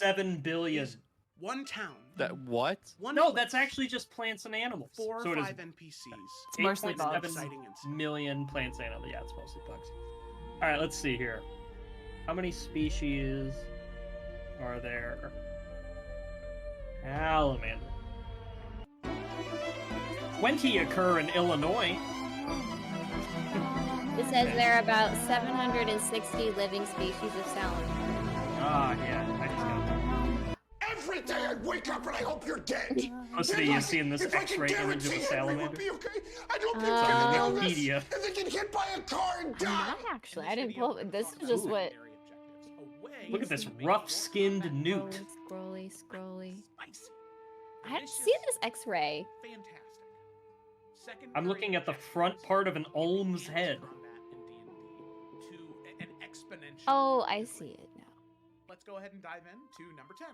7 billion. Is one town. That what? No, that's actually just plants and animals. 4 or so 5 NPCs. It's mostly bugs. 8.7 million plants and animals. Yeah, it's mostly bugs. All right, let's see here. How many species are there? Salamander. 20 occur in Illinois. It says there are about 760 living species of salamander. Ah, yeah. I just got Every day I wake up and I hope you're dead. Mostly you seeing this X-ray image of a salamander. Be okay. I don't think they'll know this. Wikipedia. And they get hit by a car and die. Not actually. I didn't pull it. This is just what. Look at this rough-skinned newt. Scrolly. I see this X-ray. Fantastic. I'm looking at the front part of an Olm's head. To an exponential. Oh, I see it now. Let's go ahead and dive into number 10.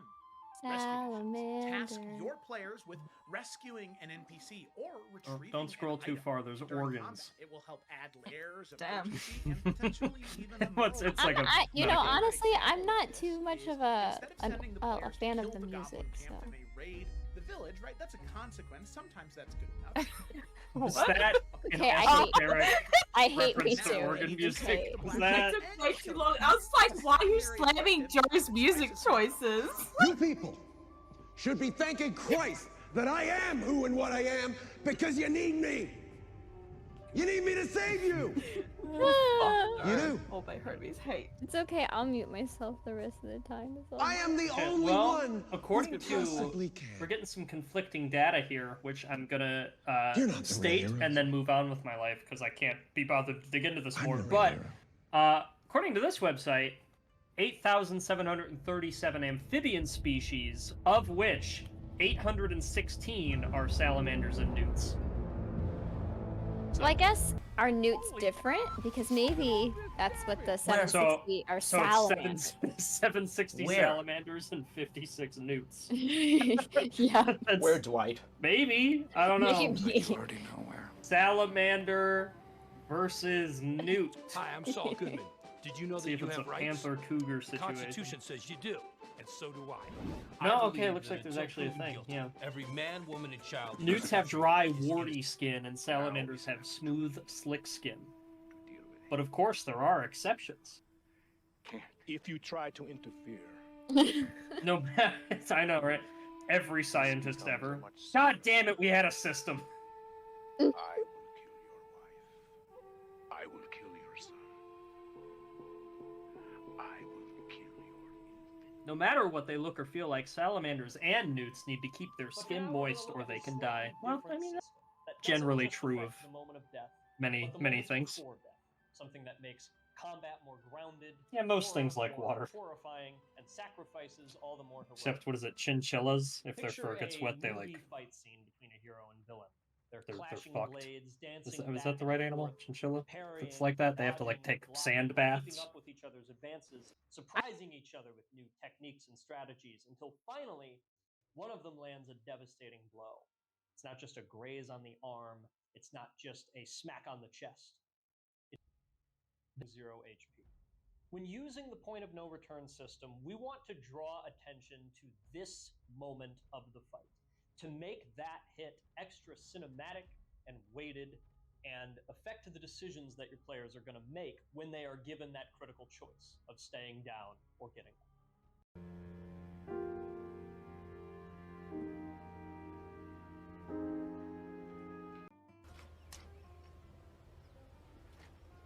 Salamander. Task your players with rescuing an NPC or retrieving. Don't scroll too far. There's organs. It will help add layers of Damn. urgency and potentially even It's like a. You know, honestly, I'm not too much of a fan of the music. So. The village, right? That's a consequence. Sometimes that's good enough. Is that Okay, an I esoteric hate me reference to too. organ music? Okay. Is that? It took way too long. I was like, why are you slamming Joe's music choices? You people should be thanking Christ that I am who and what I am because you need me. You need me to save you. You do. Oh, my Hermes hate. It's okay. I'll mute myself the rest of the time. As well. I am the only well, one. according who to, possibly can. we're getting some conflicting data here, which I'm gonna You're not the state Ray and then move on with my life because I can't be bothered to dig into this I'm more. the But Ray according to this website, 8,737 amphibian species, of which 816 are salamanders and newts. Well, I guess are newts different because maybe that's what the 760 are So salamanders. it's 760 Where? salamanders and 56 newts. Yeah. That's- Where, Dwight? Maybe. I don't know. Maybe. You already know where. Salamander versus newt. Hi, I'm Saul Goodman. Did you know See that if you it's a have rights? panther cougar The situation. Constitution says you do, and so do I. No, I okay, believe looks that like there's until actually a proven thing, guilty, yeah. Every man, woman, and child. Newts have dry, warty skin, and salamanders have smooth, slick skin. But of course, there are exceptions. If you try to interfere. No matter, I know, right? Every scientist ever. God damn it, we had a system. I will kill your wife. I will kill your son. I will kill your infant. No matter what they look or feel like, salamanders and newts need to keep their skin moist or they can die. Well, I mean, that's generally true of many things. Something that makes combat more grounded. Yeah, most things like more water. Horrifying and sacrifices all the more heroic. Except, what is it, chinchillas? If their fur Picture gets a wet, they movie like... fight scene between a hero and villain. They're They're clashing fucked. blades, dancing Is back that the and right animal? forth, Chinchilla? parrying, It's like that? They have to like dodging, take blocking, sand keeping baths? up with each other's advances, surprising each other with new techniques and strategies until finally one of them lands a devastating blow. It's not just a graze on the arm. It's not just a smack on the chest. It's 0 HP. When using the point of no return system, we want to draw attention to this moment of the fight to make that hit extra cinematic and weighted and affect the decisions that your players are going to make when they are given that critical choice of staying down or getting up.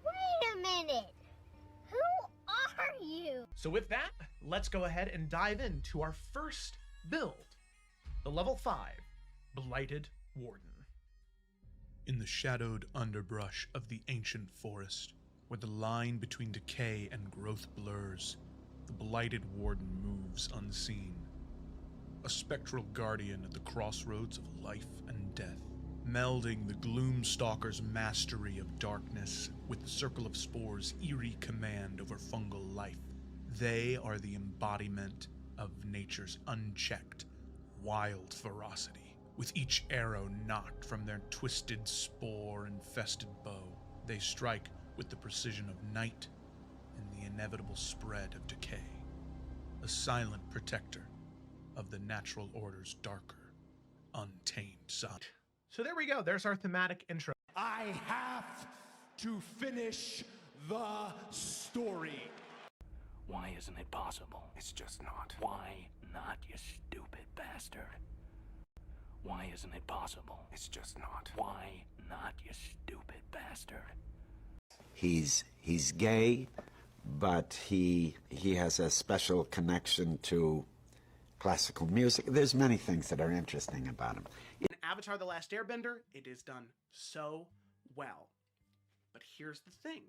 Wait a minute! Who are you? So with that, let's go ahead and dive into our first build. The level 5, Blighted Warden. In the shadowed underbrush of the ancient forest, where the line between decay and growth blurs, the Blighted Warden moves unseen. A spectral guardian at the crossroads of life and death, melding the Gloomstalker's mastery of darkness with the Circle of Spores' eerie command over fungal life. They are the embodiment of nature's unchecked, wild ferocity. With each arrow knocked from their twisted, spore-infested bow, they strike with the precision of night and the inevitable spread of decay. A a silent protector of the natural order's darker, untamed side. So there we go. There's our thematic intro. I have to finish the story. Why isn't it possible? It's just not. Why not, you stupid bastard? Why isn't it possible? It's just not. Why not, you stupid bastard? He's gay, but he has a special connection to classical music. There's many things that are interesting about him. In Avatar: The Last Airbender, it is done so well. But here's the thing.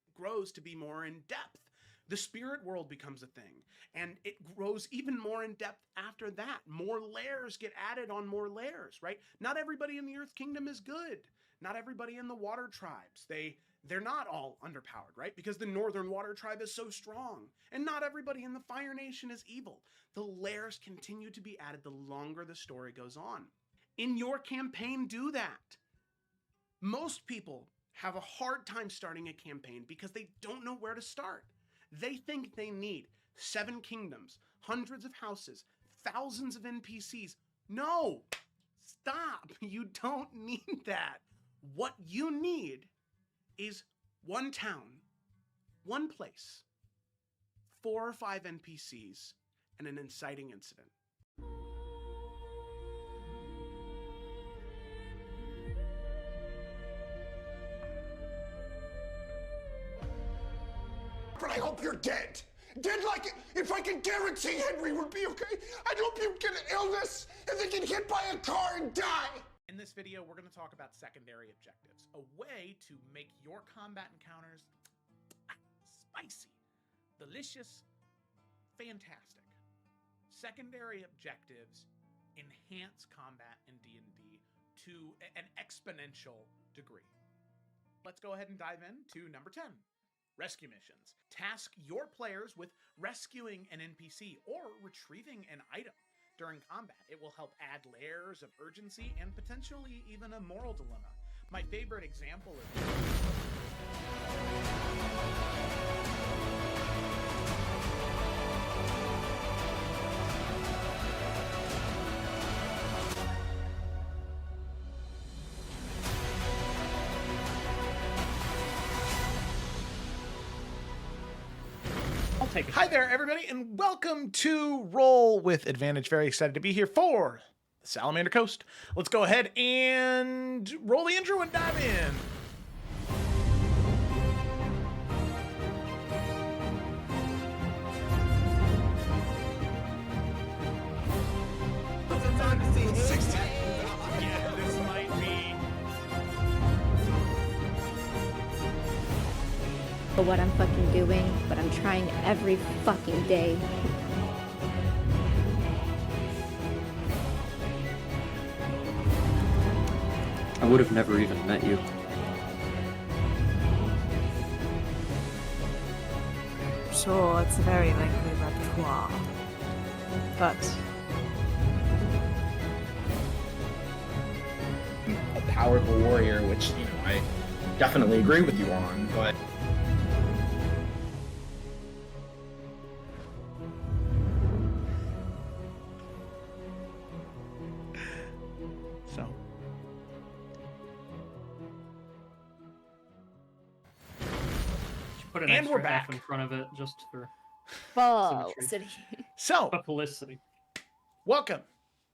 It grows to be more in depth. The spirit world becomes a thing, and it grows even more in depth after that. More layers get added on more layers, right? Not everybody in the Earth Kingdom is good. Not everybody in the Water Tribes. They're not all underpowered, right? Because the Northern Water Tribe is so strong. And not everybody in the Fire Nation is evil. The layers continue to be added the longer the story goes on. In your campaign, do that. Most people have a hard time starting a campaign because they don't know where to start. They think they need 7 kingdoms, hundreds of houses, thousands of NPCs. No! Stop! You don't need that. What you need is one town, one place, 4 or 5 NPCs, and an inciting incident. But I hope you're dead. Dead like if I can guarantee Henry would be okay. I hope you get an illness and then get hit by a car and die. In this video, we're going to talk about secondary objectives, a way to make your combat encounters spicy, delicious, fantastic. Secondary objectives enhance combat in D&D to an exponential degree. Let's go ahead and dive into number 10. Rescue missions. Task your players with rescuing an NPC or retrieving an item during combat. It will help add layers of urgency and potentially even a moral dilemma. My favorite example is... Hi there, everybody, and welcome to Roll with Advantage. Very excited to be here for the Salamander Coast. Let's go ahead and roll the intro and dive in. Yeah, this might be... What I'm fucking doing, but I'm trying every fucking day. I would have never even met you. Sure, it's a very lengthy repertoire. But a powerful warrior, which, you know, I definitely agree with you on, but put an and extra we're back F in front of it just for Publicity. So, publicity. Welcome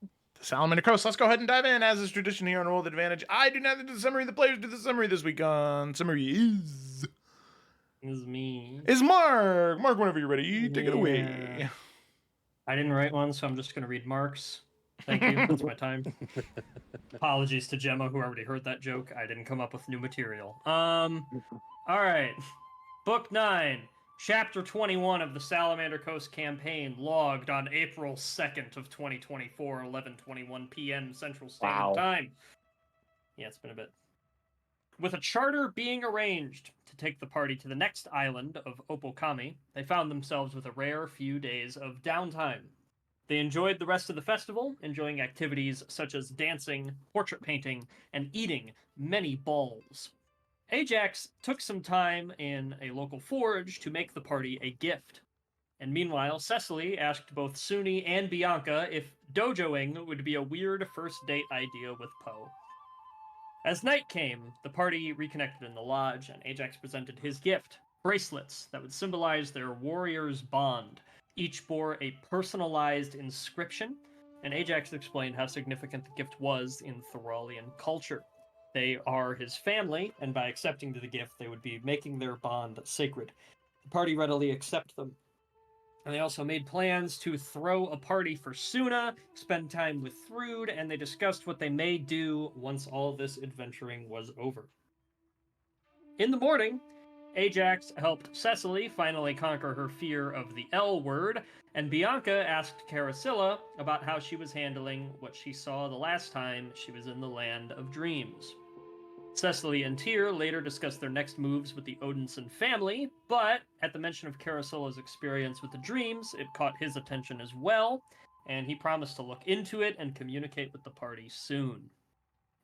to Salamander Coast. Let's go ahead and dive in. As is tradition here on Roll with Advantage, I do not do the summary. The players do the summary this week on Summary is me. Is Mark. Mark, whenever you're ready, take it away. I didn't write one, so I'm just going to read Mark's. Thank you. That's my time. Apologies to Gemma, who already heard that joke. I didn't come up with new material. All right. Book 9, Chapter 21 of the Salamander Coast campaign, logged on April 2nd of 2024, 11:21 p.m. Central Standard Time. Yeah, it's been a bit. With a charter being arranged to take the party to the next island of Opokami, they found themselves with a rare few days of downtime. They enjoyed the rest of the festival, enjoying activities such as dancing, portrait painting, and eating many balls. Ajax took some time in a local forge to make the party a gift. And meanwhile, Cecily asked both Suni and Bianca if dojoing would be a weird first date idea with Poe. As night came, the party reconnected in the lodge, and Ajax presented his gift, bracelets that would symbolize their warrior's bond. Each bore a personalized inscription, and Ajax explained how significant the gift was in Thoralian culture. They are his family, and by accepting the gift, they would be making their bond sacred. The party readily accept them. And they also made plans to throw a party for Suna, spend time with Thrud, and they discussed what they may do once all this adventuring was over. In the morning, Ajax helped Cecily finally conquer her fear of the L word, and Bianca asked Carasilla about how she was handling what she saw the last time she was in the Land of Dreams. Cecily and Tyr later discussed their next moves with the Odinson family, but at the mention of Carasilla's experience with the dreams, it caught his attention as well, and he promised to look into it and communicate with the party soon.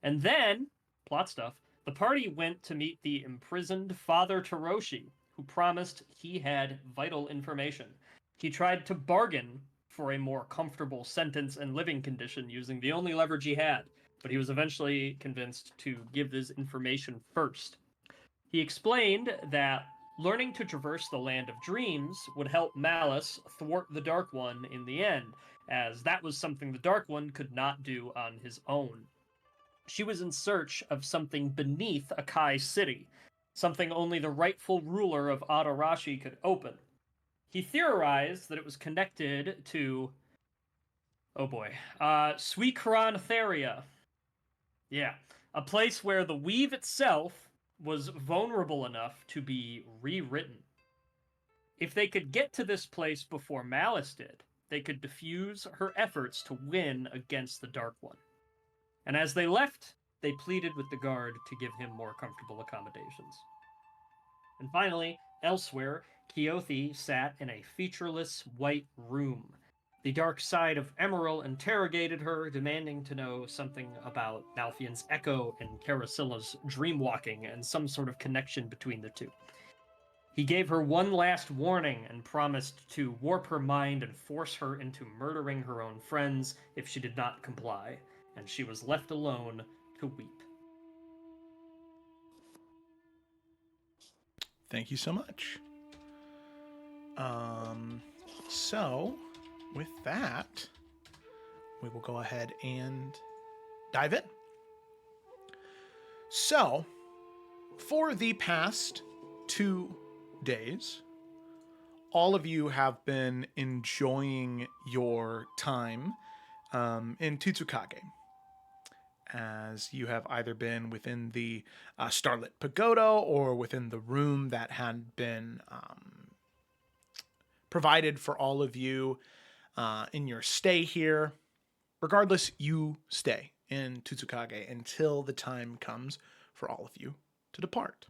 And then, plot stuff, the party went to meet the imprisoned Father Taroshi, who promised he had vital information. He tried to bargain for a more comfortable sentence and living condition using the only leverage he had, but he was eventually convinced to give this information first. He explained that learning to traverse the Land of Dreams would help Malice thwart the Dark One in the end, as that was something the Dark One could not do on his own. She was in search of something beneath Akai City, something only the rightful ruler of Adarashi could open. He theorized that it was connected to, oh boy, Suikaran Theria. Yeah, a place where the weave itself was vulnerable enough to be rewritten. If they could get to this place before Malice did, they could defuse her efforts to win against the Dark One. And as they left, they pleaded with the guard to give him more comfortable accommodations. And finally, elsewhere, Keothi sat in a featureless white room. The dark side of Emerald interrogated her, demanding to know something about Malfian's echo and Carasilla's dreamwalking and some sort of connection between the two. He gave her one last warning and promised to warp her mind and force her into murdering her own friends if she did not comply, and she was left alone to weep. Thank you so much. So, with that, we will go ahead and dive in. So, for the past 2 days, all of you have been enjoying your time in Tutsukage, as you have either been within the Starlit Pagoda or within the room that had been provided for all of you in your stay here. Regardless, you stay in Tutsukage until the time comes for all of you to depart.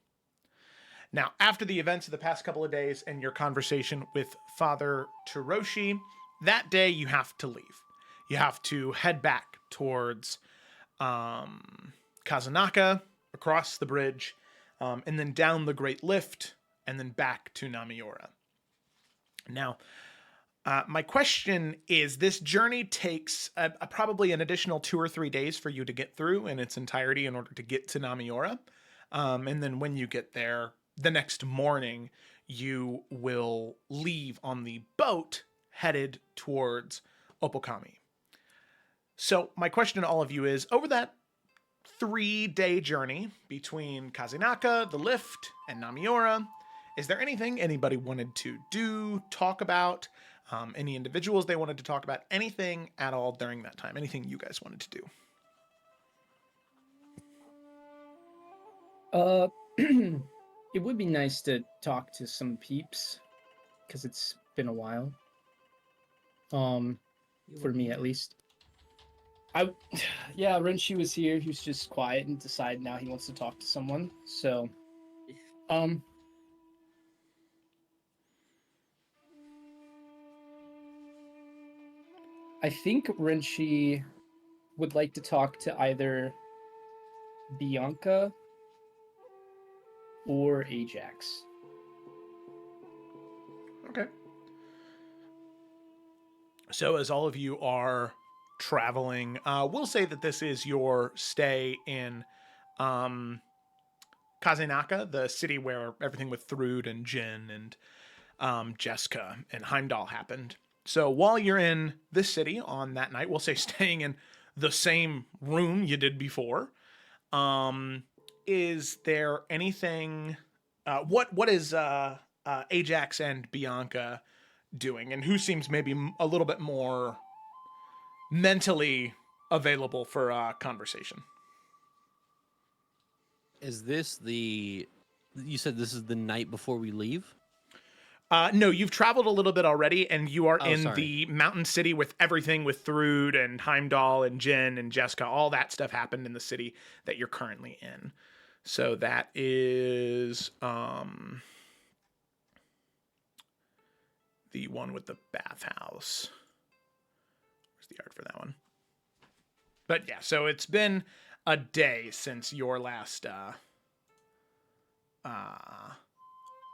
Now, after the events of the past couple of days and your conversation with Father Taroshi, that day you have to leave. You have to head back towards Kazunaka, across the bridge, and then down the Great Lift, and then back to Namiura. Now, my question is, this journey takes probably an additional 2 or 3 days for you to get through in its entirety in order to get to Namiura. And then when you get there, the next morning, you will leave on the boat headed towards Opokami. So my question to all of you is, over that 3-day journey between Kazunaka, the lift, and Namiura, is there anything anybody wanted to do, talk about, any individuals they wanted to talk about, anything at all during that time, anything you guys wanted to do? It would be nice to talk to some peeps, because it's been a while. For me at least. Yeah, Renshi was here. He was just quiet and decided now he wants to talk to someone. So, I think Renshi would like to talk to either Bianca or Ajax. Okay. So as all of you are traveling, we'll say that this is your stay in Kazanaka, the city where everything with Thrud and Jin and Jessica and Heimdall happened. So while you're in this city on that night, we'll say staying in the same room you did before, is there anything? What is Ajax and Bianca doing, and who seems maybe a little bit more mentally available for conversation? Is this the? You said this is the night before we leave? No, you've traveled a little bit already, and you are in sorry. the mountain city with everything with Thrud and Heimdall and Jen and Jessica. All that stuff happened in the city that you're currently in. So that is the one with the bathhouse. Where's the art for that one? But yeah, so it's been a day since your last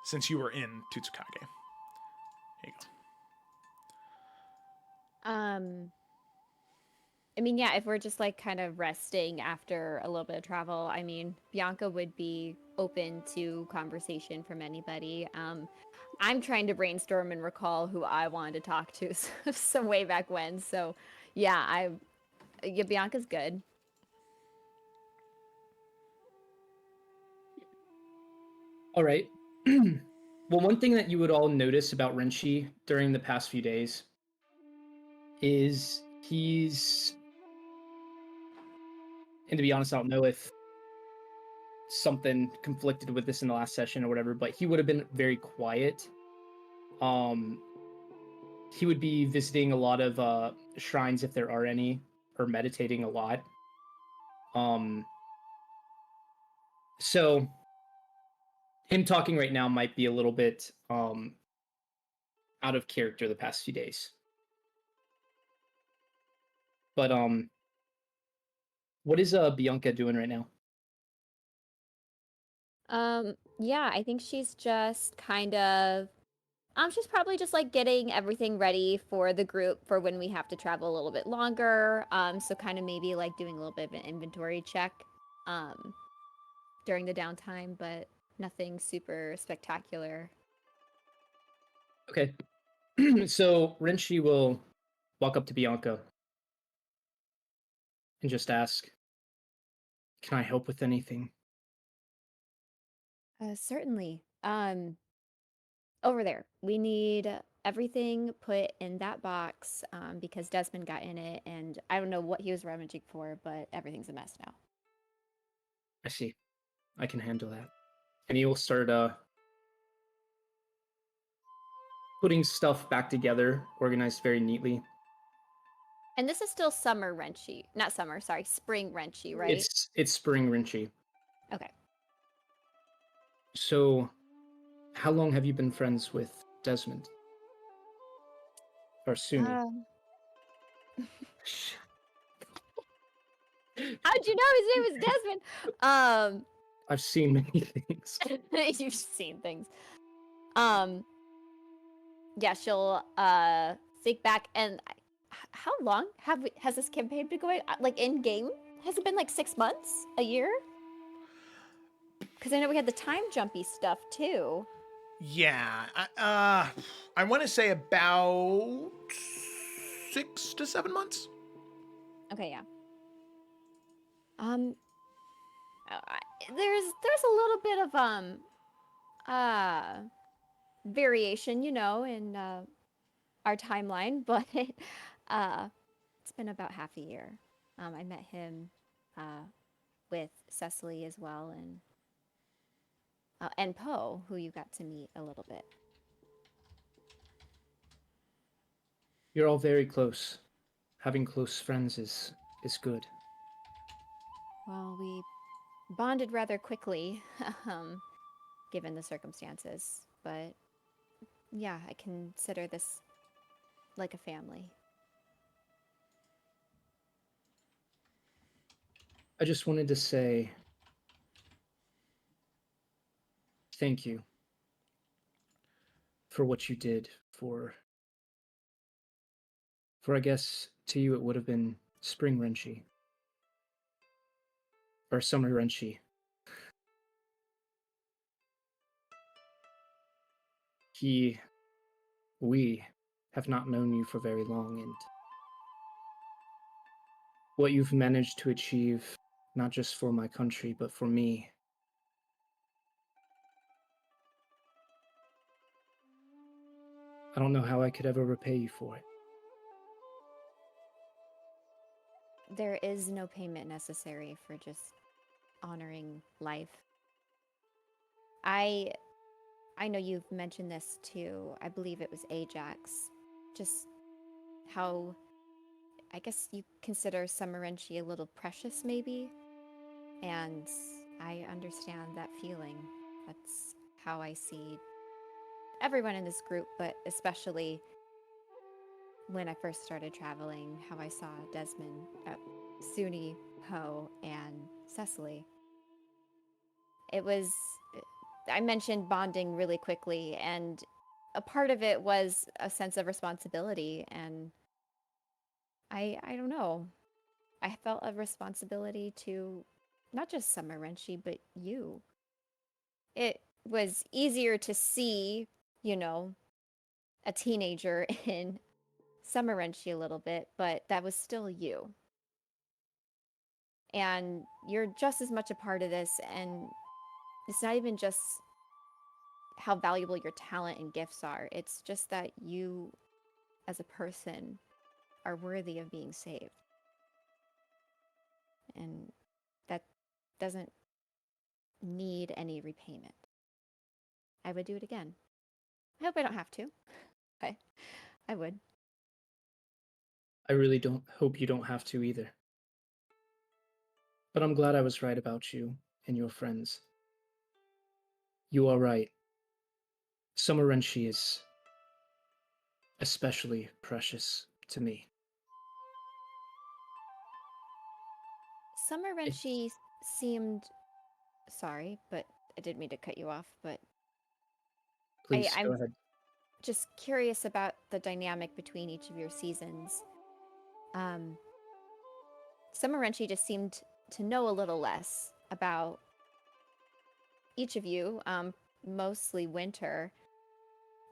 since you were in Tutsukage. Here you go. I mean, yeah, if we're just like kind of resting after a little bit of travel, I mean, Bianca would be open to conversation from anybody. I'm trying to brainstorm and recall who I wanted to talk to some way back when. So, yeah, Bianca's good. All right. Well, one thing that you would all notice about Renshi during the past few days is and to be honest, I don't know if something conflicted with this in the last session or whatever, but he would have been very quiet. He would be visiting a lot of shrines if there are any, or meditating a lot. So him talking right now might be a little bit out of character the past few days. But what is Bianca doing right now? Yeah, I think she's just kind of she's probably just like getting everything ready for the group for when we have to travel a little bit longer. So kind of maybe like doing a little bit of an inventory check during the downtime, but nothing super spectacular. Okay. So Renshi will walk up to Bianca and just ask, "Can I help with anything?" Certainly. Over there, we need everything put in that box because Desmond got in it, and I don't know what he was rummaging for, but everything's a mess now. I see. I can handle that. And he will start putting stuff back together, organized very neatly. And this is still summer Renchi. Not summer, sorry, spring Renchi, right? It's spring Renchi. Okay. So, how long have you been friends with Desmond? Or Sumi? How'd you know his name was Desmond? I've seen many things. You've seen things. Yeah, she'll think back and how long has this campaign been going? Like in game? Has it been like 6 months? A year? Because I know we had the time jumpy stuff too. Yeah, I want to say about 6 to 7 months. Okay, yeah. There's a little bit of variation, you know, in our timeline, but it's been about half a year. I met him with Cecily as well, and Poe, who you got to meet a little bit. You're all very close. Having close friends is good. Well, we bonded rather quickly, given the circumstances, but yeah, I consider this like a family. I just wanted to say thank you for what you did for For I guess to you it would have been spring Renshi. Or summer Renshi. We have not known you for very long, and what you've managed to achieve, not just for my country, but for me, I don't know how I could ever repay you for it. There is no payment necessary for just honoring life. I know you've mentioned this too. I believe it was Ajax. Just how I guess you consider Summerenchi a little precious maybe. And I understand that feeling. That's how I see everyone in this group, but especially when I first started traveling, how I saw Desmond, Suni, Ho, and Cecily. It was, I mentioned bonding really quickly, and a part of it was a sense of responsibility, and I don't know. I felt a responsibility to not just Summer Renshi, but you. It was easier to see, you know, a teenager in Summer Renshi a little bit, but that was still you. And you're just as much a part of this, and it's not even just how valuable your talent and gifts are. It's just that you, as a person, are worthy of being saved. And that doesn't need any repayment. I would do it again. I hope I don't have to. I would. I really don't hope you don't have to either. But I'm glad I was right about you and your friends. You are right. Summer Renshi is especially precious to me. Summer Renshi seemed sorry, but I didn't mean to cut you off, but Please, go I'm ahead. just curious about the dynamic between each of your seasons. Summer Renshi just seemed to know a little less about each of you, mostly Winter.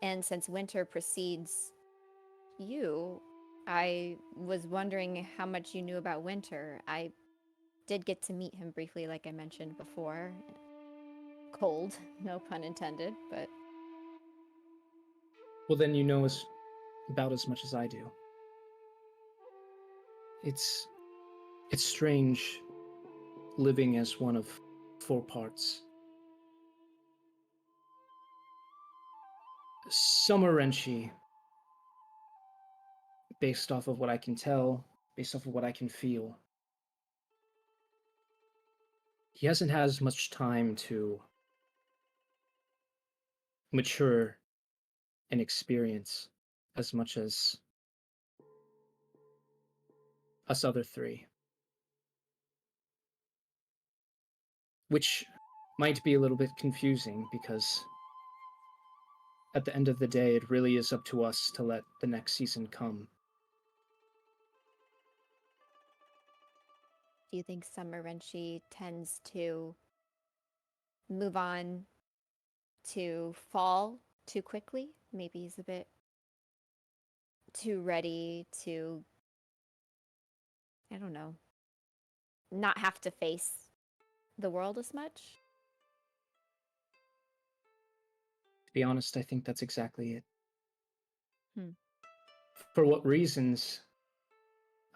And since Winter precedes you, I was wondering how much you knew about Winter. I did get to meet him briefly, like I mentioned before. Cold, no pun intended, but... Well, then you know about as much as I do. It's strange living as one of 4 parts. Summer Renshi, based off of what I can tell, based off of what I can feel, he hasn't had as much time to mature and experience as much as us other 3. Which might be a little bit confusing because at the end of the day, it really is up to us to let the next season come. Do you think Summer Renshi tends to move on to fall too quickly? Maybe he's a bit too ready to, I don't know, not have to face the world as much? To be honest, I think that's exactly it. Hmm. For what reasons,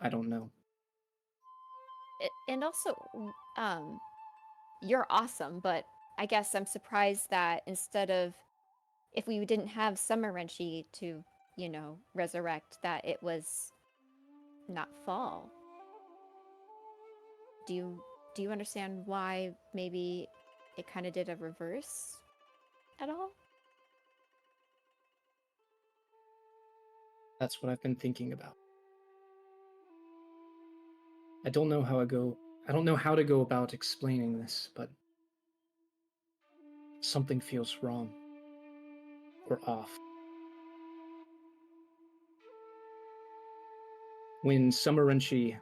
I don't know. And also, you're awesome, but I guess I'm surprised that instead of, if we didn't have Summer Renshi to, you know, resurrect, that it was not fall. Do you understand why maybe it kind of did a reverse at all? That's what I've been thinking about. I don't know how to go about explaining this, but something feels wrong or off. When Summerenchi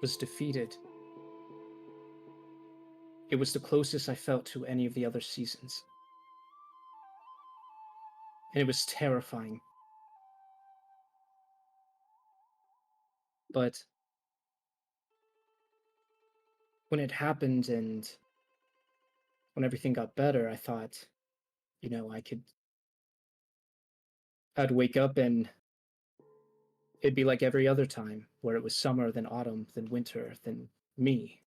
was defeated, it was the closest I felt to any of the other seasons. And it was terrifying. But when it happened and when everything got better, I thought, you know, I'd wake up and it'd be like every other time, where it was summer, then autumn, then winter, then me.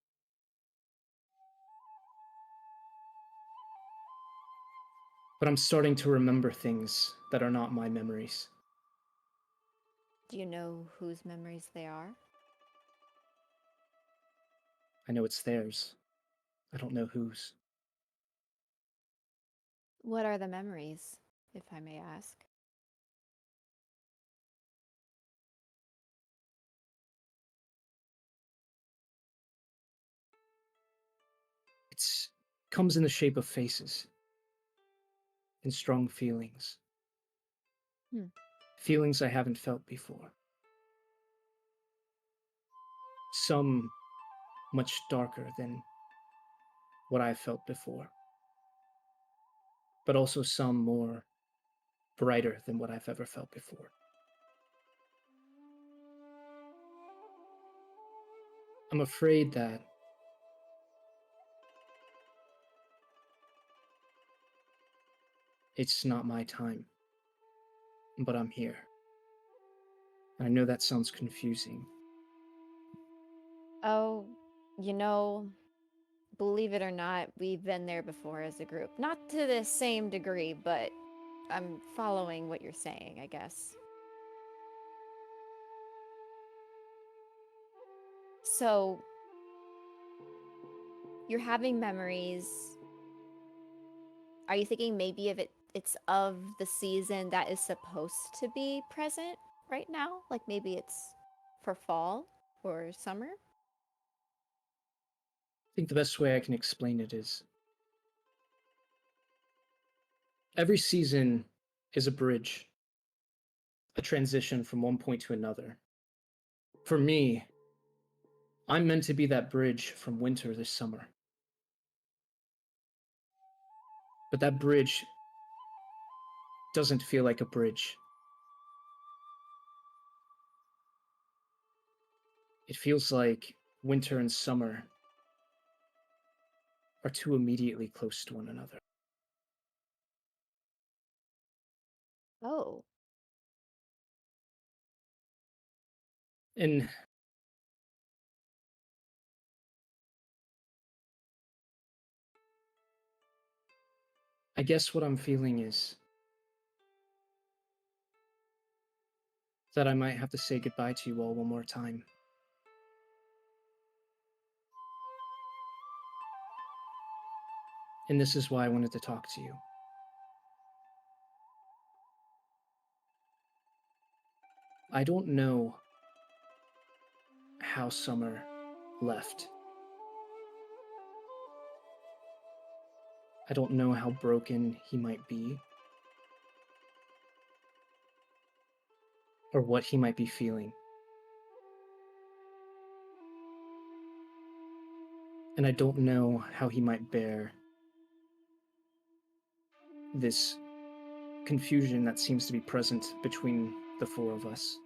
But I'm starting to remember things that are not my memories. Do you know whose memories they are? I know it's theirs. I don't know whose. What are the memories, if I may ask? It comes in the shape of faces and strong feelings. Feelings I haven't felt before. Some much darker than what I've felt before, but also some more brighter than what I've ever felt before. I'm afraid that it's not my time, but I'm here. And I know that sounds confusing. Oh, you know, believe it or not, we've been there before as a group. Not to the same degree, but I'm following what you're saying, I guess. So, you're having memories. Are you thinking maybe if it's of the season that is supposed to be present right now? Like maybe it's for fall or summer? I think the best way I can explain it is every season is a bridge, a transition from one point to another. For me, I'm meant to be that bridge from winter to summer. But that bridge doesn't feel like a bridge. It feels like winter and summer are too immediately close to one another. Oh. And I guess what I'm feeling is that I might have to say goodbye to you all one more time. And this is why I wanted to talk to you. I don't know how Summer left. I don't know how broken he might be, or what he might be feeling. And I don't know how he might bear this confusion that seems to be present between the four of us.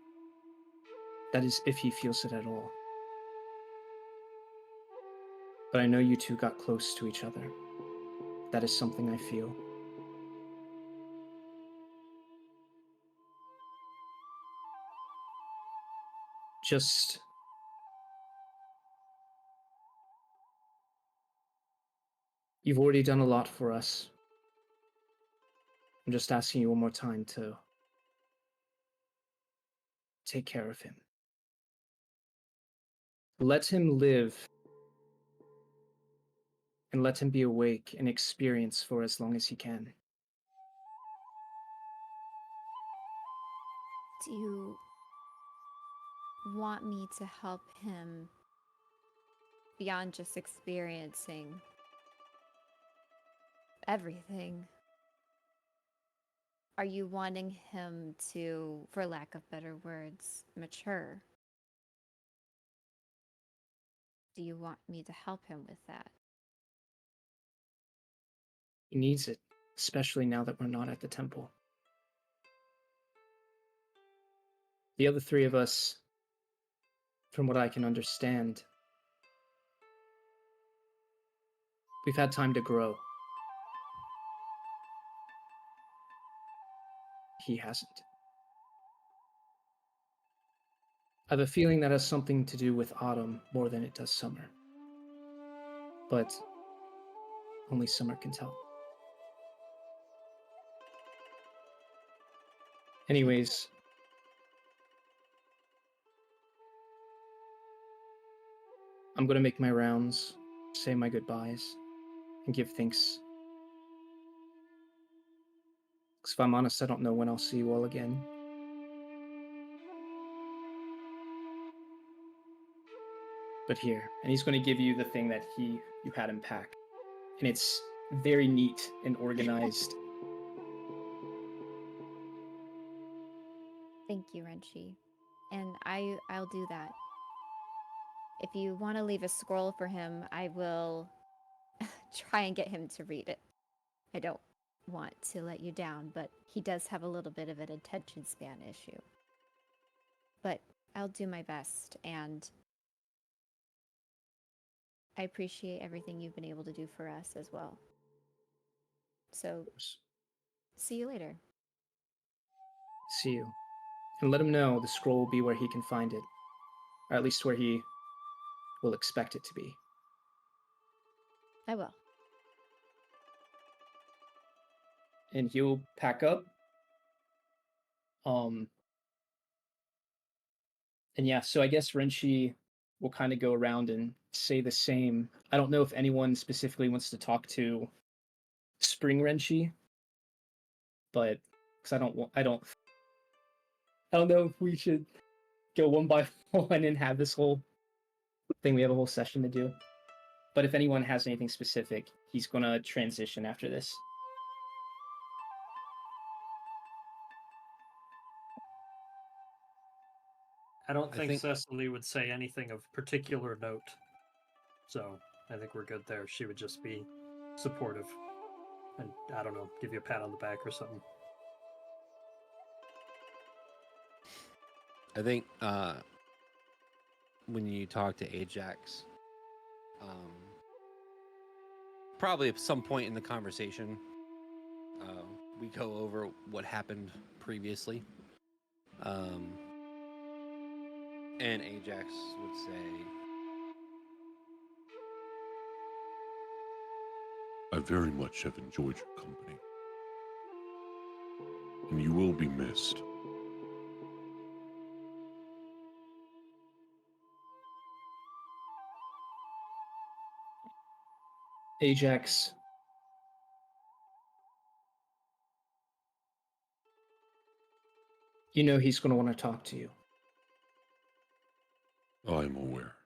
That is, if he feels it at all. But I know you two got close to each other. That is something I feel. Just you've already done a lot for us. I'm just asking you one more time to take care of him. Let him live, and let him be awake and experience for as long as he can. Do you want me to help him beyond just experiencing everything? Are you wanting him to, for lack of better words, mature? Do you want me to help him with that? He needs it, especially now that we're not at the temple. The other three of us, from what I can understand, we've had time to grow. He hasn't. I have a feeling that has something to do with autumn more than it does summer. But only summer can tell. Anyways, I'm gonna make my rounds, say my goodbyes, and give thanks. Because if I'm honest, I don't know when I'll see you all again. But here, and he's going to give you the thing that you had him pack, and it's very neat and organized. Thank you, Renshi. And I'll do that. If you want to leave a scroll for him, I will try and get him to read it. I don't want to let you down, but he does have a little bit of an attention span issue. But I'll do my best, and I appreciate everything you've been able to do for us as well. So, see you later. See you. And let him know the scroll will be where he can find it. Or at least where he will expect it to be. I will. And he'll pack up. And yeah, so I guess Renshi will kind of go around and say the same. I don't know if anyone specifically wants to talk to Spring Renshi, but because I don't know if we should go one by one and have this whole thing. We have a whole session to do. But if anyone has anything specific, he's gonna transition after this. I don't think Cecily would say anything of particular note. So I think we're good there. She would just be supportive and, I don't know, give you a pat on the back or something. I think when you talk to Ajax, probably at some point in the conversation, we go over what happened previously. And Ajax would say, I very much have enjoyed your company, and you will be missed. Ajax, you know he's going to want to talk to you. I'm aware.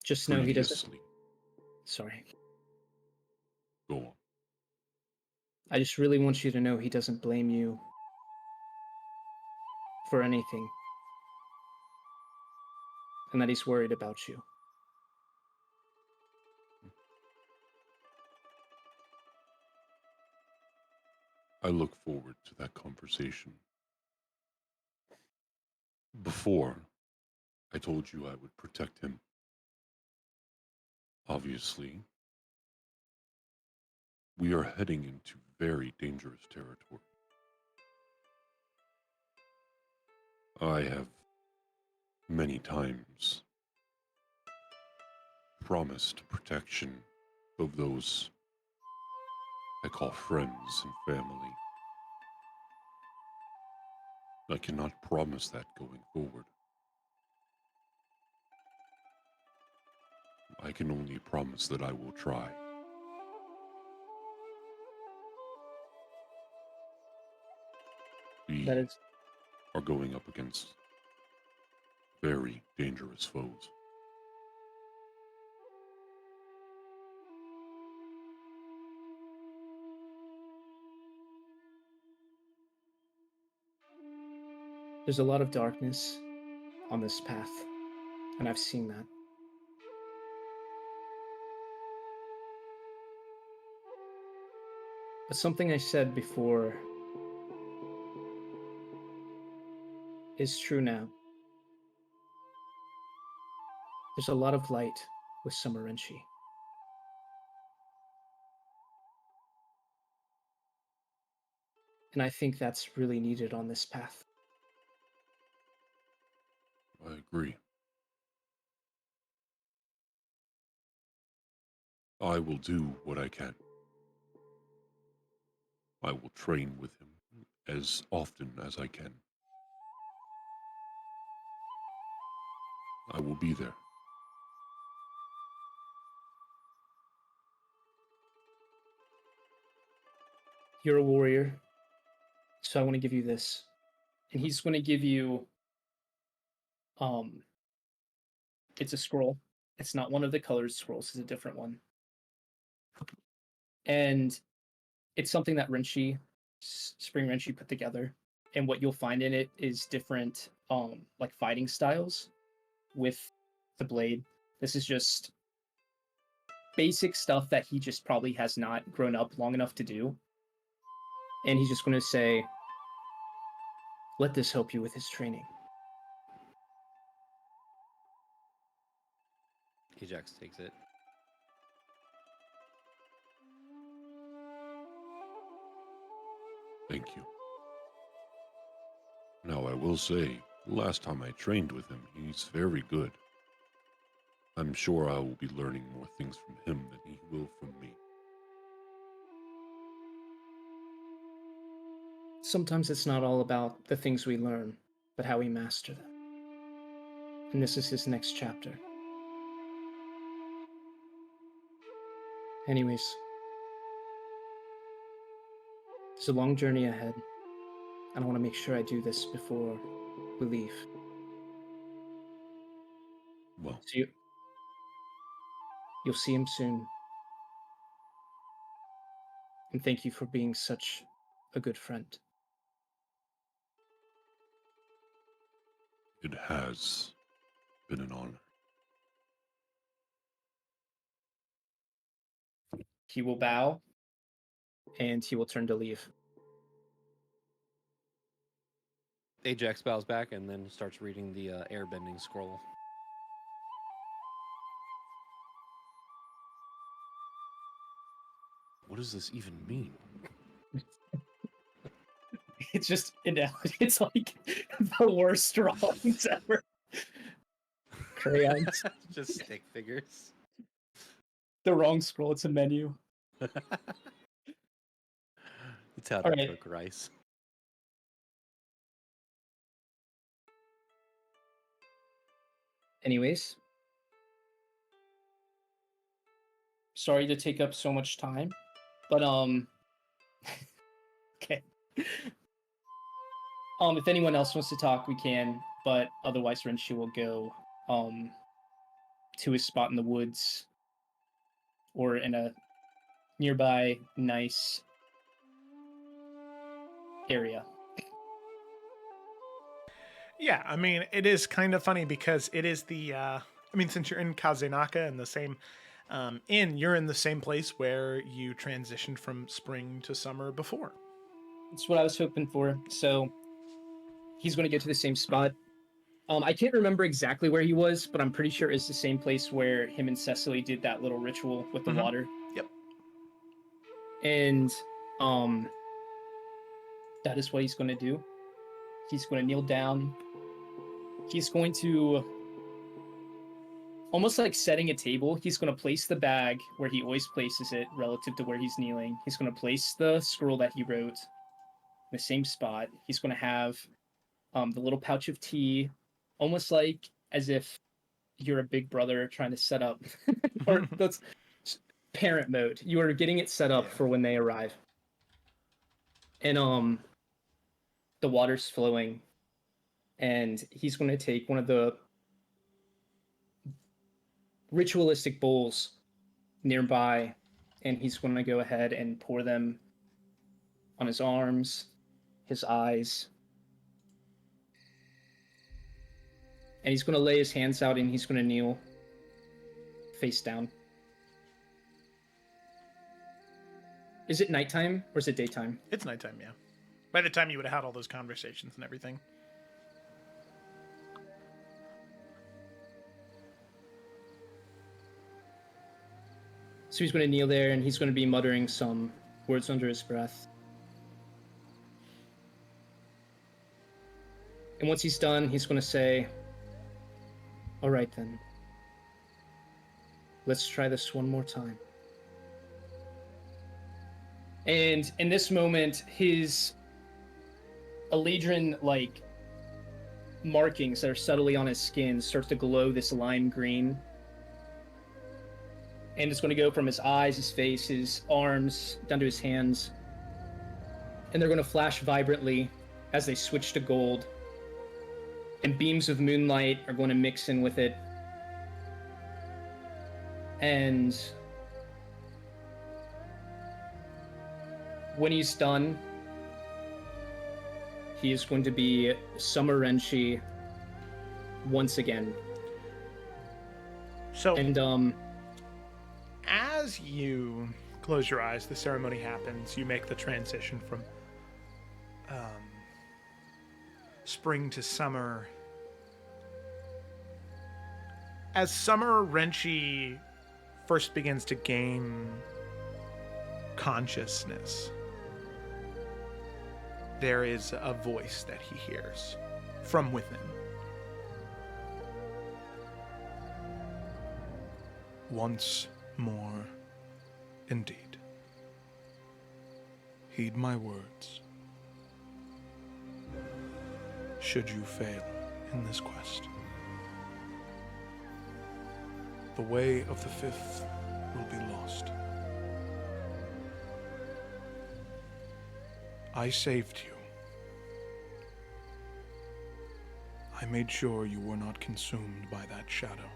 Just know he doesn't. Previously. Sorry. Go on. I just really want you to know he doesn't blame you for anything, and that he's worried about you. I look forward to that conversation. Before, I told you I would protect him. Obviously, we are heading into very dangerous territory. I have many times promised protection of those I call friends and family. I cannot promise that going forward. I can only promise that I will try. We are going up against very dangerous foes. There's a lot of darkness on this path, and I've seen that. But something I said before is true now. There's a lot of light with Summerenchi. And I think that's really needed on this path. I agree. I will do what I can. I will train with him as often as I can. I will be there. You're a warrior, so I want to give you this. And he's going to give you, it's a scroll. It's not one of the colored scrolls, it's a different one. And it's something that Spring Renshi put together. And what you'll find in it is different, like fighting styles with the blade. This is just basic stuff that he just probably has not grown up long enough to do. And he's just going to say, let this help you with his training. Ajax takes it. Thank you. Now, I will say, the last time I trained with him, he's very good. I'm sure I will be learning more things from him than he will from me. Sometimes it's not all about the things we learn, but how we master them. And this is his next chapter. Anyways, there's a long journey ahead, and I want to make sure I do this before we leave. Well, So you'll see him soon. And thank you for being such a good friend. it has been an honor. He will bow, and he will turn to leave. Ajax bows back and then starts reading the airbending scroll. What does this even mean? It's just it's like the worst drawings ever. Crayons. Just stick figures. The wrong scroll, it's a menu. It's how All to right. cook rice. Anyways, sorry to take up so much time, but okay. If anyone else wants to talk, we can, but otherwise Renshi will go to his spot in the woods or in a nearby nice area. Yeah, I mean, it is kind of funny because it is the, I mean, since you're in Kazenaka and the same inn, you're in the same place where you transitioned from spring to summer before. That's what I was hoping for. So he's going to get to the same spot. I can't remember exactly where he was, but I'm pretty sure it's the same place where him and Cecily did that little ritual with the water. Yep. And that is what he's going to do. He's going to kneel down. He's going to, almost like setting a table, he's going to place the bag where he always places it relative to where he's kneeling. He's going to place the scroll that he wrote in the same spot. He's going to have the little pouch of tea, almost like as if you're a big brother trying to set up, or that's parent mode. You are getting it set up for when they arrive. And the water's flowing, and he's going to take one of the ritualistic bowls nearby, and he's going to go ahead and pour them on his arms, his eyes, and he's going to lay his hands out and he's going to kneel face down. Is it nighttime or is it daytime? It's nighttime, yeah. By the time you would have had all those conversations and everything. So he's going to kneel there and he's going to be muttering some words under his breath. And once he's done, he's going to say, "All right then. Let's try this one more time." And in this moment, his Eladrin, like, markings that are subtly on his skin start to glow this lime green. And it's going to go from his eyes, his face, his arms, down to his hands. And they're going to flash vibrantly as they switch to gold. And beams of moonlight are going to mix in with it. And when he's done, he is going to be Summer Renshi once again. So, and as you close your eyes, the ceremony happens. You make the transition from spring to summer. As Summer Renshi first begins to gain consciousness, there is a voice that he hears from within. Once more, indeed. Heed my words. Should you fail in this quest, the way of the fifth will be lost. I saved you. I made sure you were not consumed by that shadow.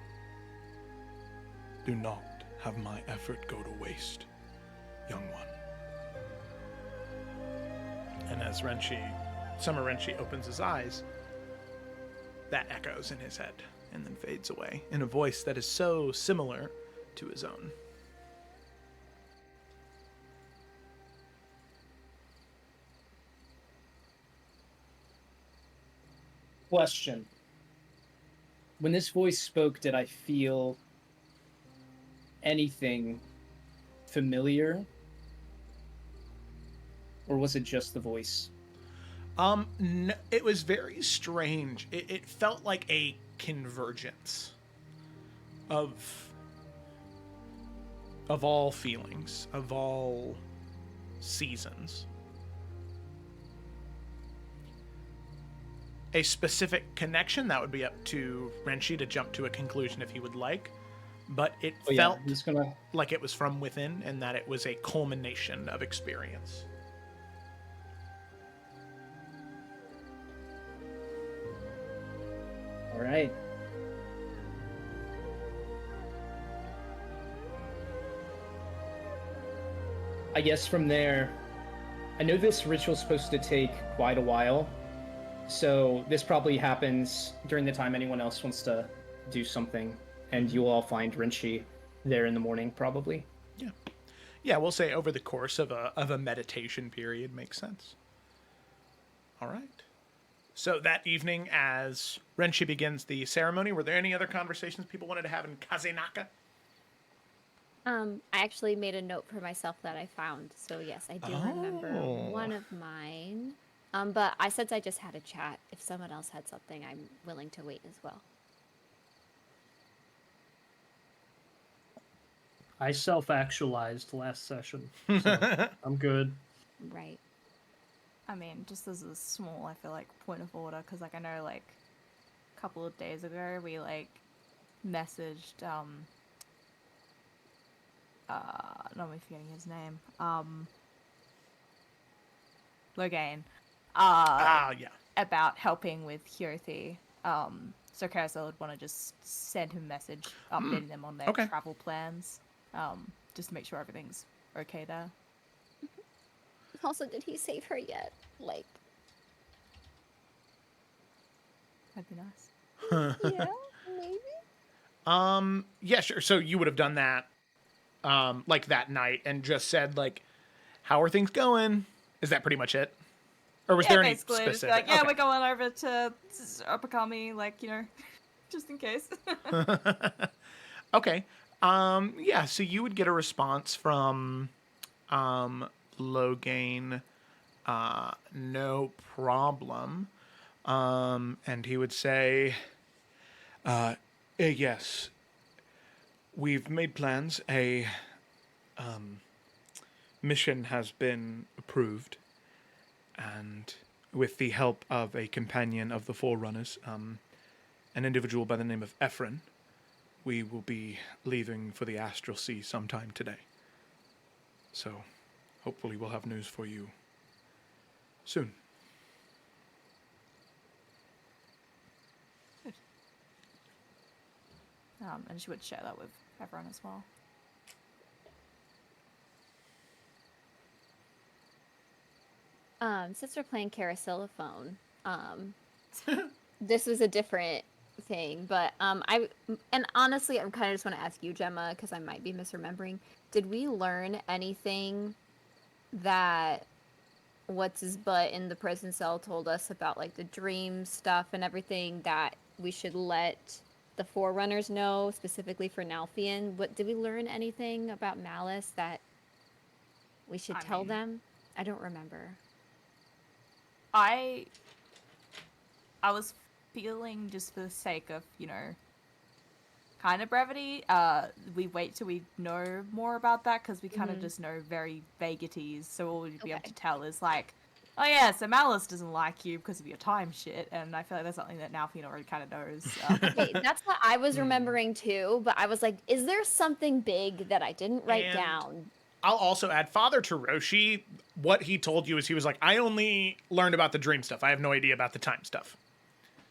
Do not have my effort go to waste, young one. And as Summer Renshi opens his eyes, that echoes in his head and then fades away in a voice that is so similar to his own. Question. When this voice spoke, did I feel anything familiar? Or was it just the voice? No, it was very strange. It felt like a convergence of all feelings, of all seasons. A specific connection, that would be up to Renshi to jump to a conclusion if he would like. But it felt like it was from within and that it was a culmination of experience. All right. I guess from there, I know this ritual's supposed to take quite a while, so this probably happens during the time anyone else wants to do something, and you'll all find Renshi there in the morning, probably. Yeah, we'll say over the course of a meditation period makes sense. All right. So that evening, as Renshi begins the ceremony, were there any other conversations people wanted to have in Kazenaka? I actually made a note for myself that I found. So yes, I do remember one of mine. But since I just had a chat, if someone else had something, I'm willing to wait as well. I self-actualized last session, so I'm good. Right. I mean, just as a small, I feel like, point of order, because, like, I know, like, a couple of days ago, we, like, messaged, not me forgetting his name, Logain, yeah. about helping with Hyothi, so Carousel would want to just send him a message, updating them on their travel plans, just to make sure everything's okay there. Also, did he save her yet? Like, that'd be nice. Yeah, maybe. Yeah, sure. So you would have done that, like that night, and just said like, "How are things going?" Is that pretty much it, or was there any basically, just be specific? like, yeah, Okay. we're going over to Uppercomey, like, you know, just in case. Okay. Yeah. So you would get a response from, Logain. No problem. And he would say, yes, we've made plans. A mission has been approved, and with the help of a companion of the Forerunners, an individual by the name of Ephron, we will be leaving for the Astral Sea sometime today. So, hopefully we'll have news for you soon. And she would share that with everyone as well. Since we're playing Carouselophone, this was a different thing, but and honestly, I kind of just want to ask you, Gemma, because I might be misremembering. Did we learn anything that what's his butt in the prison cell told us about, like the dream stuff and everything that we should let the Forerunners know, specifically for Nalfian? What did we learn anything about Malice that we should tell them? I don't remember. I was feeling, just for the sake of, you know, kind of brevity, we wait till we know more about that, because we kind of just know very vaguities, so all we'd be able to tell is like, oh yeah, so Malice doesn't like you because of your time shit, and I feel like that's something that Nalfian already kind of knows. Okay, that's what I was remembering too, but I was like, is there something big that I didn't write down? I'll also add, Father Taroshi, what he told you is he was like, I only learned about the dream stuff. I have no idea about the time stuff.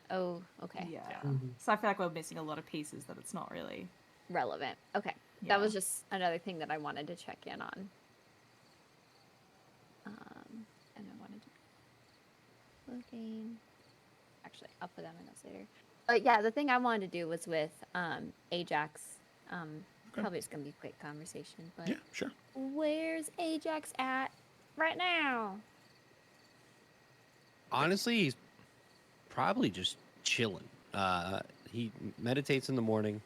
Oh, okay. Yeah. So I feel like we're missing a lot of pieces that it's not really relevant. Okay. Yeah. That was just another thing that I wanted to check in on. And I wanted to looking. Actually, I'll put that in my notes later. But yeah, the thing I wanted to do was with Ajax. Probably it's gonna be a quick conversation, but yeah, sure. Where's Ajax at right now? Honestly, he's probably just chilling. He meditates in the morning.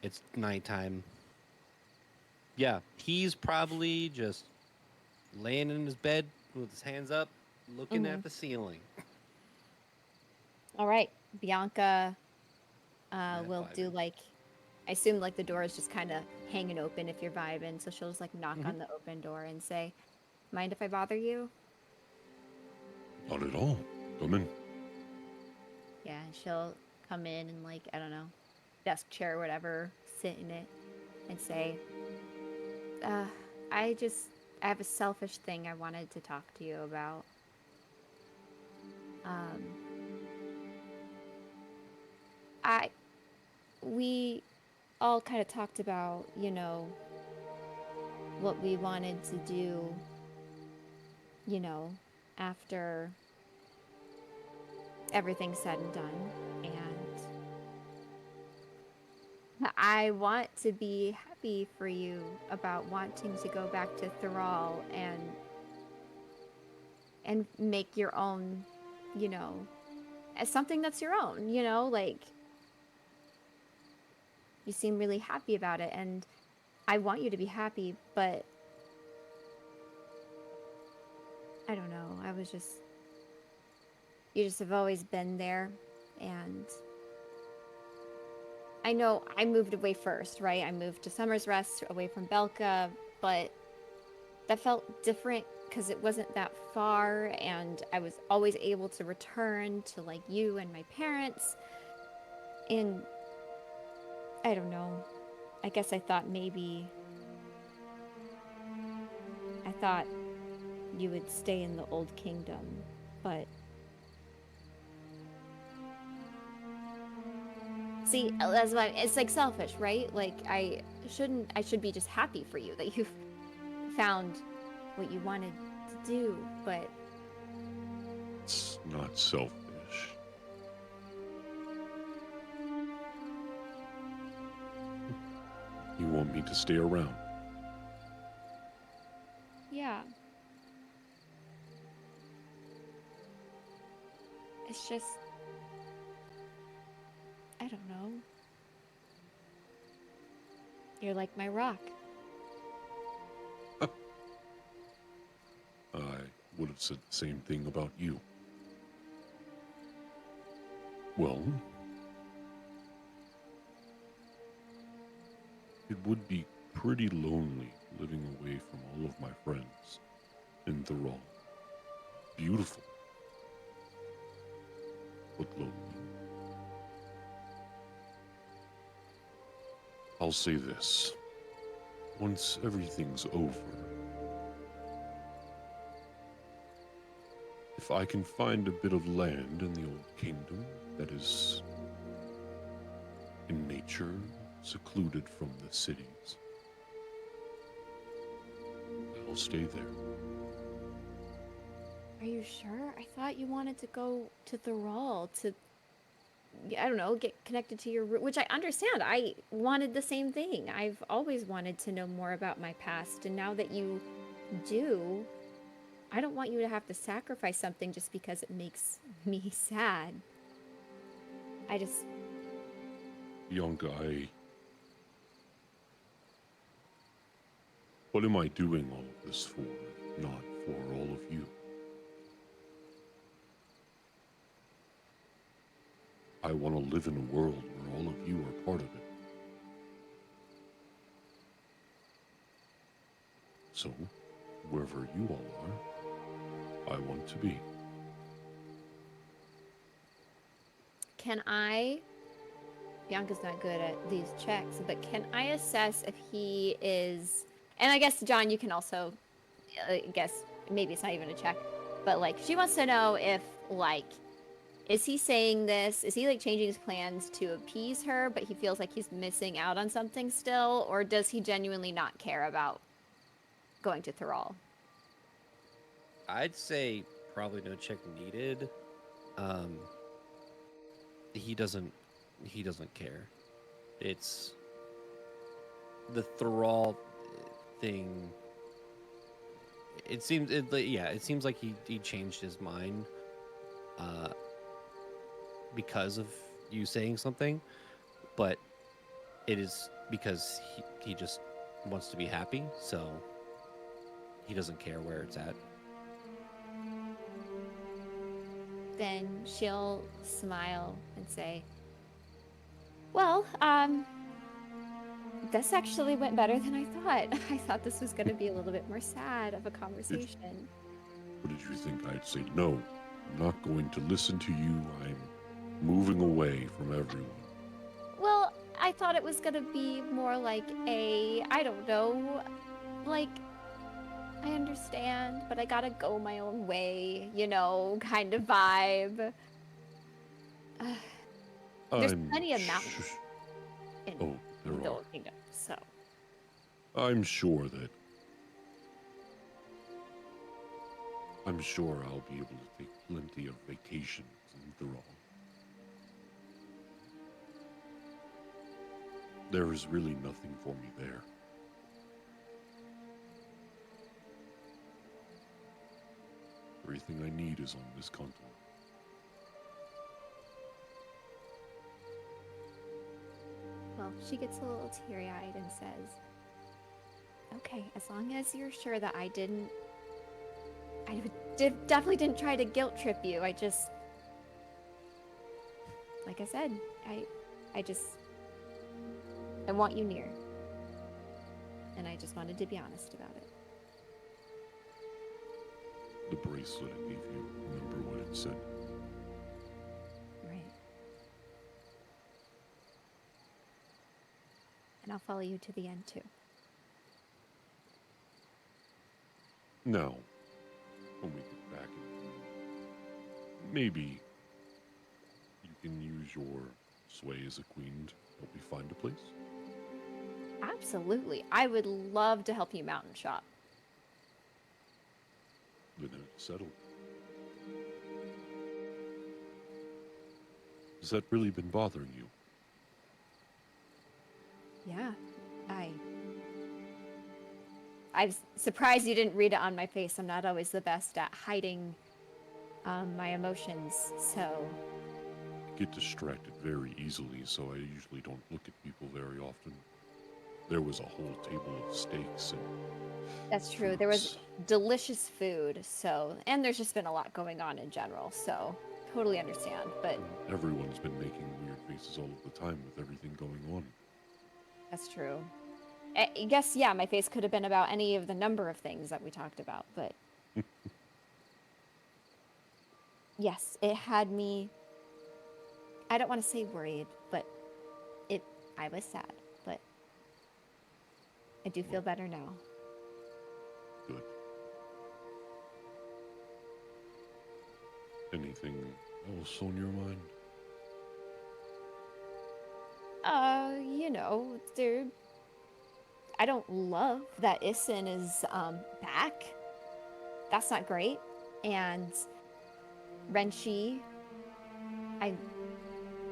It's nighttime. Yeah, he's probably just laying in his bed with his hands up, looking at the ceiling. All right, Bianca will do like, I assume like the door is just kind of hanging open if you're vibing, so she'll just like knock on the open door and say, mind if I bother you? Not at all. Come in. Yeah, she'll come in and like, I don't know, desk chair or whatever, sit in it and say, I have a selfish thing I wanted to talk to you about. We all kind of talked about, you know, what we wanted to do, you know, after everything's said and done, and I want to be happy for you about wanting to go back to Thrall and make your own, you know, as something that's your own, you know, like, you seem really happy about it, and I want you to be happy, but I don't know, you just have always been there, and I know I moved away first, right? I moved to Summer's Rest, away from Belka, but that felt different because it wasn't that far, and I was always able to return to, like, you and my parents, and I don't know. I guess I thought you would stay in the Old Kingdom, but see, that's why it's like selfish, right? Like I should be just happy for you that you've found what you wanted to do, but It's not selfish. me to stay around. Yeah. It's just, I don't know. You're like my rock. I would have said the same thing about you. Well, it would be pretty lonely living away from all of my friends in Thrall. Beautiful, but lonely. I'll say this. Once everything's over, if I can find a bit of land in the old kingdom that is in nature, secluded from the cities, I'll stay there. Are you sure? I thought you wanted to go to Thrall to, I don't know, get connected to your root, which I understand. I wanted the same thing. I've always wanted to know more about my past, and now that you do, I don't want you to have to sacrifice something just because it makes me sad. I just... Bianca, what am I doing all of this for, if not for all of you? I want to live in a world where all of you are part of it. So, wherever you all are, I want to be. Can I... Bianca's not good at these checks, but can I assess if he is... And I guess, John, you can also... I guess, maybe it's not even a check. But, like, she wants to know if, like... Is he saying this? Is he, like, changing his plans to appease her, but he feels like he's missing out on something still? Or does he genuinely not care about going to Thrall? I'd say probably no check needed. He doesn't care. It's the Thrall thing. It seems like he changed his mind because of you saying something, but it is because he just wants to be happy, so he doesn't care where it's at. Then she'll smile and say, well, this actually went better than I thought. I thought this was going to be a little bit more sad of a conversation. What did you think I'd say? No, I'm not going to listen to you. I'm moving away from everyone. Well, I thought it was going to be more like a, I don't know, like, I understand, but I gotta go my own way, you know, kind of vibe. There's plenty of mountains in the Old Kingdom, so. I'm sure I'll be able to take plenty of vacations in Thrall. There is really nothing for me there. Everything I need is on this continent. Well, she gets a little teary-eyed and says, okay, as long as you're sure that I definitely didn't try to guilt trip you. I just, like I said, I want you near. And I just wanted to be honest about it. The bracelet I gave you, remember what it said? Right. And I'll follow you to the end, too. Now, when we get back in, maybe you can use your sway as a queen to help me find a place? Absolutely. I would love to help you mountain shop. Then it's settled. Has that really been bothering you? Yeah, I'm surprised you didn't read it on my face. I'm not always the best at hiding my emotions, so... I get distracted very easily, so I usually don't look at people very often. There was a whole table of steaks and That's true. There was delicious food, so... And there's just been a lot going on in general, so... Totally understand, but... everyone's been making weird faces all of the time with everything going on. That's true. I guess, yeah, my face could have been about any of the number of things that we talked about, but... Yes, it had me... I don't want to say worried, but I was sad, but I do feel better now. Good. Anything else on your mind? You know, I don't love that Issen is back. That's not great. And Renshi, I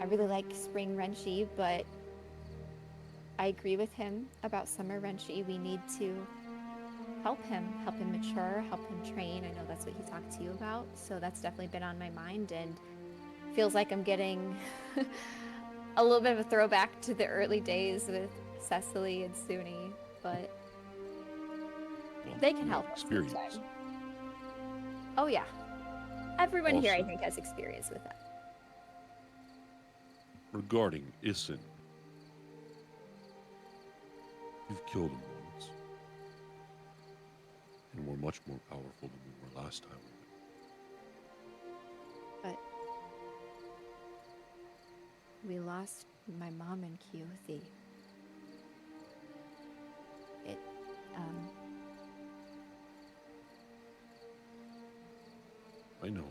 really like Spring Renshi, but I agree with him about Summer Renshi. We need to help him mature, help him train. I know that's what he talked to you about, so that's definitely been on my mind, and feels like I'm getting a little bit of a throwback to the early days with Cecily and Suni, but they can help us sometime. Oh yeah. Everyone here, I think, has experience with that. Regarding Issen, you've killed him once, and we're much more powerful than we were last time. But we lost my mom and Keothi. I know.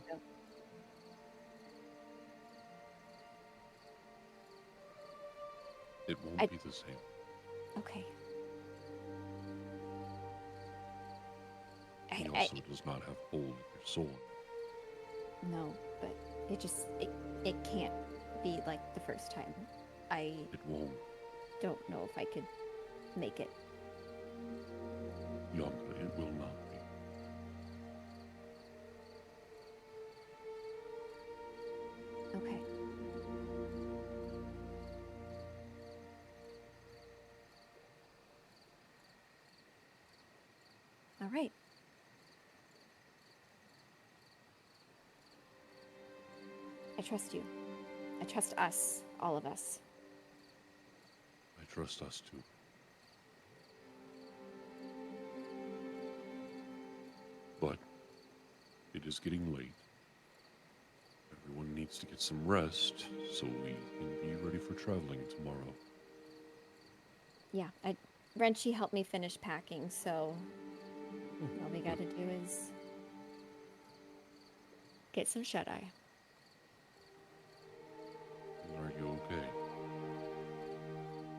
It won't be the same. Okay. He also does not have hold of your soul. No, but it can't be like the first time. It won't. Don't know if I could make it. Bianca, it will not be. Okay. All right. I trust you. I trust us, all of us. I trust us too. But it is getting late. Everyone needs to get some rest so we can be ready for traveling tomorrow. Yeah, Renchi helped me finish packing, so all we gotta do is get some shut-eye. Are you okay?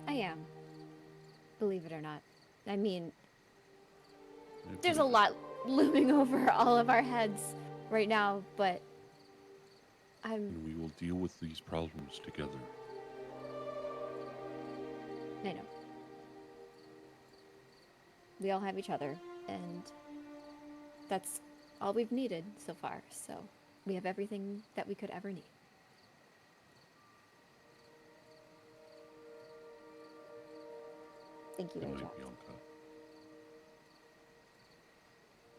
I am. Believe it or not. I mean, there's a lot looming over all of our heads right now, but And we will deal with these problems together. I know. We all have each other, and that's all we've needed so far, so we have everything that we could ever need. Thank you, Good Ajax. night, Bianca.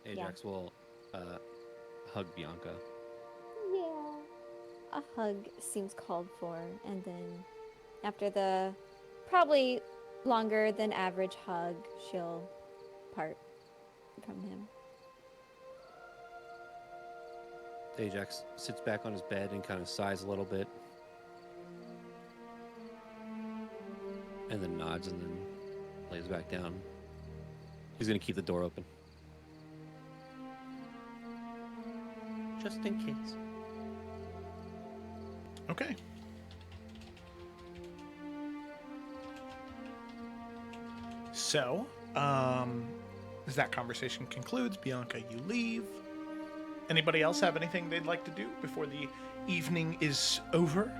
Ajax will hug Bianca. Yeah. A hug seems called for, and then after the probably longer than average hug, she'll part from him. Ajax sits back on his bed and kind of sighs a little bit. And then nods and then lays back down. He's going to keep the door open. Just in case. Okay. So, as that conversation concludes, Bianca, you leave. Anybody else have anything they'd like to do before the evening is over?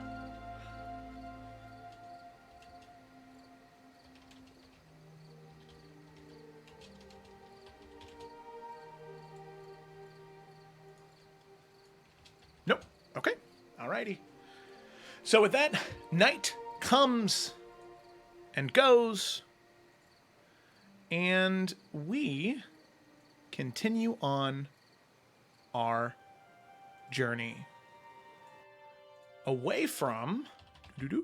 Alrighty. So with that, night comes and goes, and we continue on our journey away from the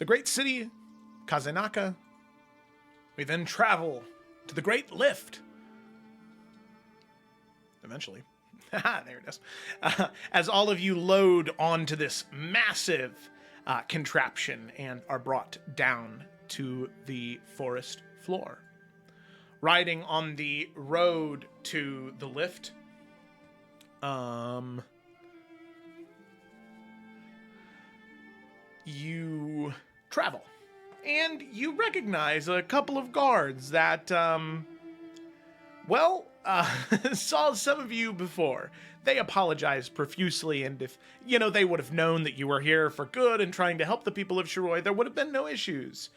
great city, Kazanaka. We then travel to the Great Lift. Eventually. There it is. As all of you load onto this massive contraption and are brought down to the forest floor. Riding on the road to the lift, you travel. And you recognize a couple of guards that, saw some of you before. They apologized profusely, and if, they would have known that you were here for good and trying to help the people of Shiroi, there would have been no issues.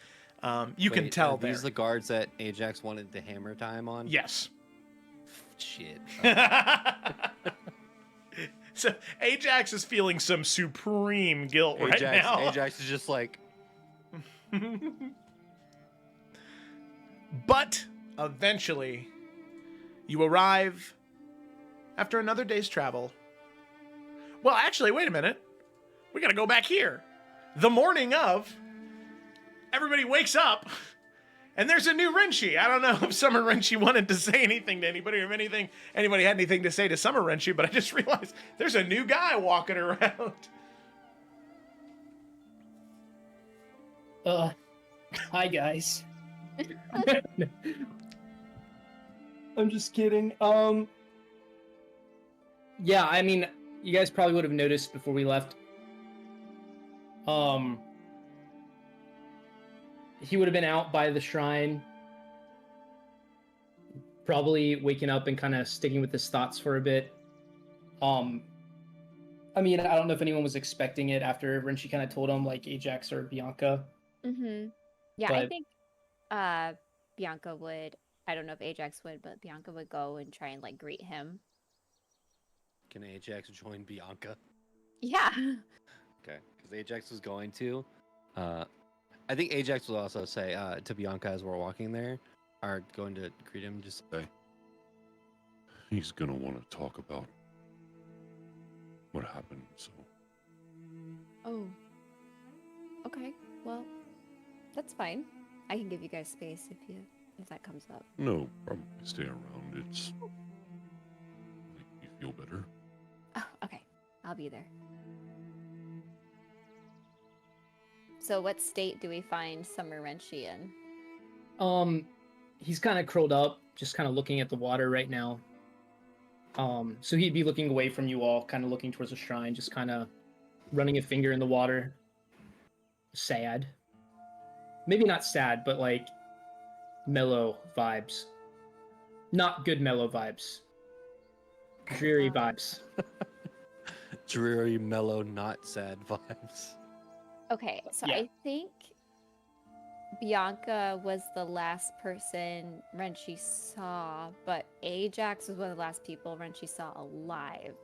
You can tell there. These the guards that Ajax wanted to hammer time on? Yes. Shit. So Ajax is feeling some supreme guilt right now. Ajax is just like... But eventually, you arrive after another day's travel. Well, actually, wait a minute. We gotta go back here. The morning of, everybody wakes up, and there's a new Renshi. I don't know if Summer Renshi wanted to say anything to anybody, or if anybody had anything to say to Summer Renshi, but I just realized there's a new guy walking around. Hi guys. I'm just kidding. Yeah, I mean, you guys probably would have noticed before we left. He would have been out by the shrine, probably waking up and kind of sticking with his thoughts for a bit. I mean, I don't know if anyone was expecting it after Renshi kind of told him, like, Ajax or Bianca. Mm-hmm. Yeah, But... I think Bianca would, I don't know if Ajax would, but Bianca would go and try and, like, greet him. Can Ajax join Bianca? Yeah. Okay, because Ajax was going to. I think Ajax will also say to Bianca as we're walking there, are going to greet him, just say, he's gonna want to talk about what happened, so. Oh. Okay, well, that's fine. I can give you guys space if that comes up. No, probably stay around. It's make you feel better. Oh, okay. I'll be there. So what state do we find Summer Renshi in? He's kind of curled up, just kind of looking at the water right now. So he'd be looking away from you all, kind of looking towards the shrine, just kind of running a finger in the water. Sad. Maybe not sad, but like mellow vibes. Not good mellow vibes. Dreary vibes. Dreary, mellow, not sad vibes. Okay, so Yeah. I think Bianca was the last person Renshi saw, but Ajax was one of the last people Renshi saw alive.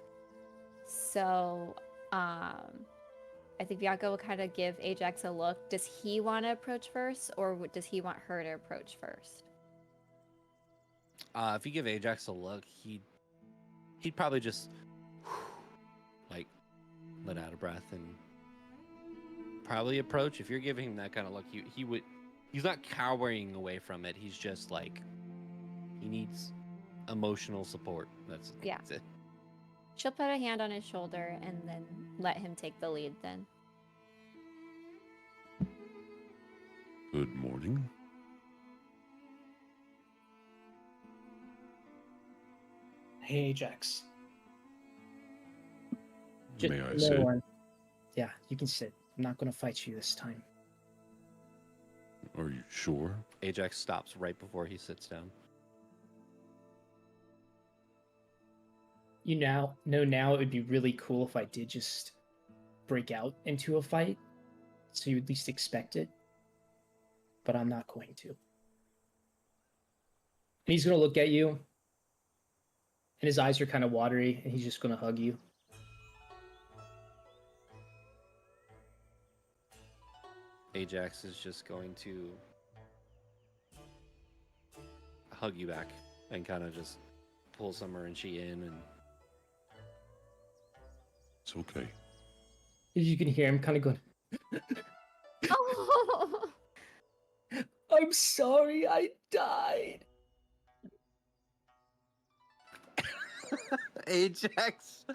So, I think Bianca will kind of give Ajax a look. Does he want to approach first, or does he want her to approach first? If you give Ajax a look, he'd probably just like let out a breath and probably approach. If you're giving him that kind of look, he's not cowering away from it. He's just like, he needs emotional support. That's it. She'll put a hand on his shoulder and then let him take the lead then. Good morning. Hey, Ajax. May I sit? Yeah, you can sit. I'm not going to fight you this time. Are you sure? Ajax stops right before he sits down. You know now it would be really cool if I did just break out into a fight, so you at least expect it. But I'm not going to. And he's going to look at you. and his eyes are kind of watery, and he's just gonna hug you. Ajax is just going to hug you back and kind of just pull Summer and she in, and It's okay. You can hear him kind of going, Oh. I'm sorry I died. Ajax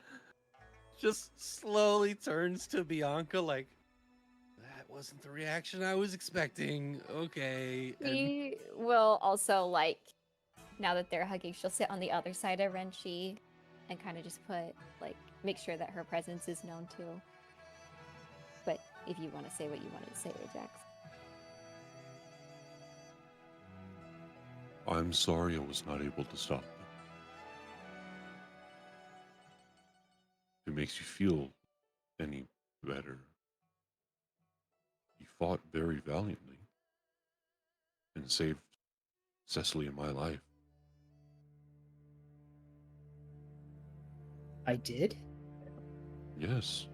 just slowly turns to Bianca like, that wasn't the reaction I was expecting. Okay. And He will also, like, now that they're hugging, she'll sit on the other side of Renchi and kind of just make sure that her presence is known too. But if you want to say what you wanted to say, Ajax. I'm sorry I was not able to stop them. If it makes you feel any better, he fought very valiantly and saved Cecily and my life. I did? Yes.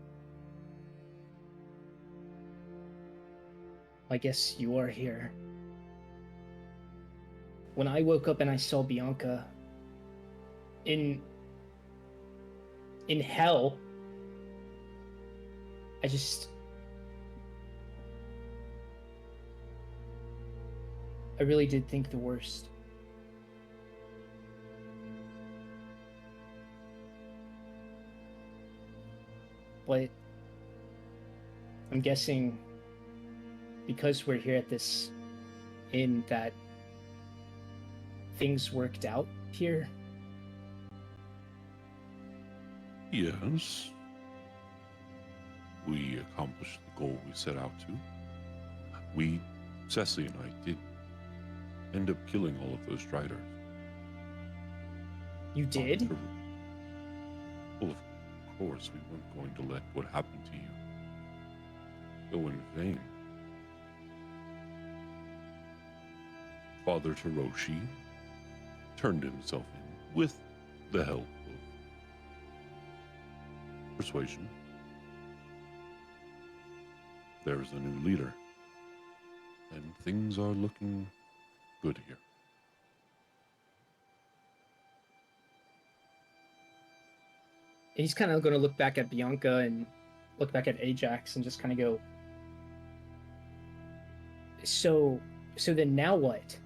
I guess you are here. When I woke up and I saw Bianca in hell, I really did think the worst. But I'm guessing because we're here at this inn that things worked out here. Yes. We accomplished the goal we set out to. Cecily and I, did end up killing all of those Striders. You did? Well, of course, we weren't going to let what happened to you go in vain. Father Taroshi turned himself in with the help of persuasion. There's a new leader, and things are looking good here. He's kind of going to look back at Bianca and look back at Ajax and just kind of go, so then now what?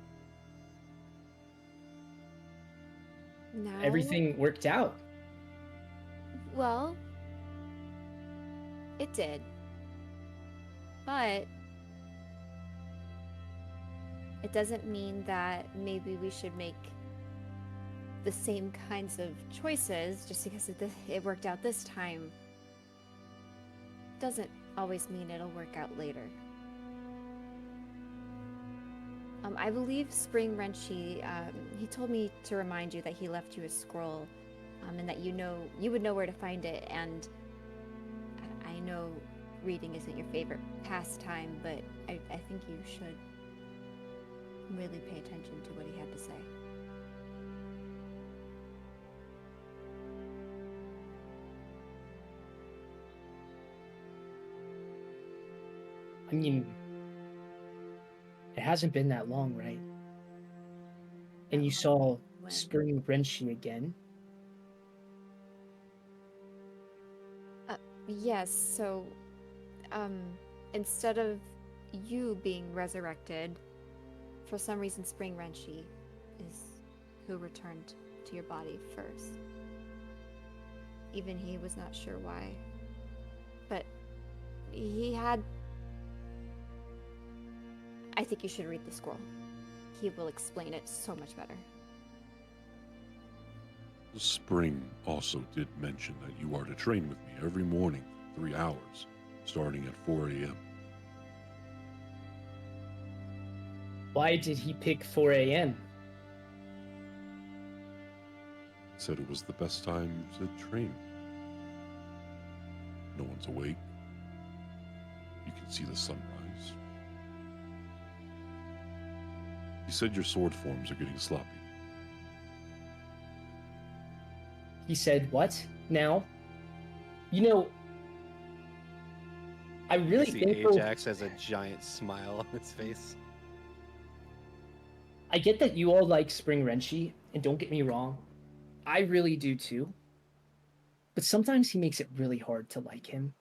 Now Everything worked out. Well, it did. But it doesn't mean that maybe we should make the same kinds of choices just because it worked out this time. Doesn't always mean it'll work out later. I believe Spring Renchi, he told me to remind you that he left you a scroll, and that you would know where to find it. And I know reading isn't your favorite pastime, but I think you should really pay attention to what he had to say. I mean, it hasn't been that long, right? And you saw Spring Renchi again? Yes, so, instead of you being resurrected, for some reason Spring Renchi is who returned to your body first. Even he was not sure why. But he had... I think you should read the scroll. He will explain it so much better. Spring also did mention that you are to train with me every morning for 3 hours, starting at 4 a.m. Why did he pick 4 a.m.? Said it was the best time to train. No one's awake. You can see the sunrise. He said your sword forms are getting sloppy. He said, "What? Now?" You know, I really see think Ajax has a giant smile on his face. I get that you all like Spring Renshi, and don't get me wrong, I really do too. But sometimes he makes it really hard to like him.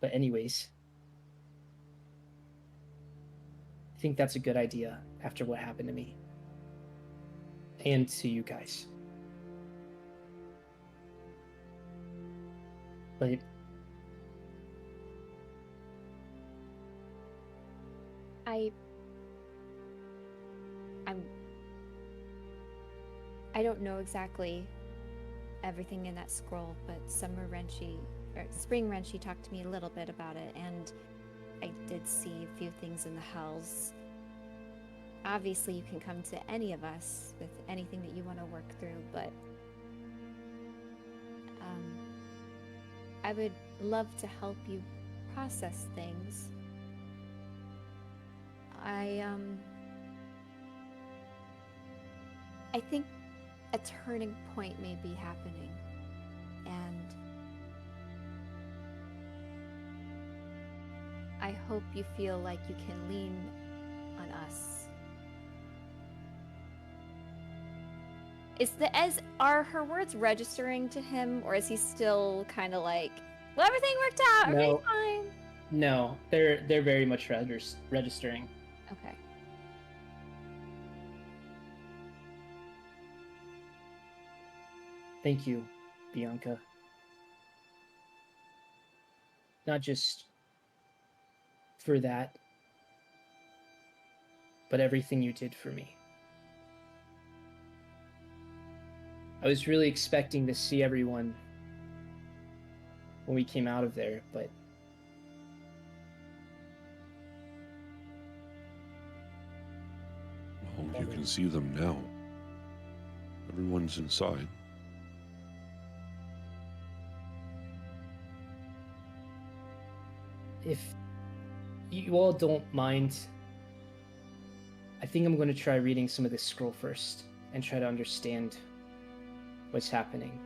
But anyways, I think that's a good idea after what happened to me. And to you guys. But I don't know exactly everything in that scroll, but Spring Renshi talked to me a little bit about it, and I did see a few things in the hells. Obviously, you can come to any of us with anything that you want to work through, but I would love to help you process things. I think a turning point may be happening, and I hope you feel like you can lean on us. Are her words registering to him, or is he still kind of like, well, everything worked out, everything's fine? No, they're very much registering. Okay. Thank you, Bianca. Not just for that, but everything you did for me. I was really expecting to see everyone when we came out of there, but Well, you can see them now. Everyone's inside. if you all don't mind, I think I'm going to try reading some of this scroll first and try to understand what's happening.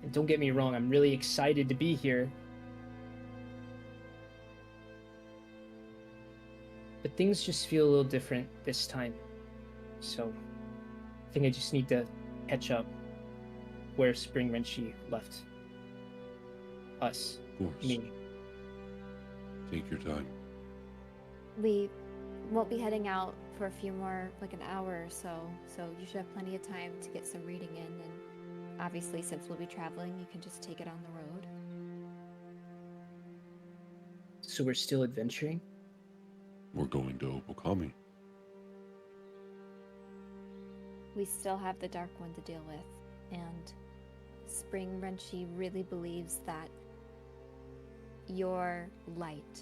And don't get me wrong, I'm really excited to be here. But things just feel a little different this time. So I think I just need to catch up where Spring Renshi left us. Of course. Me. Take your time. We won't be heading out for a few more, like an hour or so you should have plenty of time to get some reading in, and obviously since we'll be traveling, you can just take it on the road. So we're still adventuring? We're going to Opokami. We still have the Dark One to deal with, and Spring Renshi really believes that your light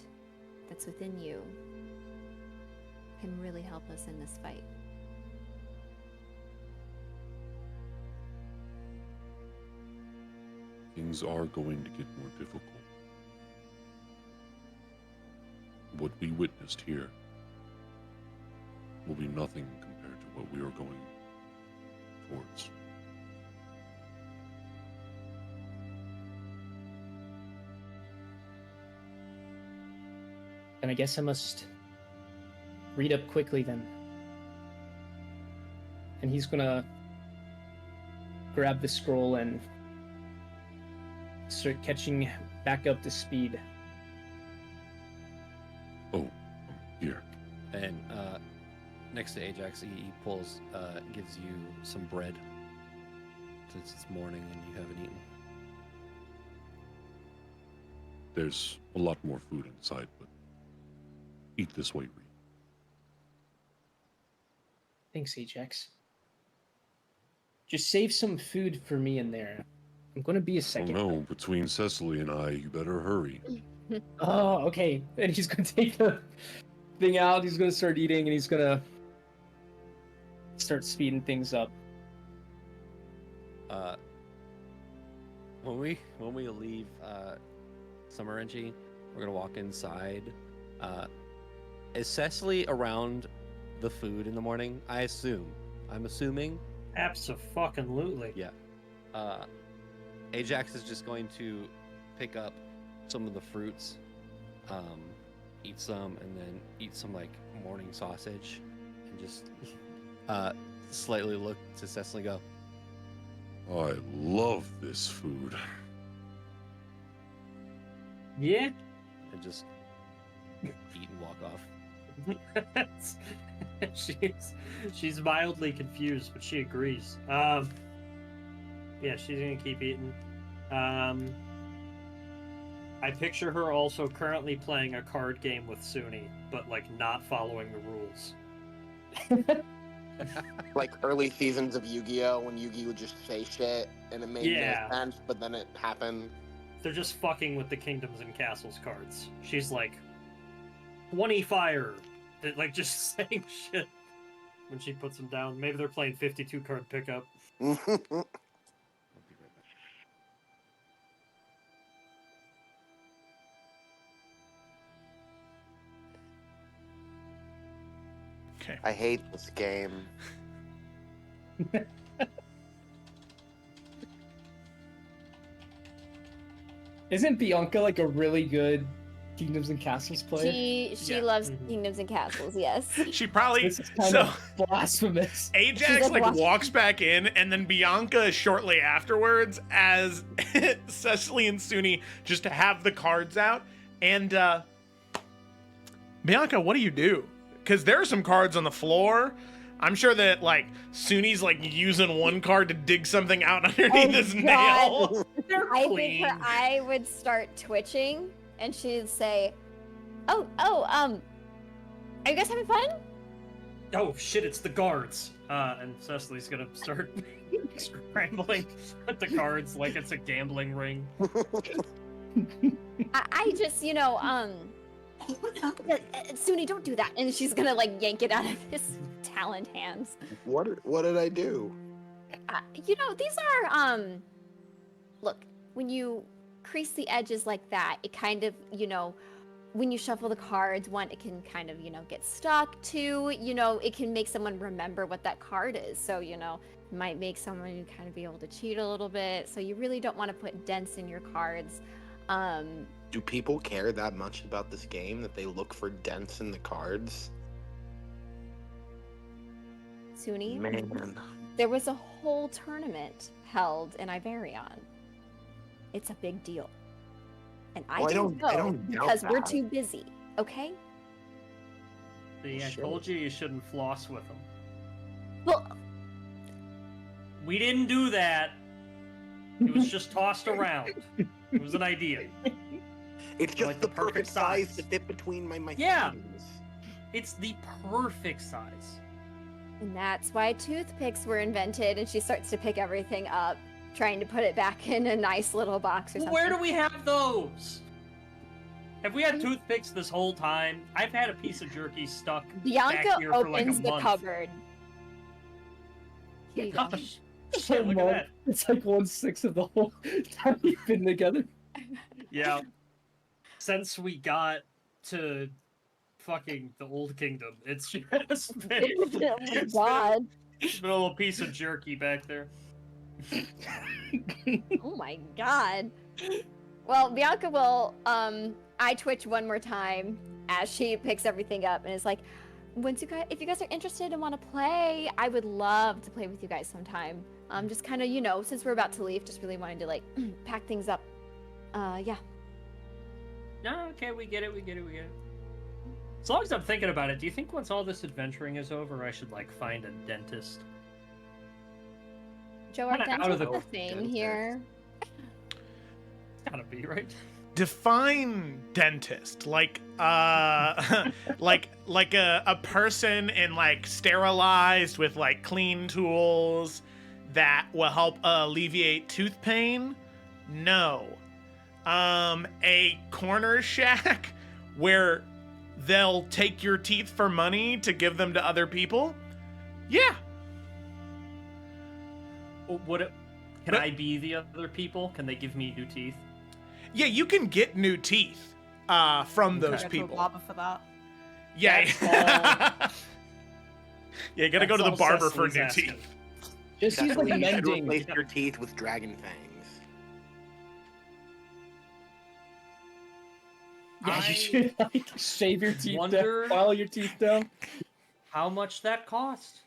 that's within you can really help us in this fight. Things are going to get more difficult. What we witnessed here will be nothing compared to what we are going towards. And I guess I must read up quickly then. And he's gonna grab the scroll and start catching back up to speed. Oh, here. And next to Ajax, he pulls, gives you some bread since it's morning and you haven't eaten. There's a lot more food inside, but eat this way, Reed. Thanks, Ajax. Just save some food for me in there. I'm gonna be a second. Oh no, between Cecily and I, you better hurry. Oh, okay. And he's gonna take the thing out, he's gonna start eating, and he's gonna start speeding things up. When we leave Summer Renshi, we're gonna walk inside. Is Cecily around the food in the morning? I'm assuming. Abso-fucking-lutely. Yeah. Ajax is just going to pick up some of the fruits, eat some, and then eat some like morning sausage, and just slightly look to Cecily and go, I love this food. Yeah. And just eat and walk off. she's mildly confused, but she agrees. Yeah, she's gonna keep eating. I picture her also currently playing a card game with Suni, but like not following the rules. Like early seasons of Yu-Gi-Oh! When Yu-Gi would just say shit and it made Yeah. no sense, but then it happened. They're just fucking with the Kingdoms and Castles cards. She's like, 20 fire. They're, like, just saying shit when she puts them down. Maybe they're playing 52 card pickup. Okay. I hate this game. Isn't Bianca like a really good Kingdoms and Castles player? She loves Kingdoms and Castles, yes. She probably This is kind so of blasphemous. Ajax She's like walks back in, and then Bianca shortly afterwards, as Cecily and Suni just have the cards out, and Bianca, what do? Because there are some cards on the floor. I'm sure that like Suni's like using one card to dig something out underneath his nail. I think her eye would start twitching, and she'd say, "Oh, are you guys having fun?" Oh shit, it's the guards. And Cecily's gonna start scrambling with the cards like it's a gambling ring. I just, Suni, don't do that. And she's gonna like yank it out of his taloned hands. What did I do? These are, look, when you crease the edges like that, it kind of, when you shuffle the cards, one, it can kind of, get stuck. Two, it can make someone remember what that card is. So, it might make someone kind of be able to cheat a little bit. So you really don't want to put dents in your cards. Do people care that much about this game that they look for dents in the cards? Suni, Man. there was a whole tournament held in Iverion. It's a big deal. And I didn't go because we're too busy, okay? See, I told you shouldn't floss with them. Well, we didn't do that. It was just tossed around. It was an idea. It's just like the perfect size to fit between my fingers. It's the perfect size. And that's why toothpicks were invented, and she starts to pick everything up, trying to put it back in a nice little box or something. Where do we have those? Have we had toothpicks this whole time? I've had a piece of jerky stuck Bianca back here for like a opens the month. cupboard. Yeah, gosh. So Shit, look at that. It's like 1/6 of the whole time we've been together. Yeah. Since we got to fucking the Old Kingdom, it's just been, Oh my God. It's been a little piece of jerky back there. Oh my God. Well, Bianca will eye twitch one more time as she picks everything up and is like, if you guys are interested and want to play, I would love to play with you guys sometime. Just kind of, since we're about to leave, just really wanted to like pack things up. Yeah. No, okay, we get it. As long as I'm thinking about it, do you think once all this adventuring is over, I should like find a dentist? Joe, our Kinda out of dentist the is a thing here. It's gotta be, right? Define dentist, like like a person in like sterilized with like clean tools that will help alleviate tooth pain. No. A corner shack where they'll take your teeth for money to give them to other people. Yeah. Can I be the other people? Can they give me new teeth? Yeah, you can get new teeth from those Go to a people. barber for that. Yeah. Yeah, you gotta go to the That's all barber for Cecily's new asking. teeth. Just use like Definitely you should mending. replace your teeth with dragon fangs. Yeah, you should like shave your teeth wonder- down, file your teeth down. How much that cost?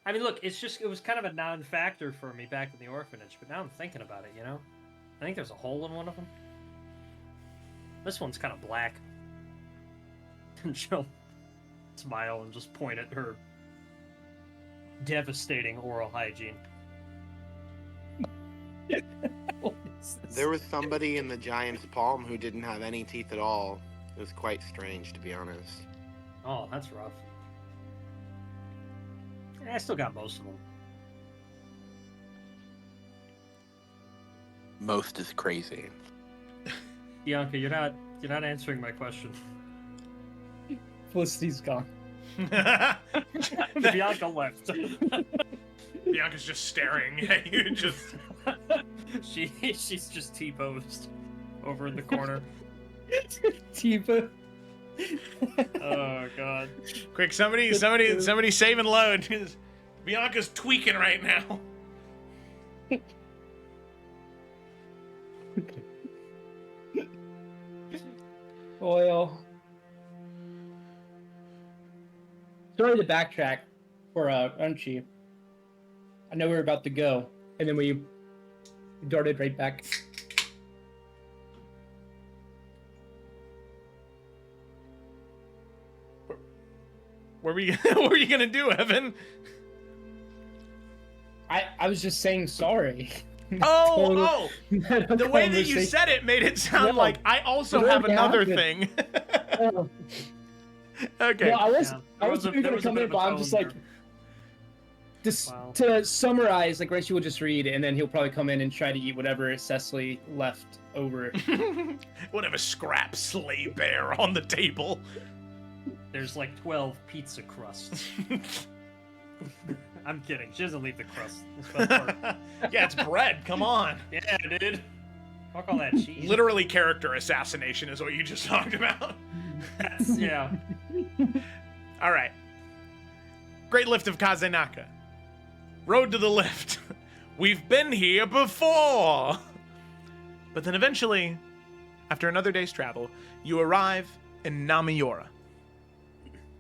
I mean, look, it was kind of a non-factor for me back in the orphanage, but now I'm thinking about it, you know? I think there's a hole in one of them. This one's kind of black. And she'll smile and just point at her devastating oral hygiene. There was somebody in the giant's palm who didn't have any teeth at all. It was quite strange, to be honest. Oh, that's rough. I still got most of them. Most is crazy. Bianca, you're not answering my question. Felicity's gone. Bianca left. Bianca's just staring at you. Just she's just T-posed over in the corner. T-posed. Oh god! Quick, somebody save and load. Bianca's tweaking right now. Oil. Sorry to backtrack for Unchi. I know we were about to go, and then we darted right back. What were you gonna do, Evan? I was just saying sorry. Oh! The way that you said it made it sound like I also have another thing. Okay. No, I was There gonna was a come bit in, of but a I'm tone just like, to summarize, like Reggie will just read, and then he'll probably come in and try to eat whatever Cecily left over. Whatever scrap sleigh bear on the table. There's like 12 pizza crusts. I'm kidding. She doesn't leave the crust. Yeah, it's bread. Come on. Yeah, dude. Fuck all that cheese. Literally character assassination is what you just talked about. Yeah. All right. Great Lift of Kazenaka. Road to the lift. We've been here before. But then eventually, after another day's travel, you arrive in Namiora.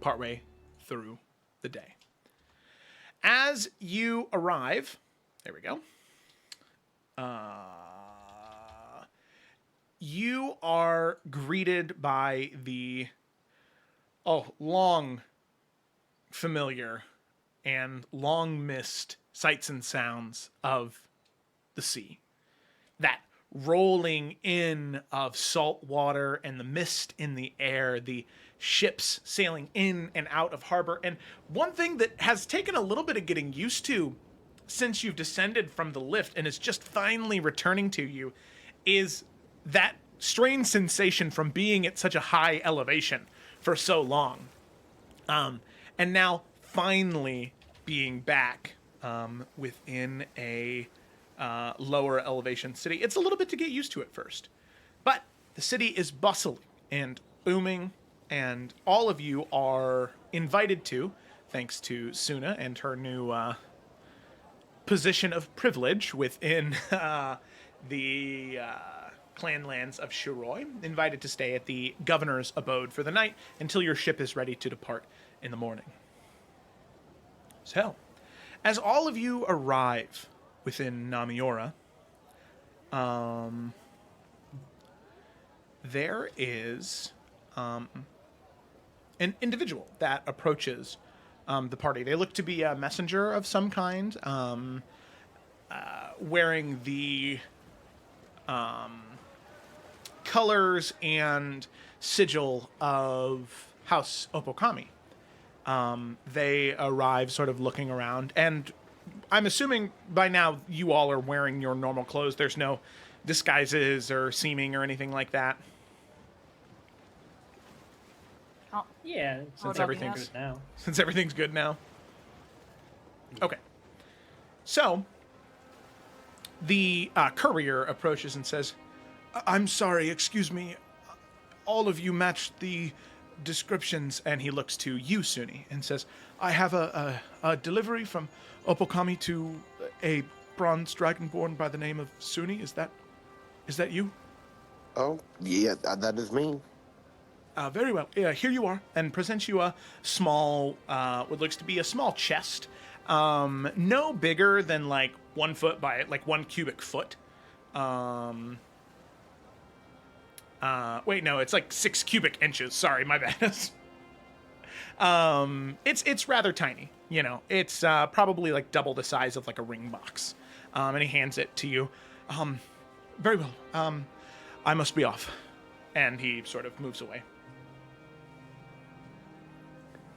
Partway through the day. As you arrive, there we go. You are greeted by the long familiar and long missed sights and sounds of the sea. That rolling in of salt water and the mist in the air, the ships sailing in and out of harbor. And one thing that has taken a little bit of getting used to since you've descended from the lift and is just finally returning to you is that strange sensation from being at such a high elevation for so long. And now finally being back within a lower elevation city. It's a little bit to get used to at first. But the city is bustling and booming, and all of you are invited to, thanks to Suna and her new position of privilege within the clan lands of Shiroi, invited to stay at the governor's abode for the night until your ship is ready to depart in the morning. So, as all of you arrive within Namiora, there is an individual that approaches the party. They look to be a messenger of some kind, wearing the colors and sigil of House Opokami. They arrive sort of looking around, and I'm assuming by now you all are wearing your normal clothes. There's no disguises or seeming or anything like that. Oh, yeah, Since everything's good now. Since everything's good now. Okay. So, the courier approaches and says, I'm sorry, excuse me. All of you match the descriptions, and he looks to you, Suni, and says, I have a delivery from Opokami to a bronze dragonborn by the name of Suni. Is that you? Oh, yeah, that is me. Very well. Here you are, and presents you a small, what looks to be a small chest. No bigger than like 1 foot by like 1 cubic foot. Wait, no, it's like 6 cubic inches. Sorry, my bad. It's rather tiny. You know, it's probably like double the size of like a ring box. And he hands it to you. Very well. I must be off. And he sort of moves away.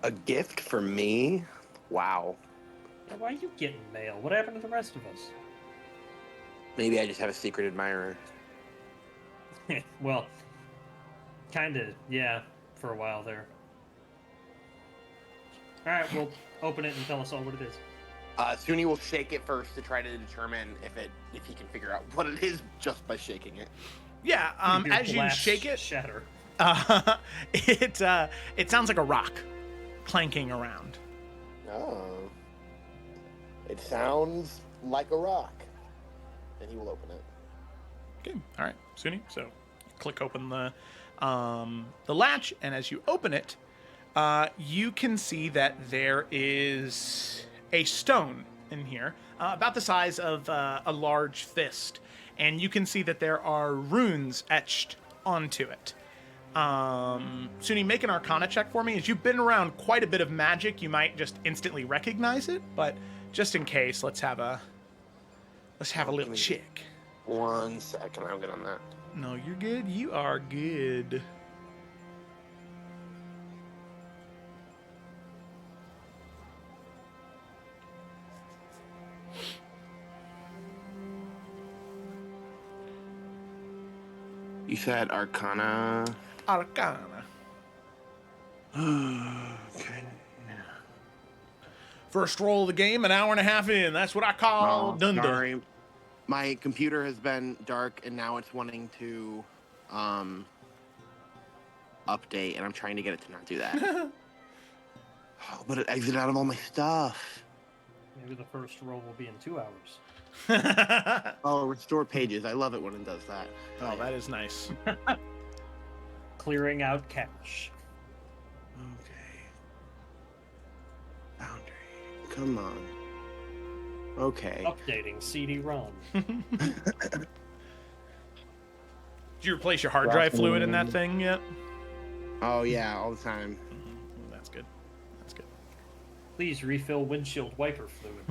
A gift for me? Wow. Yeah, why are you getting mail? What happened to the rest of us? Maybe I just have a secret admirer. Well, kinda, yeah, for a while there. Alright, we'll open it and tell us all what it is. Suni will shake it first to try to determine if he can figure out what it is just by shaking it. Yeah, as you shake it, shatter. it sounds like a rock clanking around. Oh. It sounds like a rock. And he will open it. Okay, all right, Suni. So, click open the latch, and as you open it, you can see that there is a stone in here, about the size of a large fist, and you can see that there are runes etched onto it. Suni, make an Arcana check for me. As you've been around quite a bit of magic, you might just instantly recognize it, but just in case, let's have a little check. 1 second, I'll get on that. No, you're good. You are good. You said Arcana? Arcana. Okay. First roll of the game, an hour and a half in. That's what I call done. Sorry. My computer has been dark, and now it's wanting to update, and I'm trying to get it to not do that. Oh, but it exited out of all my stuff. Maybe the first roll will be in 2 hours. Oh, restore pages. I love it when it does that. Oh, that is nice. Clearing out cache. Okay. Boundary. Come on. Okay. Updating CD-ROM. Did you replace your hard drive fluid in that thing yet? Oh, yeah, all the time. Mm-hmm. That's good. That's good. Please refill windshield wiper fluid.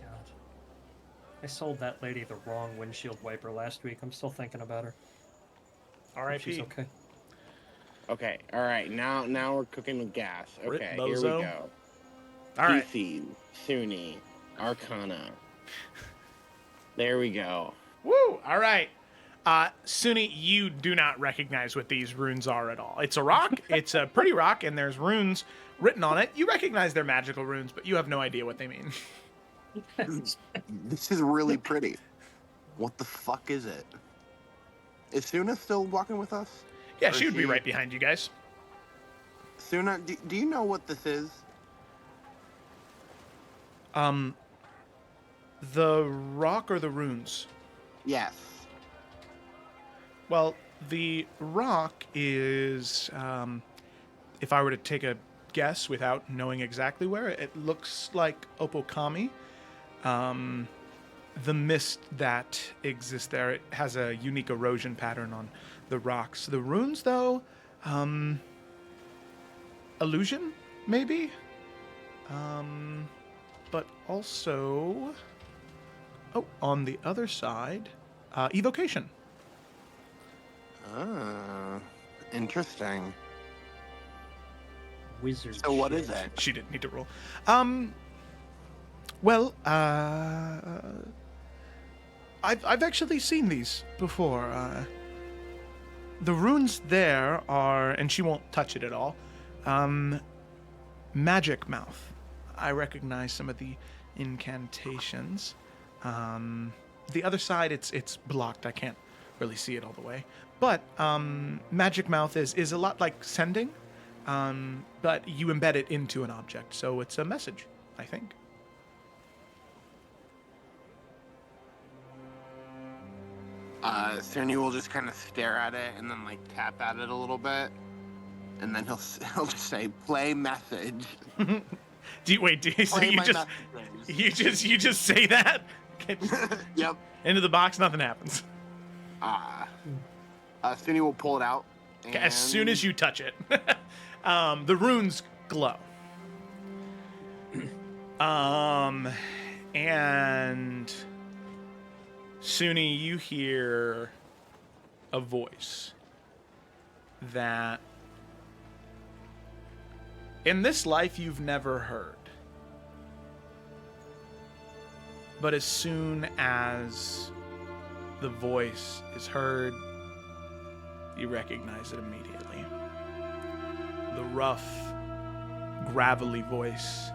God. I sold that lady the wrong windshield wiper last week. I'm still thinking about her. R.I.P. She's okay. Okay, all right. Now we're cooking with gas. Okay, here we Bozo. go. All right. PC, Suni, Arcana. There we go. Woo! All right. Suni, you do not recognize what these runes are at all. It's a rock. It's a pretty rock, and there's runes written on it. You recognize they're magical runes, but you have no idea what they mean. This is really pretty. What the fuck is it? Is Suna still walking with us? Yeah, Or she would be she- right behind you guys. Suna, do you know what this is? The rock or the runes? Yes. Well, the rock is, if I were to take a guess without knowing exactly where, it looks like Opokami. The mist that exists there, it has a unique erosion pattern on the rocks. The runes, though, illusion, maybe? But also, on the other side, evocation. Ah, interesting. Wizard. So what is it? She didn't need to roll. Well, I've actually seen these before. The runes there are, and she won't touch it at all, magic mouth. I recognize some of the incantations. The other side, it's blocked. I can't really see it all the way. But Magic Mouth is a lot like sending, but you embed it into an object, so it's a message, I think. Cerny will just kind of stare at it and then like tap at it a little bit, and then he'll just say, "Play message." So Play my messages. you just say that? Yep. Into the box, nothing happens. Cerny will pull it out. Okay, as soon as you touch it, the runes glow. And Suni, you hear a voice that in this life you've never heard. But as soon as the voice is heard, you recognize it immediately. The rough, gravelly voice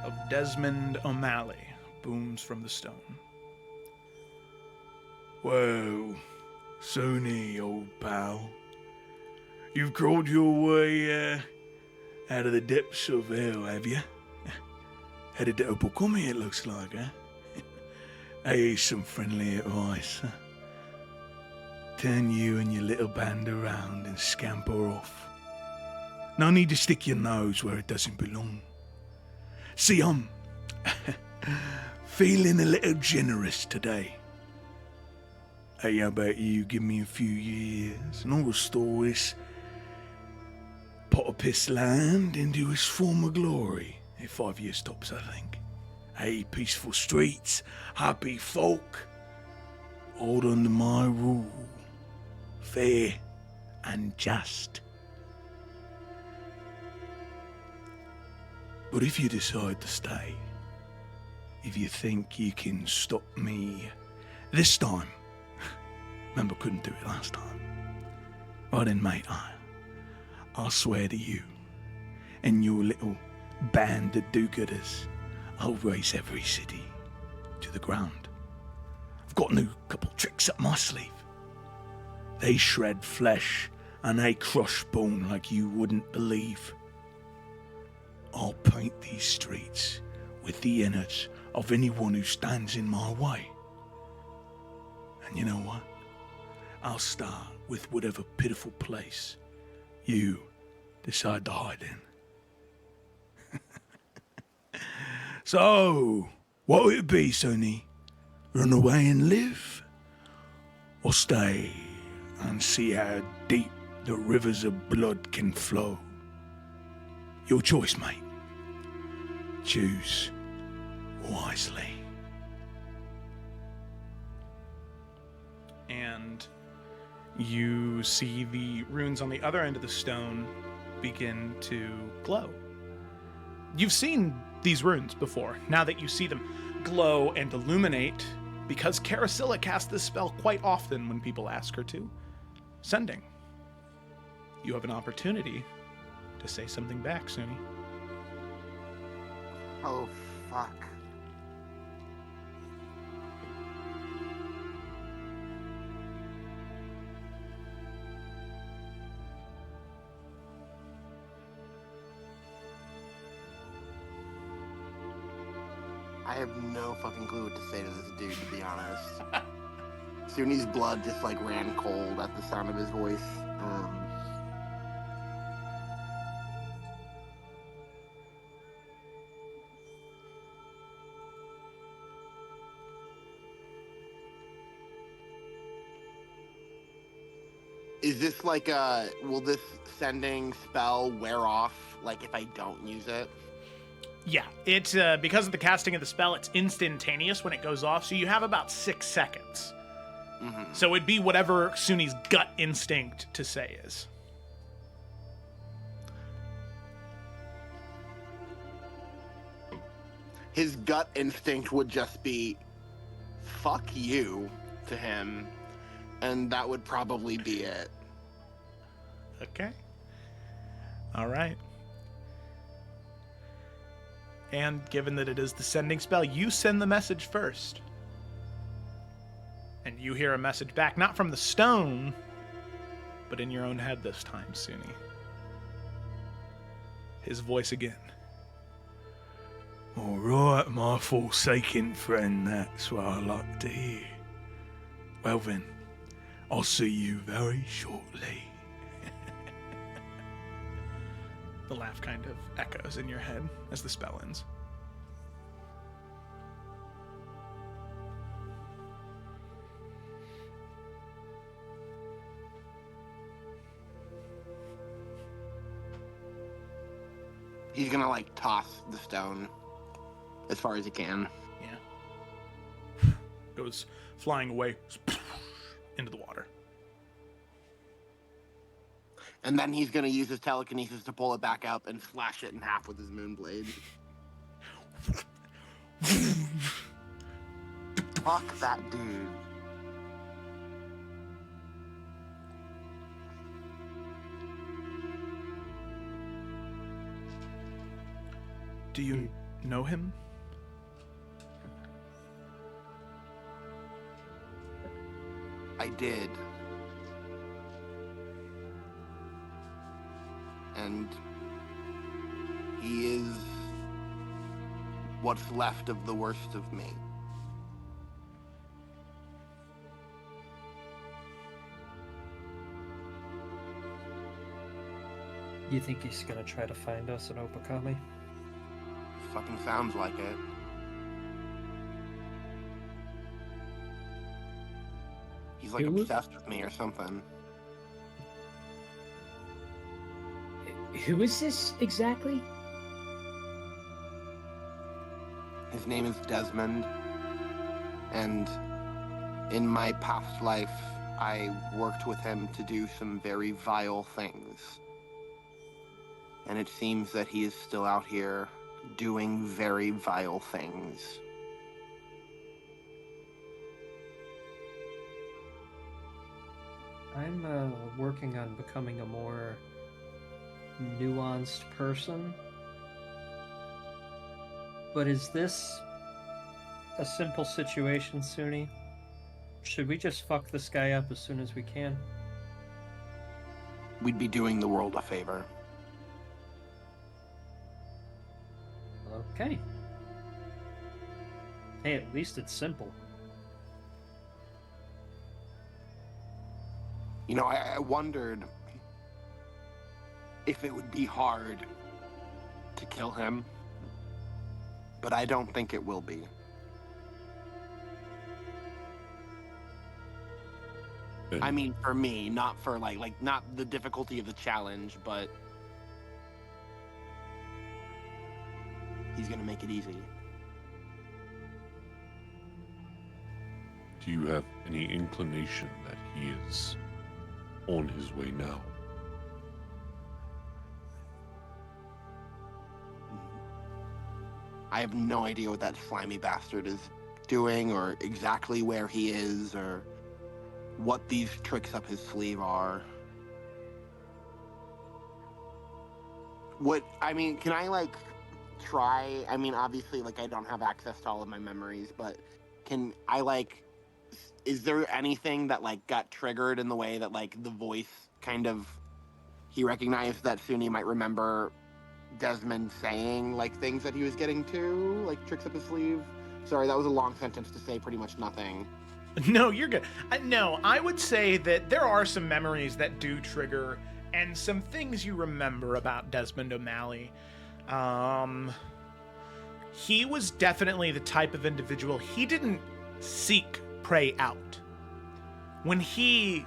of Desmond O'Malley booms from the stone. Well, Sony, old pal, you've crawled your way out of the depths of hell, have you? Headed to Opalcomi, it looks like, huh? Here's some friendly advice. Turn you and your little band around and scamper off. No need to stick your nose where it doesn't belong. See, I'm feeling a little generous today. Hey, how about you give me a few years and I'll restore this pot of piss land into its former glory. In 5 years tops, I think. Hey, peaceful streets, happy folk, all under my rule. Fair and just. But if you decide to stay, if you think you can stop me this time, remember, couldn't do it last time. Well then, mate, I'll swear to you and your little band of do-gooders, I'll raise every city to the ground. I've got a new couple tricks up my sleeve. They shred flesh and they crush bone like you wouldn't believe. I'll paint these streets with the innards of anyone who stands in my way. And you know what? I'll start with whatever pitiful place you decide to hide in. So, what would it be, Sony? Run away and live? Or stay and see how deep the rivers of blood can flow? Your choice, mate. Choose wisely. And you see the runes on the other end of the stone begin to glow. You've seen these runes before. Now that you see them glow and illuminate, because Carasilla casts this spell quite often when people ask her to, sending. You have an opportunity to say something back, Suni. Oh, fuck. I have no fucking clue what to say to this dude, to be honest. Suni's blood just like ran cold at the sound of his voice. Is this like will this sending spell wear off, like if I don't use it? Yeah, it's because of the casting of the spell, it's instantaneous when it goes off, so you have about 6 seconds. Mm-hmm. So it'd be whatever Suni's gut instinct to say is. His gut instinct would just be, fuck you, to him, and that would probably be it. Okay. All right. And given that it is the sending spell, you send the message first. And you hear a message back, not from the stone, but in your own head this time, Suni. His voice again. All right, my forsaken friend, that's what I like to hear. Well then, I'll see you very shortly. The laugh kind of echoes in your head as the spell ends. He's gonna like toss the stone as far as he can. Yeah. Goes flying away into the water. And then he's gonna use his telekinesis to pull it back up and slash it in half with his moonblade. Fuck that dude. Do you know him? I did. And he is what's left of the worst of me. You think he's gonna try to find us in Opakami? Fucking sounds like it. He's like obsessed with me or something. Who is this exactly? His name is Desmond, and in my past life, I worked with him to do some very vile things. And it seems that he is still out here doing very vile things. I'm working on becoming a more nuanced person. But is this a simple situation, Suni? Should we just fuck this guy up as soon as we can? We'd be doing the world a favor. Okay. Hey, at least it's simple. You know, I wondered if it would be hard to kill him, but I don't think it will be. I mean, for me, not for like not the difficulty of the challenge, but he's gonna make it easy. Do you have any inclination that he is on his way now? I have no idea what that slimy bastard is doing, or exactly where he is, or what these tricks up his sleeve are. Can I like try? I mean, obviously, like I don't have access to all of my memories, but can I like? Is there anything that like got triggered in the way that like the voice kind of he recognized that Suni might remember Desmond saying like things that he was getting to, like tricks up his sleeve? Sorry, that was a long sentence to say pretty much nothing. No, you're good. No, I would say that there are some memories that do trigger and some things you remember about Desmond O'Malley. He was definitely the type of individual, he didn't seek prey out. When he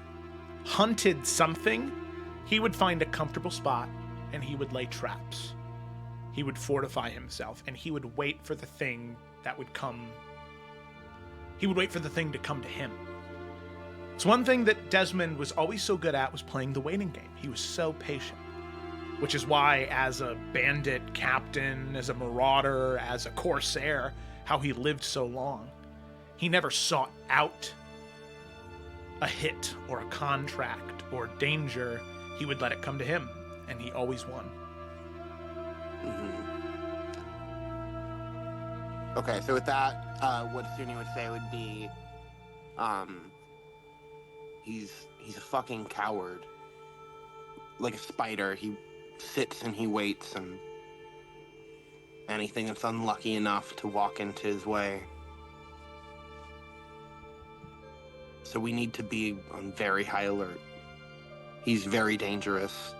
hunted something, he would find a comfortable spot and he would lay traps. He would fortify himself and he would wait for the thing that would come. He would wait for the thing to come to him. It's one thing that Desmond was always so good at was playing the waiting game. He was so patient, which is why as a bandit captain, as a marauder, as a corsair, how he lived so long. He never sought out a hit or a contract or danger. He would let it come to him, and he always won. Okay, so with that, what Suni would say would be, He's a fucking coward. Like a spider, he sits and he waits, and anything that's unlucky enough to walk into his way. So we need to be on very high alert. He's very dangerous.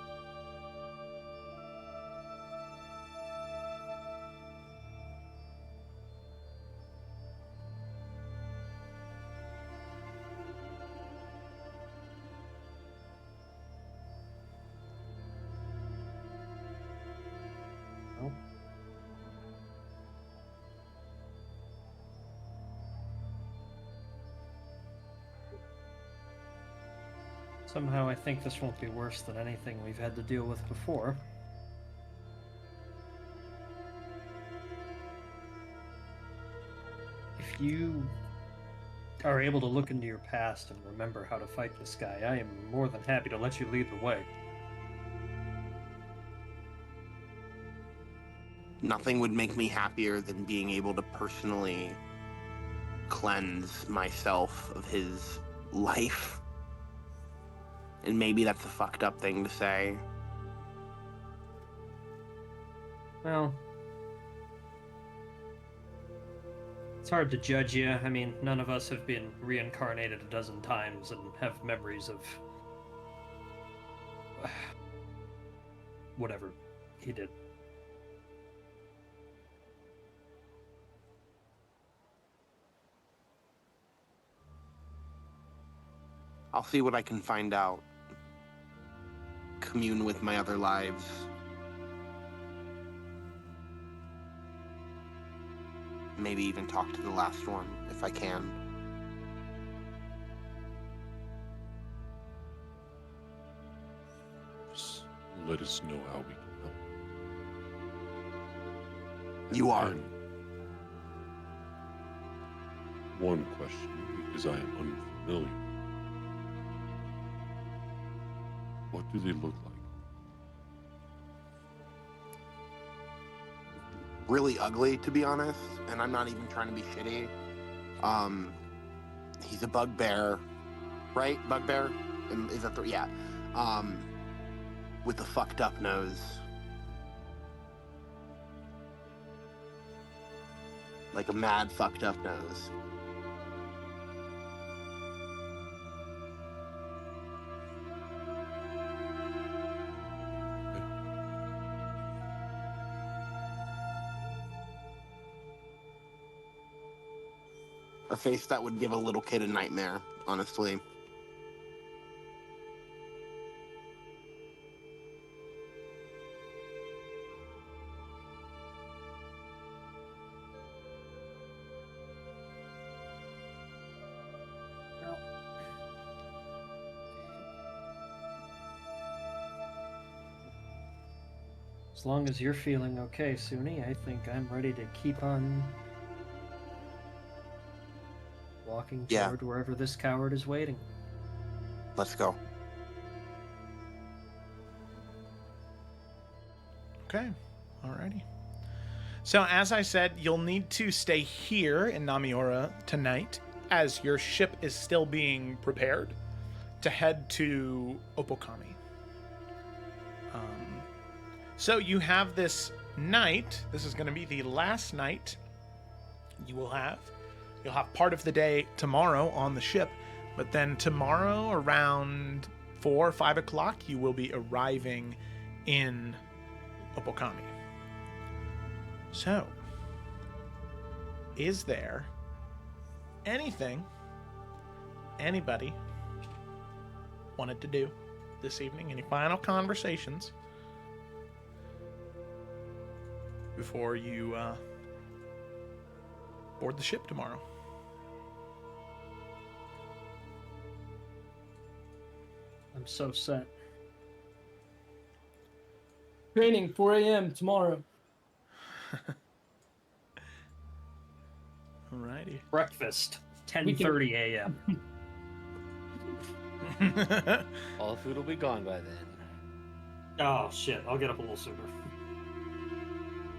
Somehow I think this won't be worse than anything we've had to deal with before. If you are able to look into your past and remember how to fight this guy, I am more than happy to let you lead the way. Nothing would make me happier than being able to personally cleanse myself of his life. And maybe that's a fucked up thing to say. Well, it's hard to judge you. I mean, none of us have been reincarnated a dozen times and have memories of whatever he did. I'll see what I can find out. Commune with my other lives. Maybe even talk to the last one, if I can. Just let us know how we can help. You are. And one question, because I am unfamiliar. What do they look like? Really ugly, to be honest, and I'm not even trying to be shitty. He's a bugbear, right? Bugbear? Is that the... Yeah. With a fucked up nose. Like a mad fucked up nose. A face that would give a little kid a nightmare, honestly. As long as you're feeling okay, Suni, I think I'm ready to keep on walking toward wherever this coward is waiting. Let's go. Okay, alrighty. So as I said, you'll need to stay here in Namiora tonight, as your ship is still being prepared to head to Opokami. So you have this night. This is going to be the last night you will have. You'll have part of the day tomorrow on the ship, but then tomorrow around 4 or 5 o'clock, you will be arriving in Opokami. So, is there anything anybody wanted to do this evening? Any final conversations before you board the ship tomorrow? I'm so set. Training 4 a.m. tomorrow. Alrighty. Breakfast 10:30 a.m. All the food will be gone by then. Oh shit! I'll get up a little sooner.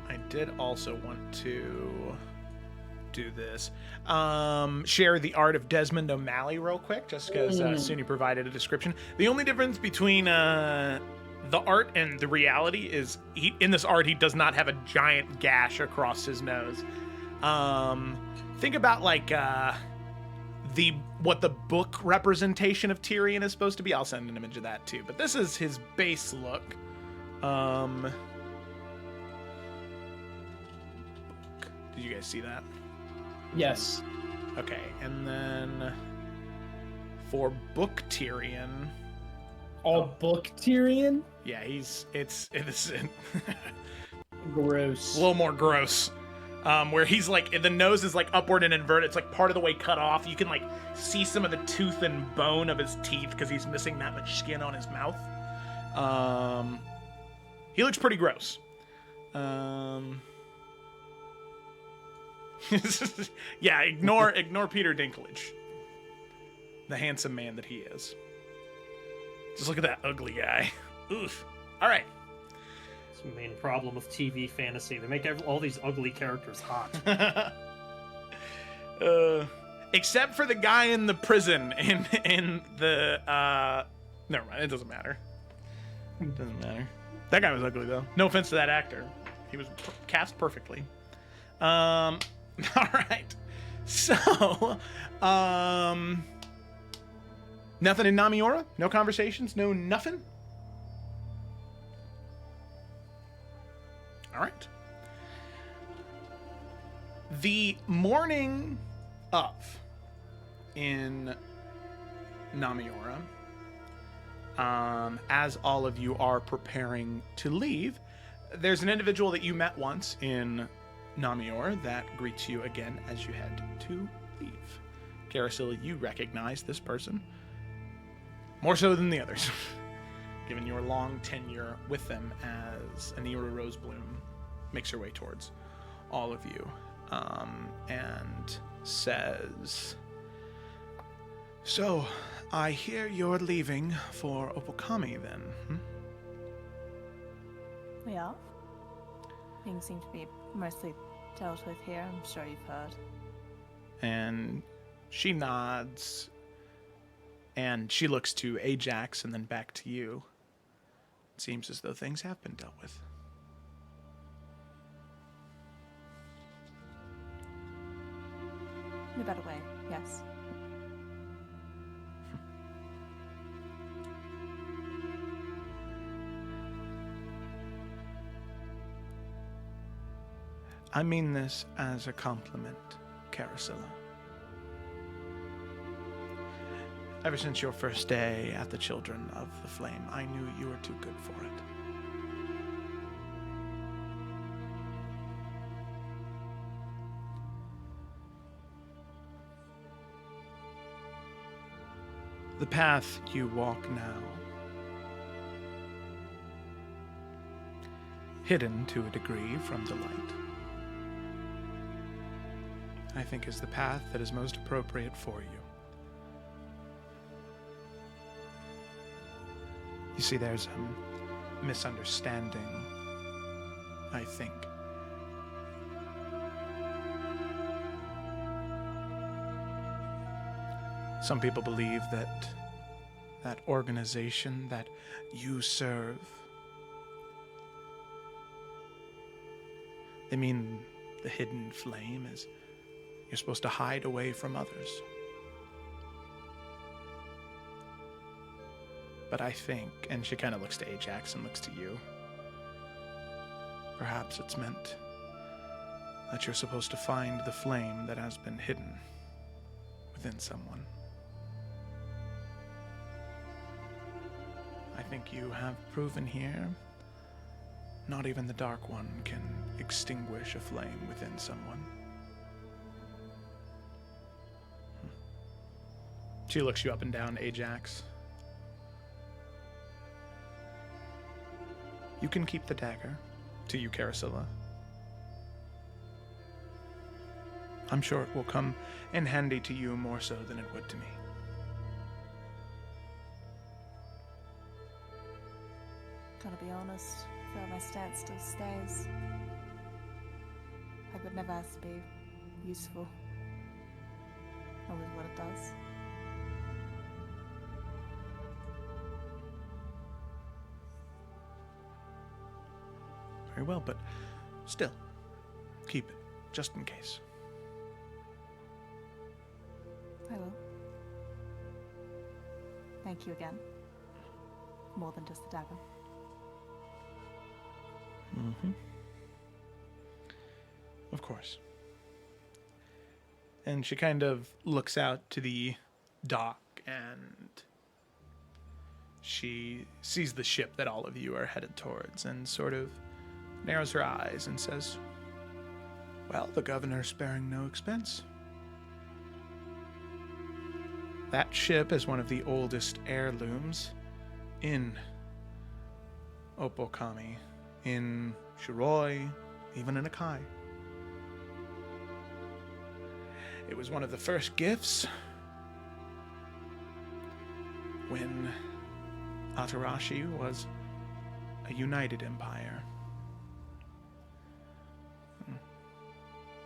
I did also want to do this. Share the art of Desmond O'Malley real quick, just because Suni provided a description. The only difference between the art and the reality is in this art he does not have a giant gash across his nose. Think about like what the book representation of Tyrion is supposed to be. I'll send an image of that too. But this is his base look. Did you guys see that? Yes. Okay, and then for book Tyrion. Book Tyrion? Yeah, it's innocent. Gross. A little more gross. Where he's like, the nose is like upward and inverted. It's like part of the way cut off. You can like see some of the tooth and bone of his teeth because he's missing that much skin on his mouth. He looks pretty gross. Yeah, ignore Peter Dinklage, the handsome man that he is. Just look at that ugly guy. Oof. All right. It's the main problem with TV fantasy. They make all these ugly characters hot. Except for the guy in the prison in the never mind, it doesn't matter. It doesn't matter. That guy was ugly though. No offense to that actor. He was cast perfectly. All right. So, nothing in Namiora? No conversations? No nothing? All right. The morning of in Namiora, as all of you are preparing to leave, there's an individual that you met once in Namior that greets you again as you head to leave. Carousel, you recognize this person more so than the others, given your long tenure with them as Anira Rosebloom makes her way towards all of you, and says, "So, I hear you're leaving for Opokami then, We are. Things seem to be mostly dealt with here, I'm sure you've heard. And she nods, and she looks to Ajax and then back to you. It seems as though things have been dealt with. In a better way, yes. I mean this as a compliment, Carasilla. Ever since your first day at the Children of the Flame, I knew you were too good for it. The path you walk now, hidden to a degree from the light, I think is the path that is most appropriate for you. You see, there's a misunderstanding, I think. Some people believe that that organization that you serve, they mean the hidden flame is you're supposed to hide away from others. But I think, and she kind of looks to Ajax and looks to you, perhaps it's meant that you're supposed to find the flame that has been hidden within someone. I think you have proven here, not even the Dark One can extinguish a flame within someone. She looks you up and down, Ajax. You can keep the dagger. To you, Carasilla. I'm sure it will come in handy to you more so than it would to me. Gotta be honest, I feel my stance still stays. I would never ask to be useful. Or with what it does. Very well, but still, keep it, just in case. I will. Thank you again. More than just the dagger. Mm-hmm. Of course. And she kind of looks out to the dock and she sees the ship that all of you are headed towards and sort of narrows her eyes and says, well, the governor's sparing no expense. That ship is one of the oldest heirlooms in Opokami, in Shiroi, even in Akai. It was one of the first gifts when Atarashi was a united empire.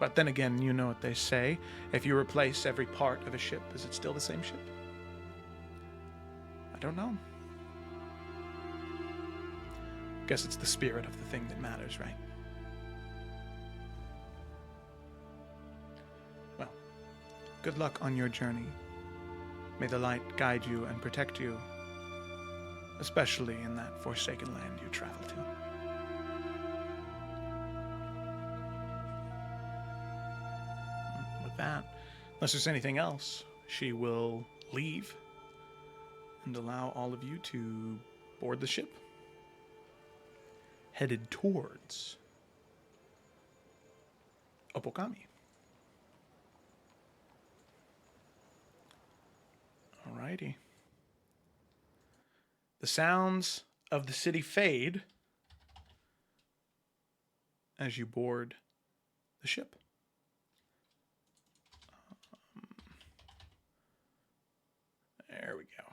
But then again, you know what they say. If you replace every part of a ship, is it still the same ship? I don't know. Guess it's the spirit of the thing that matters, right? Well, good luck on your journey. May the light guide you and protect you, especially in that forsaken land you travel to. With that, unless there's anything else, she will leave and allow all of you to board the ship, headed towards Opokami. Alrighty. The sounds of the city fade as you board the ship. There we go.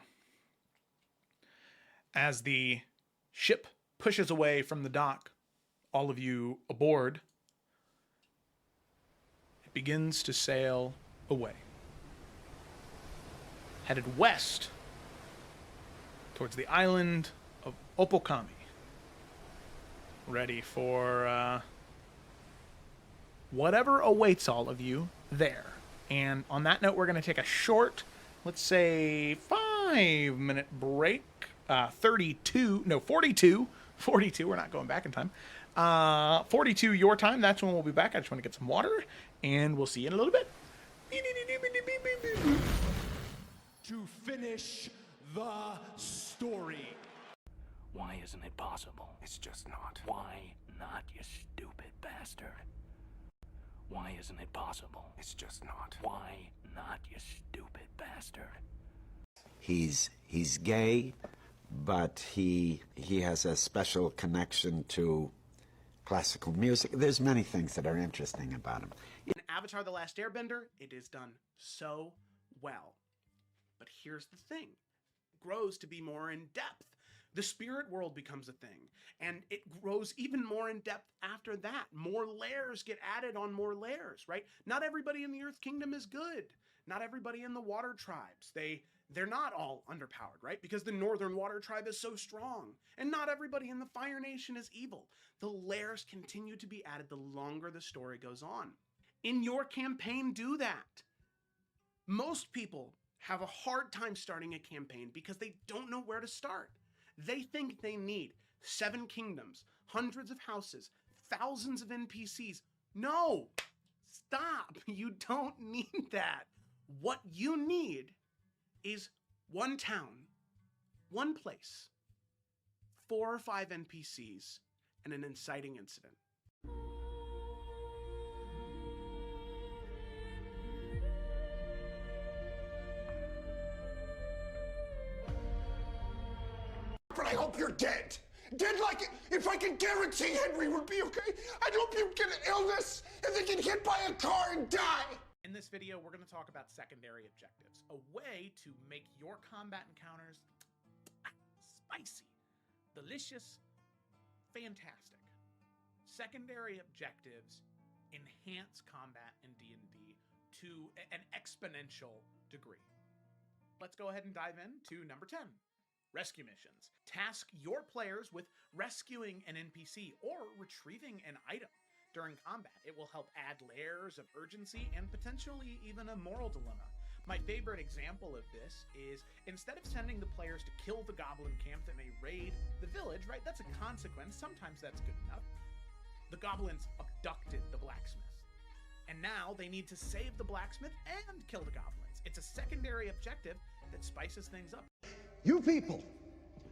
As the ship pushes away from the dock, all of you aboard, it begins to sail away, headed west towards the island of Opokami, ready for whatever awaits all of you there. And on that note, we're going to take a short, let's say 5-minute break. 42, we're not going back in time. 42 your time, that's when we'll be back. I just want to get some water, and we'll see you in a little bit. To finish the story. Why isn't it possible? It's just not. Why not, you stupid bastard? Why isn't it possible? It's just not. Why not, you stupid bastard? He's gay, but he has a special connection to classical music. There's many things that are interesting about him. In Avatar: The Last Airbender, it is done so well. But here's the thing. It grows to be more in depth. The spirit world becomes a thing, and it grows even more in depth after that. More layers get added on more layers, right? Not everybody in the Earth Kingdom is good. Not everybody in the Water Tribes. They're not all underpowered, right? Because the Northern Water Tribe is so strong. And not everybody in the Fire Nation is evil. The layers continue to be added the longer the story goes on. In your campaign, do that. Most people have a hard time starting a campaign because they don't know where to start. They think they need 7 kingdoms, hundreds of houses, thousands of NPCs. No! Stop! You don't need that. What you need is one town, one place, 4 or 5 NPCs, and an inciting incident. But I hope you're dead. Dead like if I can guarantee Henry would be okay. I'd hope you get an illness and then get hit by a car and die. In this video, we're going to talk about secondary objectives, a way to make your combat encounters spicy, delicious, fantastic. Secondary objectives enhance combat in D&D to an exponential degree. Let's go ahead and dive into number 10. Rescue missions. Task your players with rescuing an NPC or retrieving an item during combat. It will help add layers of urgency and potentially even a moral dilemma. My favorite example of this is instead of sending the players to kill the goblin camp that may raid the village, right? That's a consequence. Sometimes that's good enough. The goblins abducted the blacksmith. And now they need to save the blacksmith and kill the goblins. It's a secondary objective that spices things up. You people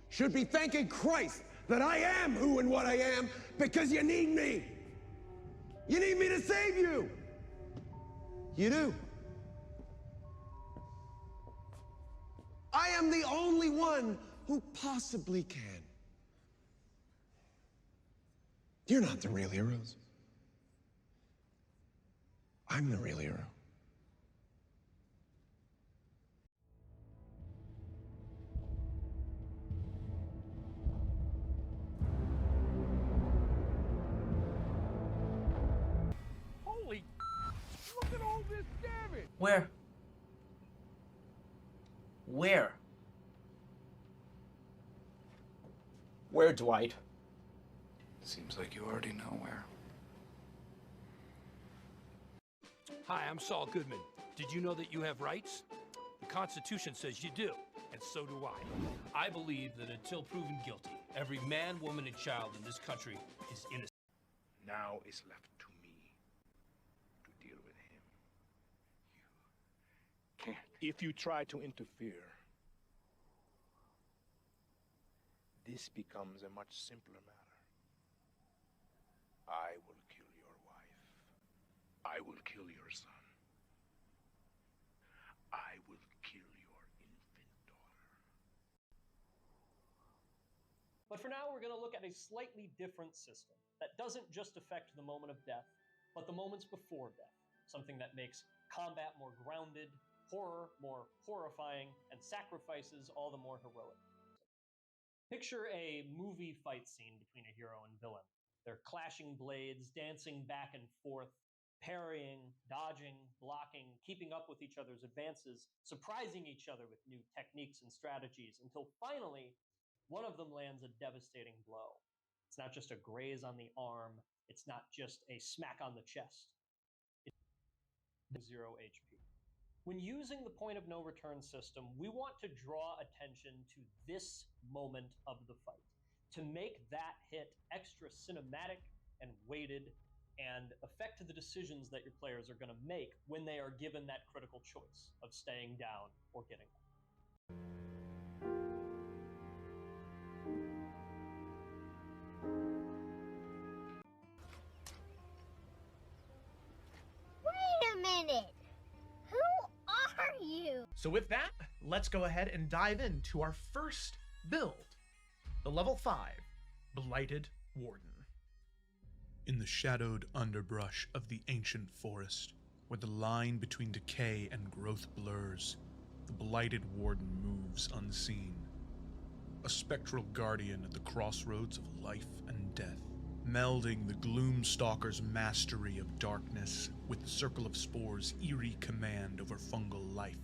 should be thanking Christ that I am who and what I am because you need me. You need me to save you. You do. I am the only one who possibly can. You're not the real heroes. I'm the real hero. Holy, look at all this damage! Where? Where? Where, Dwight? Seems like you already know where. Hi, I'm Saul Goodman. Did you know that you have rights? The Constitution says you do, and so do I. I believe that until proven guilty, every man, woman, and child in this country is innocent. Now it's left to me to deal with him. You can't. If you try to interfere, this becomes a much simpler matter. I will kill your wife. I will kill your son. I will kill your infant daughter. But for now, we're going to look at a slightly different system that doesn't just affect the moment of death, but the moments before death. Something that makes combat more grounded, horror more horrifying, and sacrifices all the more heroic. Picture a movie fight scene between a hero and villain. They're clashing blades, dancing back and forth, parrying, dodging, blocking, keeping up with each other's advances, surprising each other with new techniques and strategies, until finally, one of them lands a devastating blow. It's not just a graze on the arm, it's not just a smack on the chest. It's 0 HP. When using the point of no return system, we want to draw attention to this moment of the fight, to make that hit extra cinematic and weighted and affect the decisions that your players are going to make when they are given that critical choice of staying down or getting up. Wait a minute! Who are you? So with that, let's go ahead and dive into our first build, the level 5, Blighted Warden. In the shadowed underbrush of the ancient forest, where the line between decay and growth blurs, the Blighted Warden moves unseen. A spectral guardian at the crossroads of life and death, melding the Gloomstalker's mastery of darkness with the Circle of Spores' eerie command over fungal life.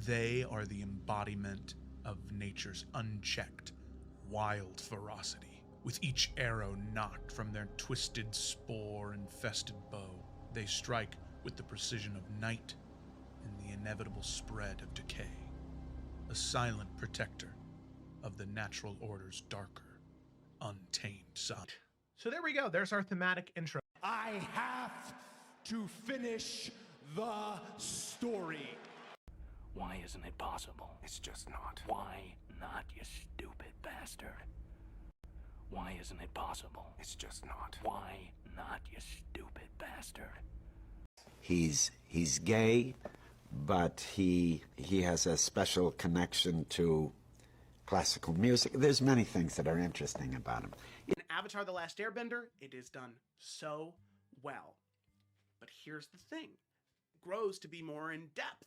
They are the embodiment of nature's unchecked, wild ferocity. With each arrow knocked from their twisted, spore-infested bow, they strike with the precision of night and the inevitable spread of decay. A silent protector of the natural order's darker, untamed side. So there we go. There's our thematic intro. I have to finish the story. Why isn't it possible? It's just not. Why not, you stupid bastard? Why isn't it possible? It's just not. Why not, you stupid bastard? He's gay, but he has a special connection to classical music. There's many things that are interesting about him. In Avatar: The Last Airbender, it is done so well. But here's the thing. It grows to be more in depth.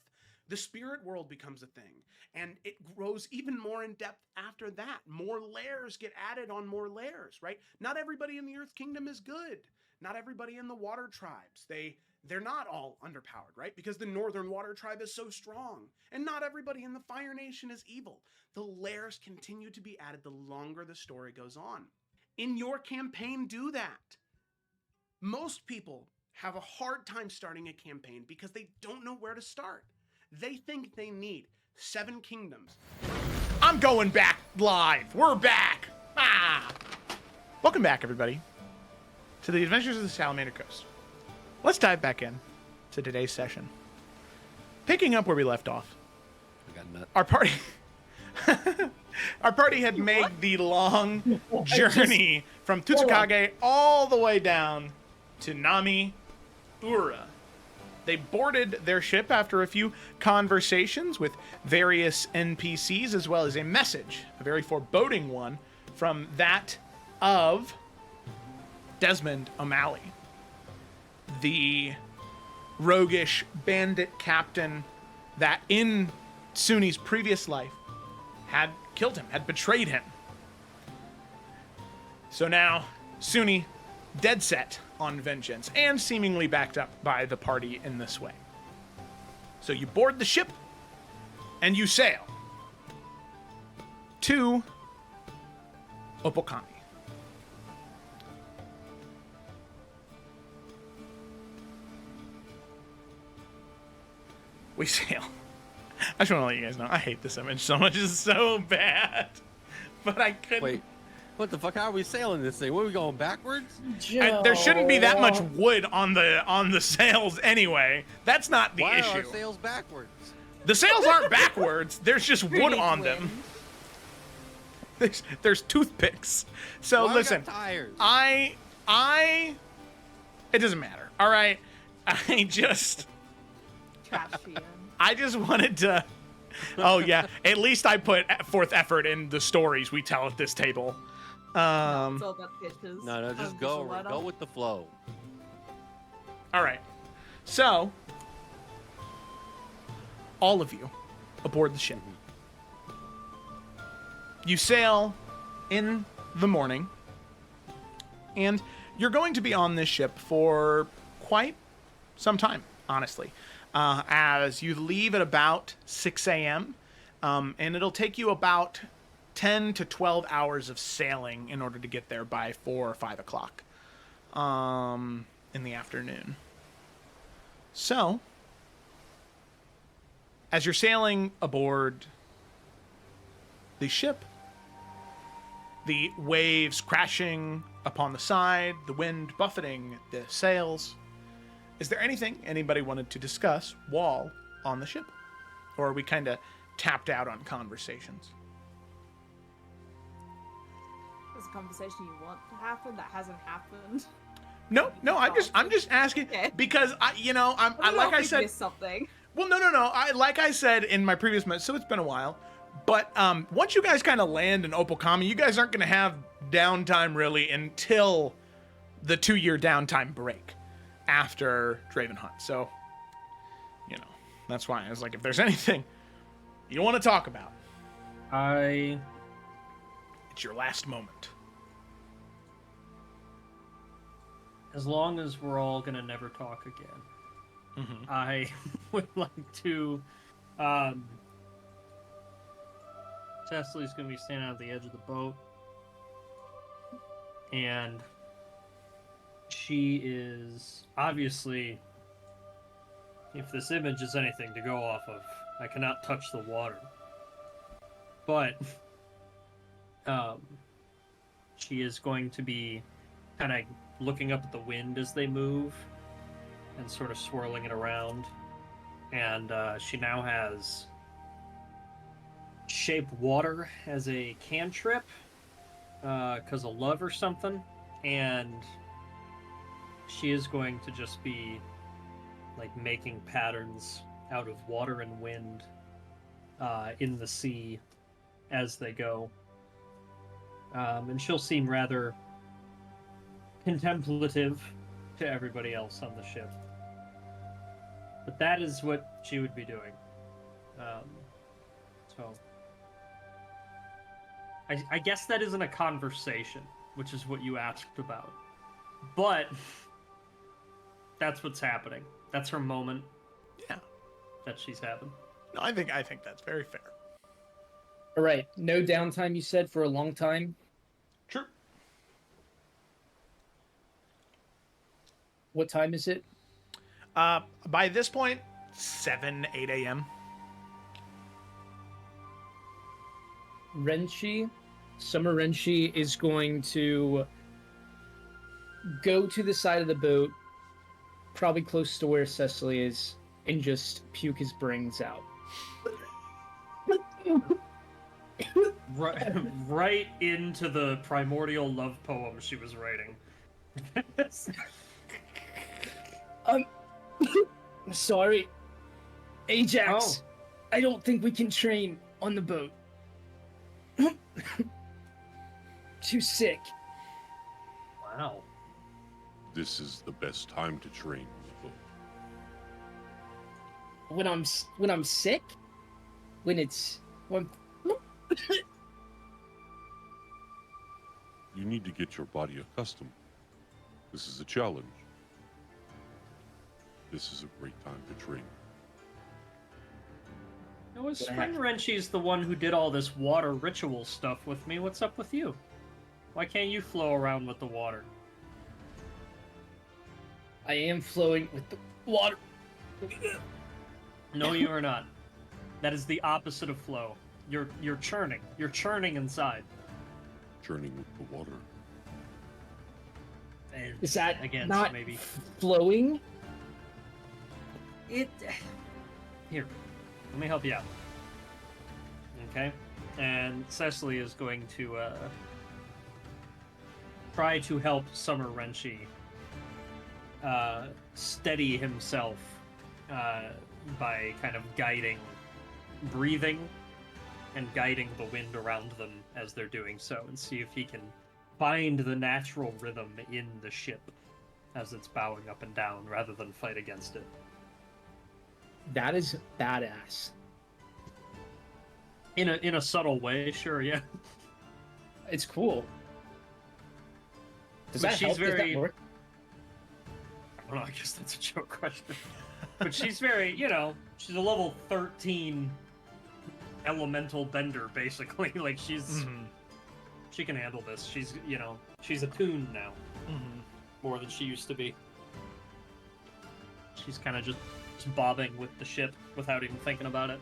The spirit world becomes a thing, and it grows even more in depth after that. More layers get added on more layers, right? Not everybody in the Earth Kingdom is good. not everybody in the water tribes, they're not all underpowered, right? Because the northern water tribe is so strong, and not everybody in the Fire Nation is evil. The layers continue to be added the longer the story goes on. In your campaign, do that. Most people have a hard time starting a campaign because they don't know where to start. They think they need 7 kingdoms. I'm going back live. We're back. Welcome back, everybody, to the Adventures of the Salamander Coast. Let's dive back in to today's session. Picking up where we left off, our party had made the long journey from Tutsukage all the way down to Nami Ura. They boarded their ship after a few conversations with various NPCs, as well as a message, a very foreboding one, from that of Desmond O'Malley, the roguish bandit captain that in Suni's previous life had killed him, had betrayed him. So now Suni, dead set on vengeance, and seemingly backed up by the party in this way. So you board the ship, and you sail to Opokami. We sail. I just want to let you guys know, I hate this image so much. It's so bad. But I couldn't. Wait, what the fuck? How are we sailing this thing? What, are we going backwards? There shouldn't be that much wood on the sails anyway. That's not the issue. Why are our sails backwards? The sails aren't backwards. There's just wood on them. There's toothpicks. So Why listen, got tires? it doesn't matter. All right, I just wanted to. Oh yeah, at least I put forth effort in the stories we tell at this table. It's all about pictures. No, just go with the flow. All right, so all of you aboard the ship. You sail in the morning, and you're going to be on this ship for quite some time, honestly, as you leave at about 6 a.m., and it'll take you about 10 to 12 hours of sailing in order to get there by 4 or 5 o'clock in the afternoon. So, as you're sailing aboard the ship, the waves crashing upon the side, the wind buffeting the sails. Is there anything anybody wanted to discuss while on the ship? Or are we kind of tapped out on conversations? There's a conversation you want to happen that hasn't happened. No, I'm just asking because like I said, something. Well, no. Like I said in my previous message, so it's been a while. But once you guys kind of land in Opokami, you guys aren't going to have downtime really until the 2-year downtime break after Draven Hunt. So, that's why I was like, if there's anything you want to talk about, it's your last moment. As long as we're all going to never talk again, I would like to... Cecily's going to be standing at the edge of the boat, and she is obviously, if this image is anything to go off of, I cannot touch the water, but she is going to be kind of looking up at the wind as they move and sort of swirling it around, and she now has shape water as a cantrip because of love or something, and she is going to just be like making patterns out of water and wind in the sea as they go, and she'll seem rather contemplative to everybody else on the ship, but that is what she would be doing. So I guess that isn't a conversation, which is what you asked about. But That's what's happening. That's her moment. Yeah. That she's having. No, I think that's very fair. All right. No downtime, you said, for a long time? True. What time is it? By this point, 7, 8 a.m. Summer Renshi is going to go to the side of the boat, probably close to where Cecily is, and just puke his brains out. Right into the primordial love poem she was writing. I'm sorry. Ajax, I don't think we can train on the boat. Too sick. Wow. This is the best time to train on the boat. When I'm sick? When You need to get your body accustomed. This is a challenge. This is a great time to train. No, Spring Wrenchy's the one who did all this water ritual stuff with me. What's up with you? Why can't you flow around with the water? I am flowing with the water. No, you are not. That is the opposite of flow. You're churning. You're churning inside. Churning with the water. And Is that again not maybe flowing? Here, let me help you out. Okay? And Cecily is going to try to help Summer Wrenchy steady himself by kind of breathing and guiding the wind around them as they're doing so, and see if he can find the natural rhythm in the ship as it's bowing up and down rather than fight against it. That is badass. In a subtle way, sure, yeah. It's cool. Does But that she's help? Does very- that work? Well, I guess that's a joke question. But she's very, she's a level 13 elemental bender, basically. Like, she can handle this. She's, she's attuned now. More than she used to be. She's kind of just bobbing with the ship without even thinking about it.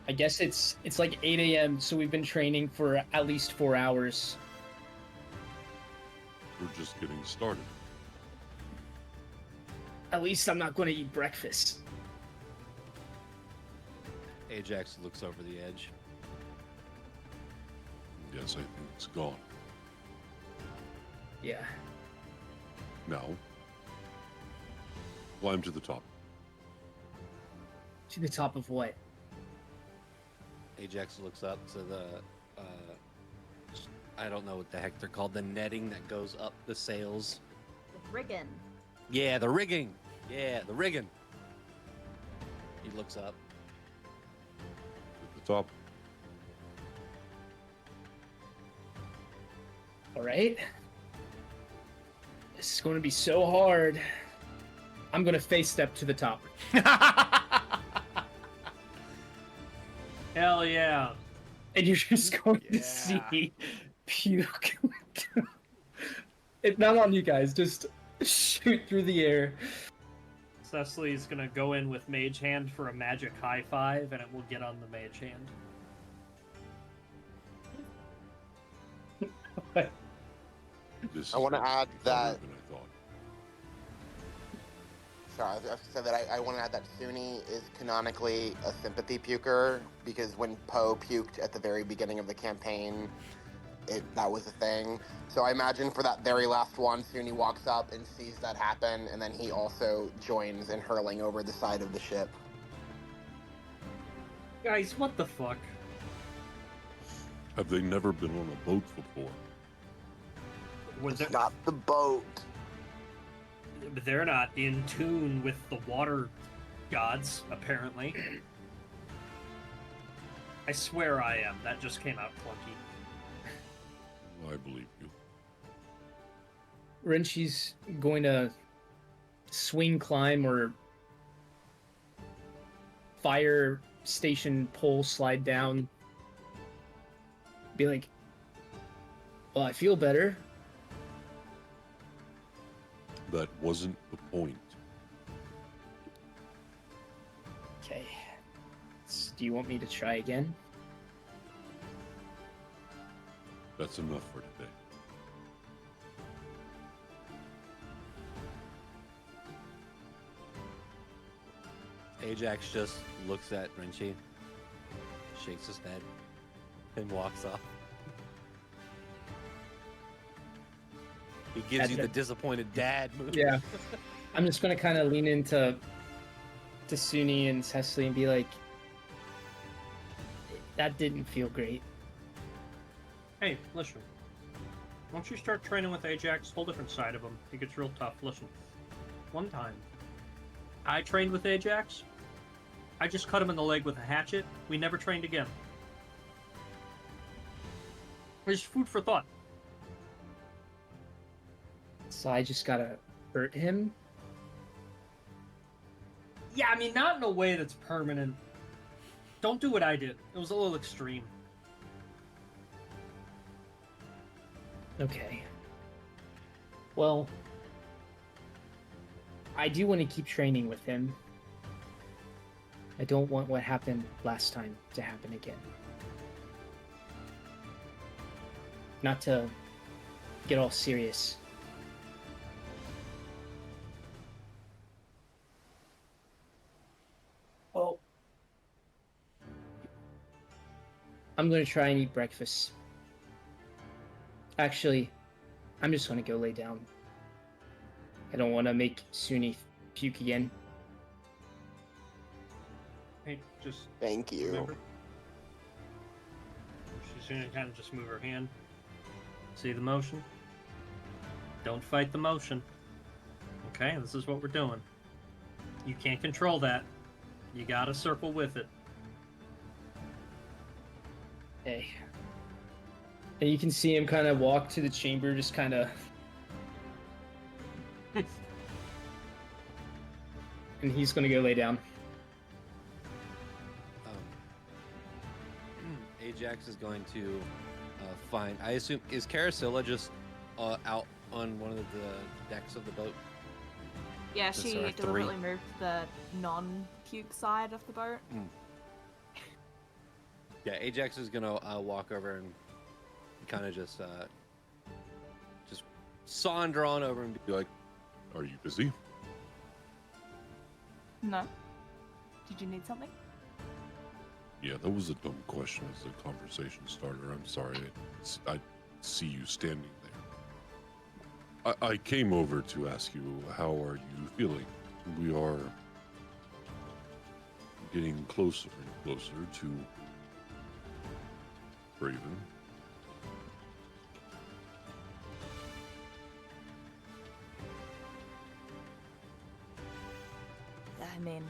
I guess it's like 8 a.m., so we've been training for at least 4 hours. We're just getting started. At least I'm not going to eat breakfast. Ajax looks over the edge. Yes, I think it's gone. Yeah. Now, climb to the top. To the top of what? Ajax looks up to the, I don't know what the heck they're called, the netting that goes up the sails. Riggin. Yeah, the rigging. Yeah, the rigging. He looks up. At the top. All right. This is going to be so hard. I'm going to face step to the top. Hell yeah. And you're just going to see puke. It's not on you guys. Just shoot through the air. Cecily's gonna go in with Mage Hand for a magic high five, and it will get on the Mage Hand. I want to add that. Sorry, I was going to say that I want to add that Suni is canonically a sympathy puker, because when Poe puked at the very beginning of the campaign, that was a thing. So I imagine for that very last one, Suni walks up and sees that happen, and then he also joins in hurling over the side of the ship. Guys, what the fuck? Have they never been on a boat before? It's not the boat. They're not in tune with the water gods, apparently. I swear I am. That just came out clunky. I believe you. Renchi's going to swing climb or fire station pole slide down. Be like, well, I feel better. That wasn't the point. Okay. Do you want me to try again? That's enough for today. Ajax just looks at Renchi, shakes his head, and walks off. He gives you the disappointed dad move. Yeah. I'm just gonna kind of lean into Suni and Cecily and be like, that didn't feel great. Hey, listen. Once you start training with Ajax, whole different side of him. He gets real tough. Listen, one time, I trained with Ajax. I just cut him in the leg with a hatchet. We never trained again. It's food for thought. So I just gotta hurt him? Yeah, I mean, not in a way that's permanent. Don't do what I did. It was a little extreme. Okay. Well, I do want to keep training with him. I don't want what happened last time to happen again. Not to get all serious. Well, I'm going to try and eat breakfast. Actually, I'm just going to go lay down. I don't want to make Suni puke again. Hey, just... Thank you. Remember? She's going to kind of just move her hand. See the motion? Don't fight the motion. Okay, this is what we're doing. You can't control that. You gotta circle with it. Hey. And you can see him kind of walk to the chamber, just kind of... and he's going to go lay down. Ajax is going to find... I assume... Is Carasilla just out on one of the decks of the boat? Yeah, Is she there a deliberately three? moved the non-puke side of the boat. Yeah, Ajax is gonna walk over and kind of just saunter on over and be like, "Are you busy?" No. Did you need something? Yeah, that was a dumb question as a conversation starter. I'm sorry. I see you standing there. I came over to ask you, how are you feeling? We are getting closer and closer to Raven. I mean,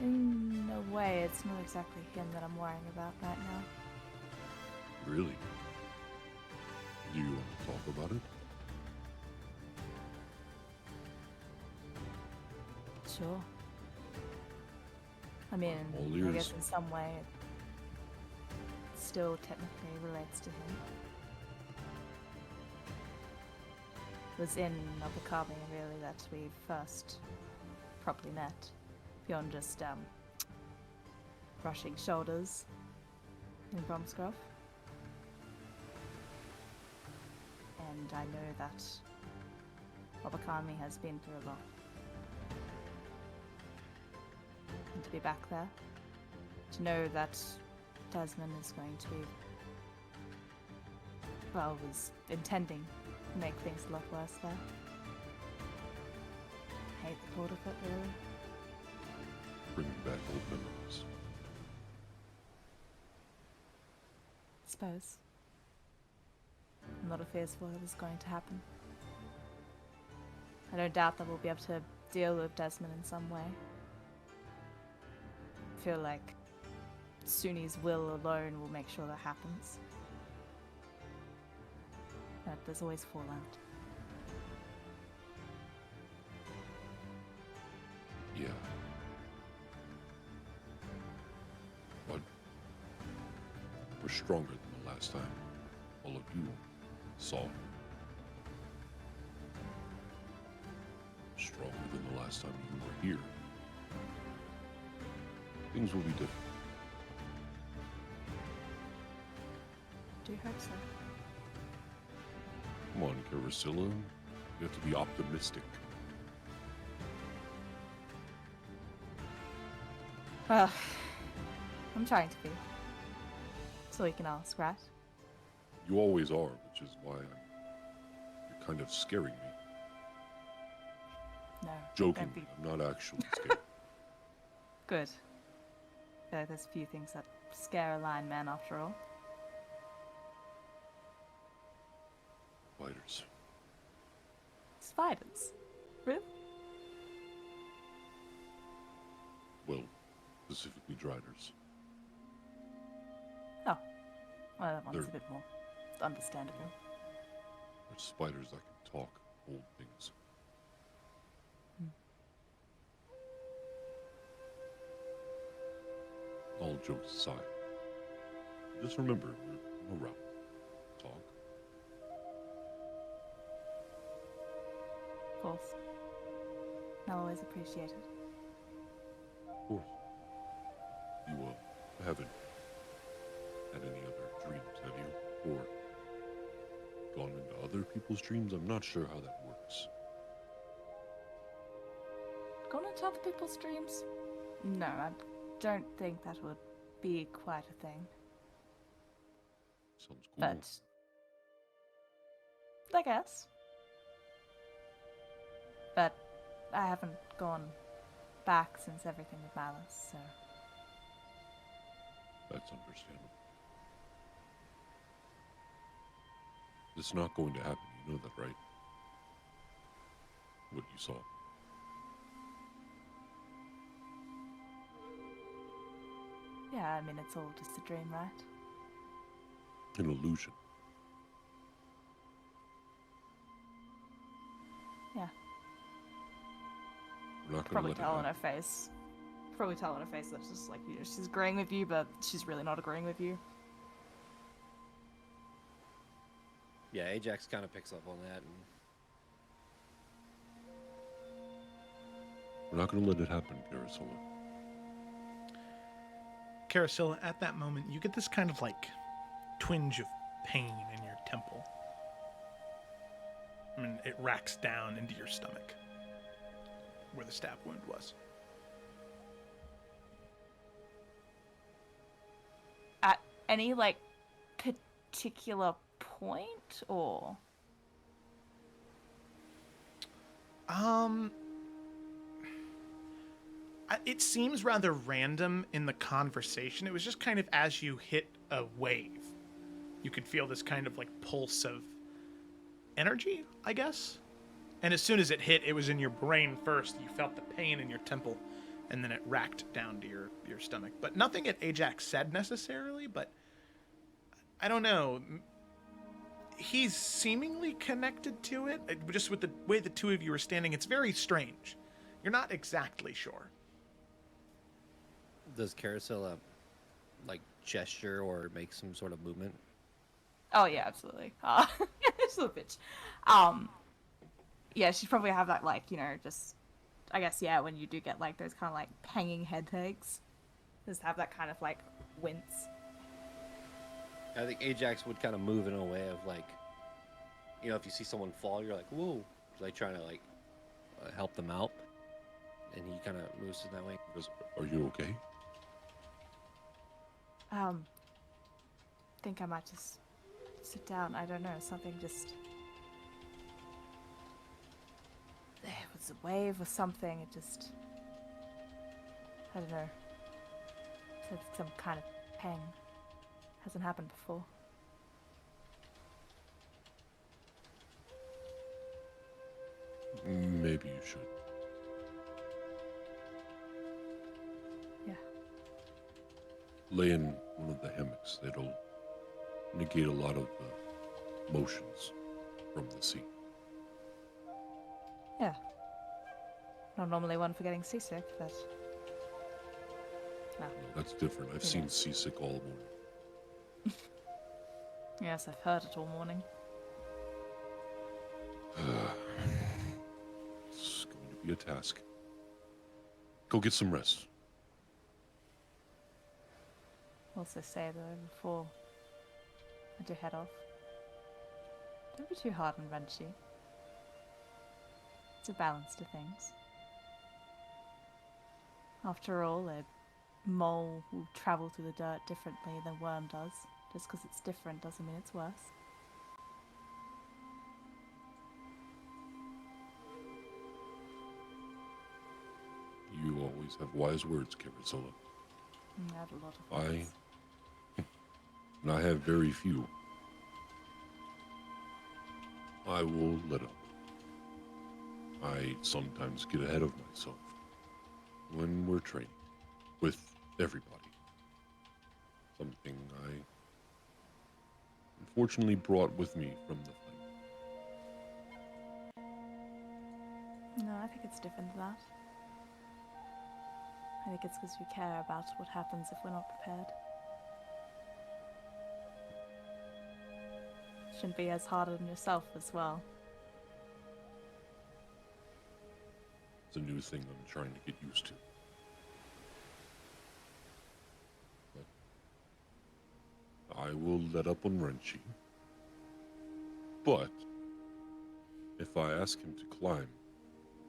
in a way, it's not exactly him that I'm worrying about right now. Really? Do you want to talk about it? Sure. I mean, All I ears. guess in some way it still technically relates to him. It was in Nobukami, really, that we first properly met, beyond just brushing shoulders in Bromsgrove. And I know that Nobukami has been through a lot. And to be back there, to know that Desmond is going to be, well, was intending to make things a lot worse there. I hate the thought of it, really. Bringing back old memories. I suppose. I'm not fearful it is going to happen. I don't doubt that we'll be able to deal with Desmond in some way. I feel like Suni's will alone will make sure that happens. But there's always fallout. Yeah. But we're stronger than the last time all of you saw. Stronger than the last time you were here. Things will be different. Do you hope so? Come on, Carasilla. You have to be optimistic. Well, I'm trying to be. So we can ask, right? You always are, which is why you're kind of scaring me. No. Joking, don't be- I'm not actually scared. Good. There's a few things that scare a lion man after all. Spiders. Spiders? Really? Well, specifically driders. Oh. Well, that one's They're- a bit more understandable. They're spiders that can talk, hold things. All jokes aside, just remember, we're around. Talk. Of course. I'll always appreciate it. Of course. You haven't had any other dreams, have you? Or gone into other people's dreams? I'm not sure how that works. Gone into other people's dreams? No, I don't think that would be quite a thing. Sounds cool. But I guess. But I haven't gone back since everything with Malice, so. That's understandable. It's not going to happen, you know that, right? What you saw. Yeah, I mean, it's all just a dream, right? An illusion. Yeah. We're not going Probably to let tell it on happen. her face. Probably tell on her face that it's just like, you know, she's agreeing with you, but she's really not agreeing with you. Yeah, Ajax kind of picks up on that. And We're not going to let it happen, Carasilla. Carasilla, at that moment, you get this kind of like twinge of pain in your temple. I mean, it racks down into your stomach where the stab wound was. At any, like, particular point, or? It seems rather random in the conversation. It was just kind of as you hit a wave, you could feel this kind of like pulse of energy, I guess. And as soon as it hit, it was in your brain first. You felt the pain in your temple, and then it racked down to your stomach. But nothing at Ajax said necessarily, but I don't know. He's seemingly connected to it. Just with the way the two of you are standing, it's very strange. You're not exactly sure. does Carasilla like gesture or make some sort of movement? Oh yeah, absolutely. She's a little bitch. Yeah, she'd probably have that, like, you know, just, I guess, yeah, when you do get like those kind of like hanging head takes, just have that kind of like wince. I think Ajax would kind of move in a way of like, you know, if you see someone fall, you're like, whoa, like trying to like help them out, and he kind of moves in that way. He goes, "Are you okay?" Think I might just sit down. I don't know, something just. There was a wave or something. It just. I don't know. Some kind of pang. Hasn't happened before. Maybe you should. Yeah. lay in one of the hammocks. It'll negate a lot of the motions from the sea. Yeah. Not normally one for getting seasick, but... No. No, that's different. I've seen seasick all morning. Yes, I've heard it all morning. It's going to be a task. Go get some rest. Also say though, before I do head off, don't be too hard on Renchi. It's a balance to things. After all, a mole will travel through the dirt differently than worm does. Just because it's different doesn't mean it's worse. You always have wise words, Carazilla. I have a lot of words. And I have very few. I will let up. I sometimes get ahead of myself when we're training with everybody. Something I unfortunately brought with me from the fight. No, I think it's different than that. I think it's because we care about what happens if we're not prepared. Shouldn't be as hard on yourself as well. It's a new thing I'm trying to get used to. But I will let up on Renchi. But if I ask him to climb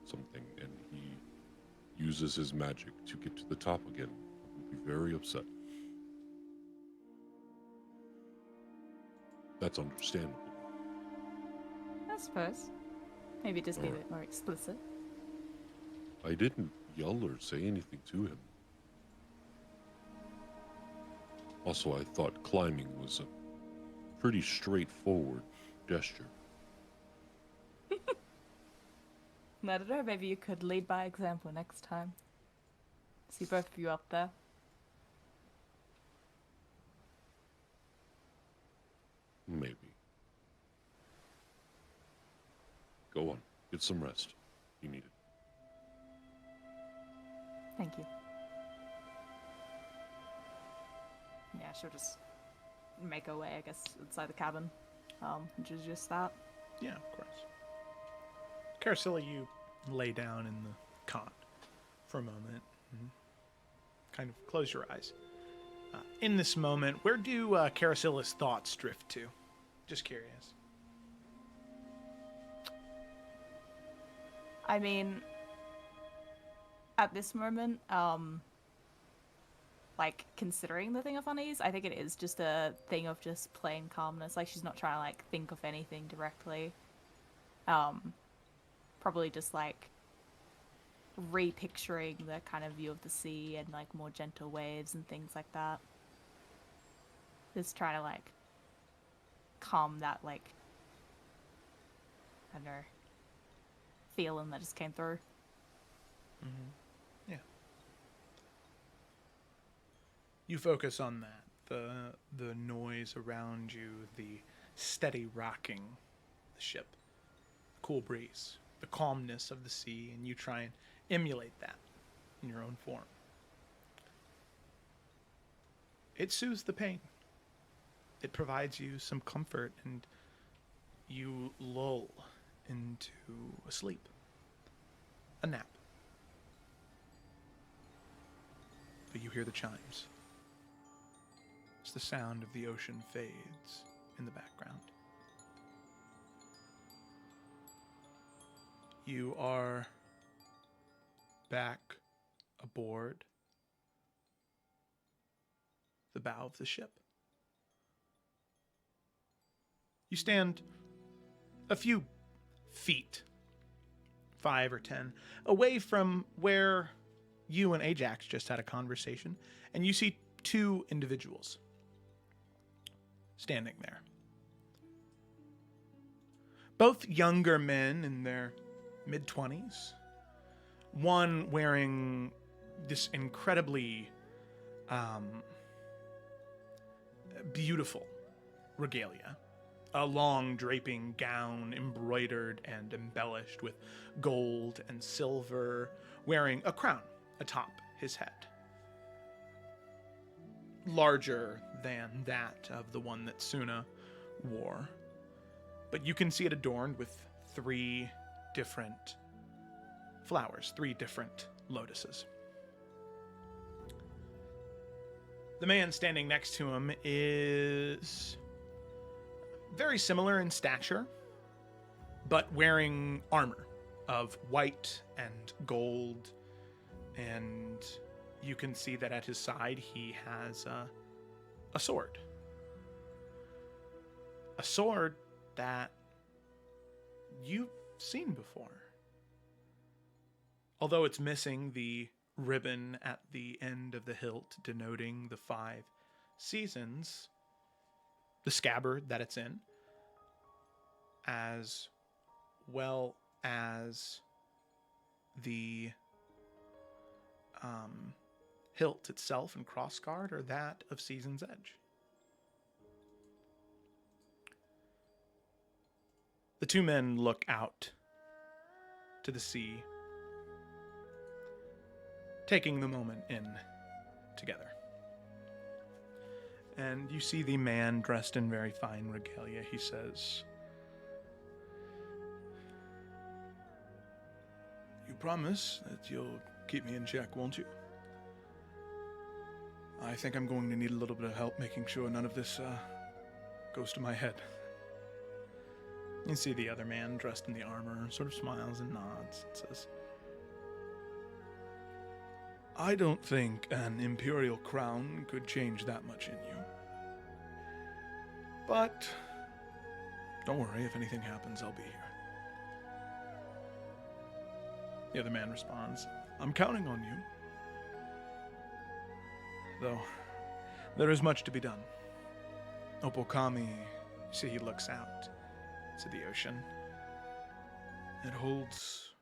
something and he uses his magic to get to the top again, I will be very upset. That's understandable. I suppose. Maybe just be a bit more explicit. I didn't yell or say anything to him. Also, I thought climbing was a pretty straightforward gesture. I don't know, maybe you could lead by example next time. See both of you up there. Maybe. Go on, get some rest. You need it. Thank you. Yeah, she'll just make her way, I guess, inside the cabin. Just that. Yeah, of course. Caracilla, you lay down in the cot for a moment and kind of close your eyes. In this moment, where do Caracilla's thoughts drift to? Just curious. I mean, at this moment, like, considering the thing of unease, I think it is just a thing of just plain calmness. Like, she's not trying to, like, think of anything directly. Probably just, like, repicturing the kind of view of the sea and, like, more gentle waves and things like that. Just trying to, like, calm that, like, I don't know, feeling that just came through. Yeah. You focus on that. The noise around you, the steady rocking of the ship, the cool breeze, the calmness of the sea, and you try and emulate that in your own form. It soothes the pain. It provides you some comfort, and you lull into a sleep, a nap. But you hear the chimes. As the sound of the ocean fades in the background. You are back aboard the bow of the ship. You stand a few feet, 5 or 10, away from where you and Ajax just had a conversation, and you see 2 individuals standing there. Both younger men in their mid-20s. One wearing this incredibly beautiful regalia. A long draping gown embroidered and embellished with gold and silver, wearing a crown atop his head. Larger than that of the one that Suna wore. But you can see it adorned with 3 different flowers, 3 different lotuses. The man standing next to him is very similar in stature, but wearing armor of white and gold, and you can see that at his side he has a sword. A sword that you've seen before. Although it's missing the ribbon at the end of the hilt denoting the 5 seasons, the scabbard that it's in, as well as the hilt itself and crossguard are that of Season's Edge. The 2 men look out to the sea, taking the moment in together. And you see the man dressed in very fine regalia. He says, "You promise that you'll keep me in check, won't you? I think I'm going to need a little bit of help making sure none of this goes to my head." You see the other man dressed in the armor sort of smiles and nods and says, "I don't think an imperial crown could change that much in you. But don't worry, if anything happens, I'll be here." The other man responds, "I'm counting on you. Though there is much to be done. Opokami," you see he looks out to the ocean. "It holds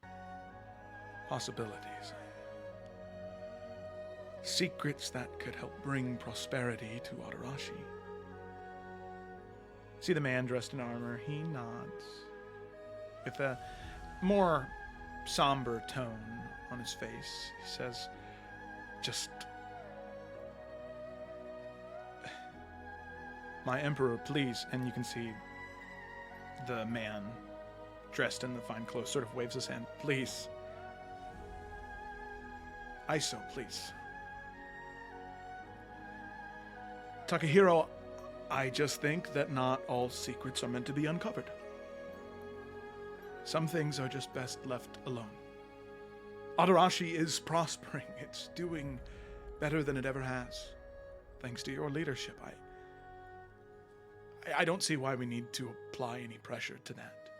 possibilities. Secrets that could help bring prosperity to Adarashi." See the man dressed in armor, he nods with a more somber tone on his face. He says, "Just my emperor, please." And you can see the man dressed in the fine clothes sort of waves his hand. "Please. Iso, please. Takahiro, I just think that not all secrets are meant to be uncovered. Some things are just best left alone. Adarashi is prospering. It's doing better than it ever has. Thanks to your leadership. I don't see why we need to apply any pressure to that.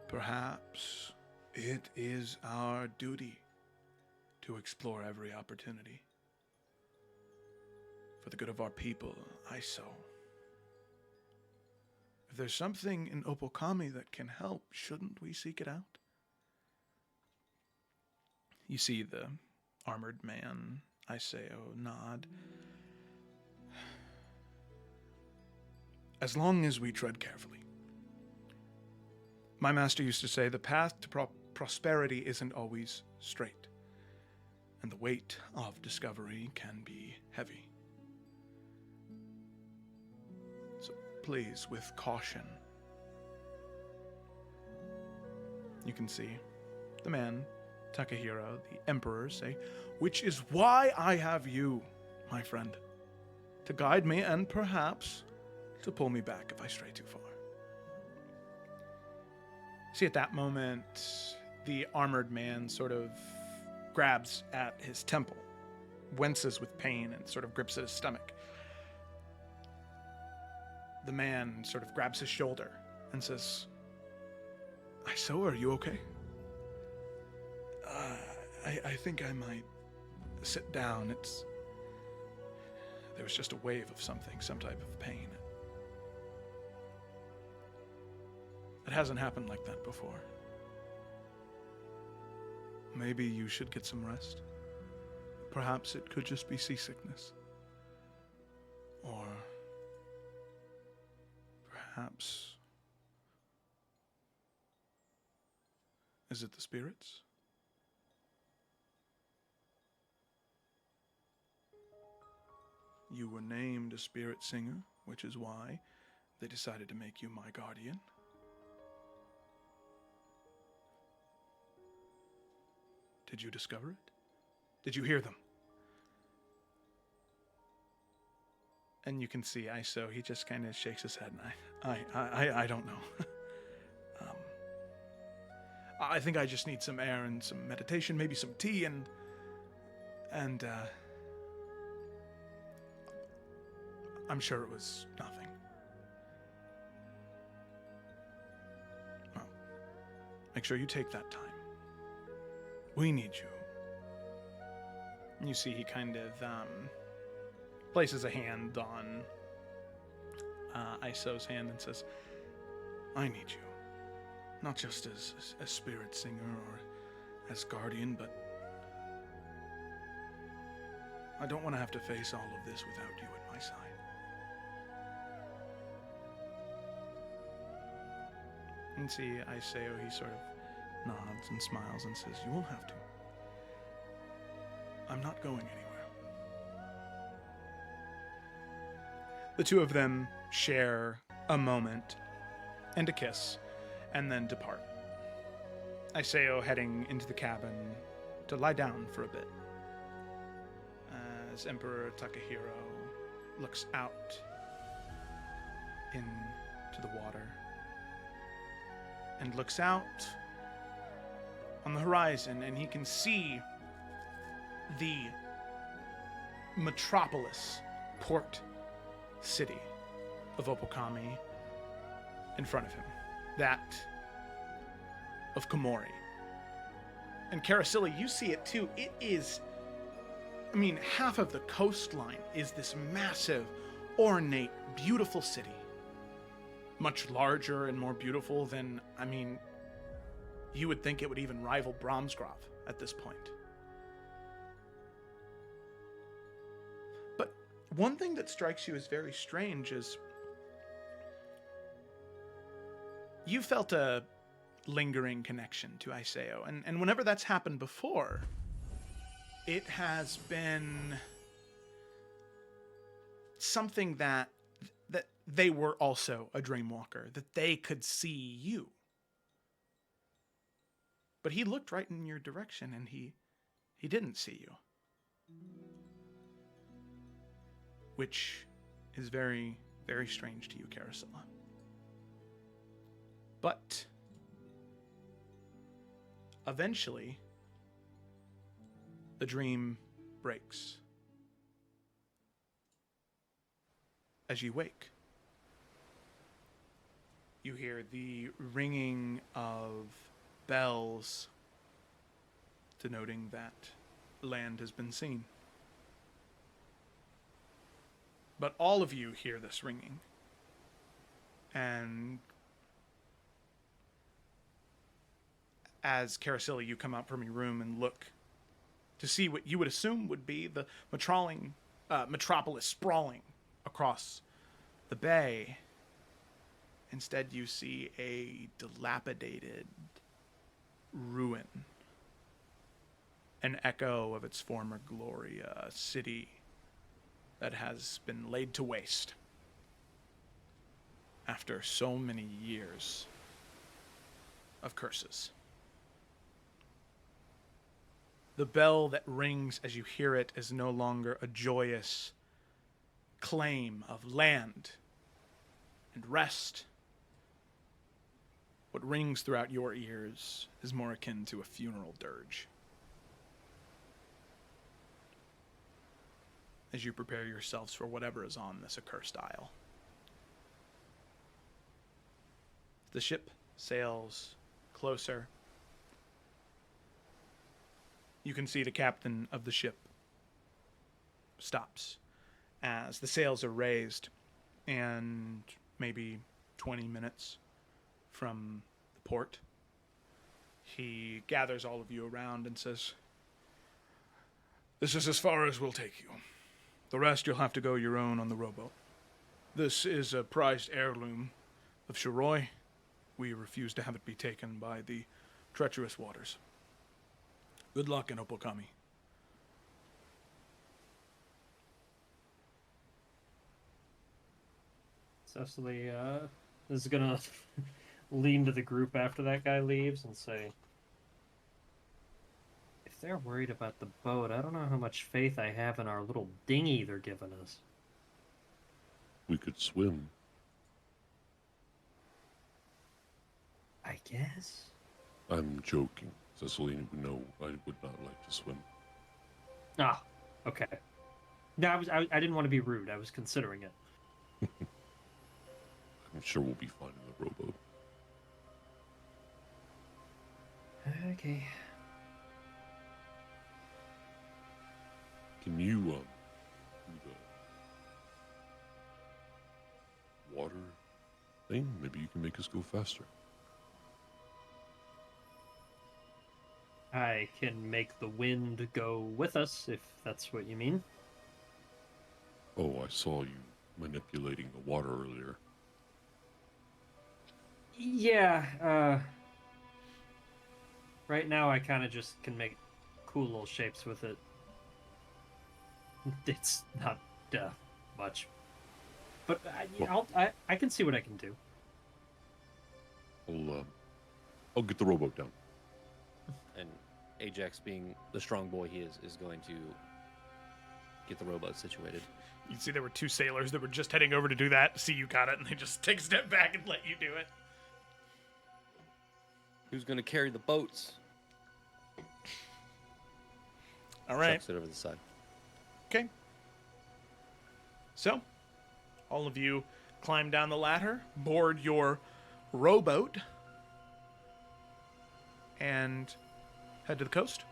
Perhaps it is our duty to explore every opportunity. For the good of our people, Iso. If there's something in Opokami that can help, shouldn't we seek it out?" You see the armored man, Iseo, nod. "As long as we tread carefully. My master used to say the path to prosperity isn't always straight, and the weight of discovery can be heavy. So please, with caution." You can see the man, Takahiro, the emperor, say, "Which is why I have you, my friend, to guide me and perhaps to pull me back if I stray too far." See, at that moment, the armored man sort of grabs at his temple, winces with pain, and sort of grips at his stomach. The man sort of grabs his shoulder and says, "Iso, are you okay?" I think I might sit down. There was just a wave of something, some type of pain. It hasn't happened like that before. Maybe you should get some rest." perhaps it could just be seasickness. Or perhaps... Is it the spirits? You were named a spirit singer, which is why they decided to make you my guardian. Did you discover it? Did you hear them? And you can see ISO, he just kind of shakes his head, and I don't know. I think I just need some air and some meditation, maybe some tea, and I'm sure it was nothing. Well, make sure you take that time. We need you. You see he kind of places a hand on Iso's hand and says, I need you. Not just as a spirit singer or as guardian, but I don't want to have to face all of this without you at my side. And see Iseo, he sort of nods and smiles and says, you won't have to. I'm not going anywhere. The two of them share a moment and a kiss, and then depart. Iseo heading into the cabin to lie down for a bit. As Emperor Takahiro looks out into the water and looks out on the horizon, and he can see the metropolis, port city of Opokami in front of him. That of Komori. And Karasili, you see it too. It is, I mean, half of the coastline is this massive, ornate, beautiful city. Much larger and more beautiful than, I mean, you would think it would even rival Brahmsgrove at this point. But one thing that strikes you as very strange is you felt a lingering connection to Iseo, and whenever that's happened before, it has been something that they were also a dreamwalker, that they could see you. But he looked right in your direction, and he didn't see you. Which is very, very strange to you, Karasilla. But eventually, the dream breaks. As you wake, you hear the ringing of bells denoting that land has been seen. But all of you hear this ringing. And as Karasili, you come out from your room and look to see what you would assume would be the metropolis sprawling across the bay. Instead, you see a dilapidated ruin, an echo of its former glory, a city that has been laid to waste after so many years of curses. The bell that rings as you hear it is no longer a joyous claim of land and rest. What rings throughout your ears is more akin to a funeral dirge. As you prepare yourselves for whatever is on this accursed isle. The ship sails closer. You can see the captain of the ship stops as the sails are raised, and maybe 20 minutes from the port, he gathers all of you around and says, This is as far as we'll take you. The rest you'll have to go your own on the rowboat. This is a prized heirloom of Shiroi. We refuse to have it be taken by the treacherous waters. Good luck in Opokami. Cecily is gonna lean to the group after that guy leaves and say, if they're worried about the boat, I don't know how much faith I have in our little dinghy they're giving us. We could swim. I guess. I'm joking. Cecily, no, I would not like to swim. Ah, okay. No, I didn't want to be rude. I was considering it. I'm sure we'll be fine in the rowboat. Okay. Can you, do the water thing? Maybe you can make us go faster. I can make the wind go with us, if that's what you mean. Oh, I saw you manipulating the water earlier. Yeah, right now I kind of just can make cool little shapes with it. It's not much. But I can see what I can do. I'll get the rowboat down. And Ajax, being the strong boy he is going to get the rowboat situated. You see there were two sailors that were just heading over to do that, see you got it, and they just take a step back and let you do it. Who's going to carry the boats? All right. Chucks it over the side. Okay. So, all of you climb down the ladder, board your rowboat, and head to the coast.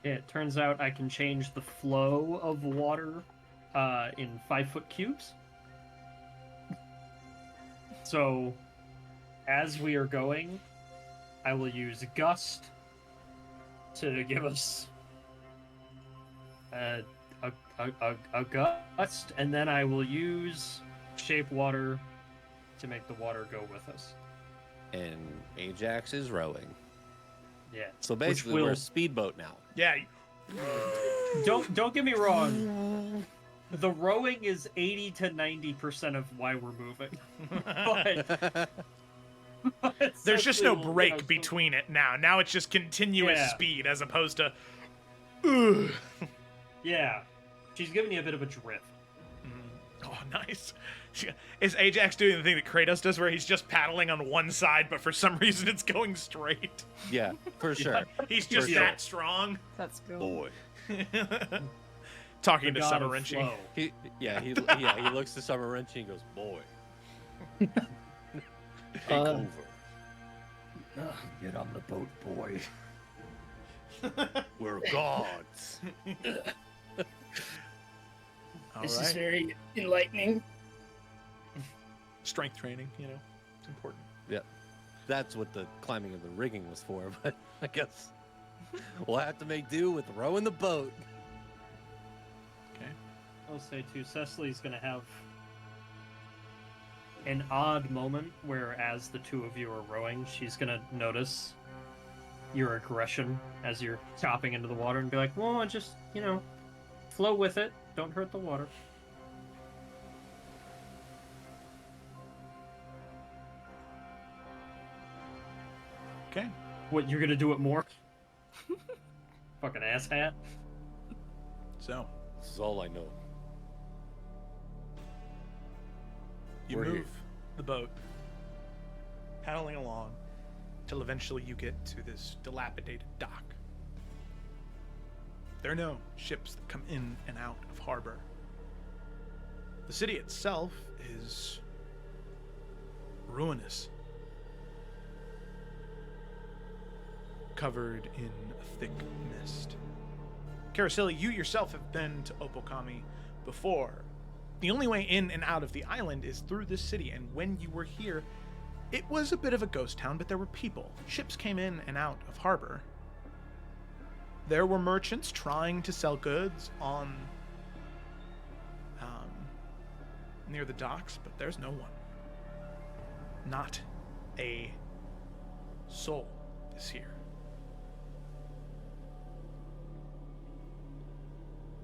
It turns out I can change the flow of water in 5-foot cubes. So, as we are going, I will use Gust to give us a gust, and then I will use Shape Water to make the water go with us. And Ajax is rowing. Yeah. So basically, we're a speedboat now. Yeah. Don't get me wrong. The rowing is 80 to 90% of why we're moving. But there's just no break between it now. Now it's just continuous speed as opposed to. Ugh. Yeah. She's giving you a bit of a drift. Oh, nice. Is Ajax doing the thing that Kratos does where he's just paddling on one side, but for some reason it's going straight? Yeah, for sure. He's just that strong. That's cool. Boy. Talking to Summer Wrenching. He looks to Summer Wrenching and goes, boy. Take over. Get on the boat, boy. We're gods. This is very enlightening. Strength training, it's important. Yeah, that's what the climbing of the rigging was for, but I guess we'll have to make do with rowing the boat. Okay. I'll say, too, Cecily's going to have an odd moment where, as the two of you are rowing, she's going to notice your aggression as you're chopping into the water and be like, well, just, flow with it. Don't hurt the water. Okay. What, you're gonna do it more? Fucking asshat. So. This is all I know. You We're move here. the boat, paddling along, till eventually you get to this dilapidated dock. There are no ships that come in and out of harbor. The city itself is ruinous, covered in a thick mist. Karasili, you yourself have been to Opokami before. The only way in and out of the island is through this city, and when you were here, it was a bit of a ghost town, but there were people. Ships came in and out of harbor. There were merchants trying to sell goods on near the docks, but there's no one. Not a soul is here.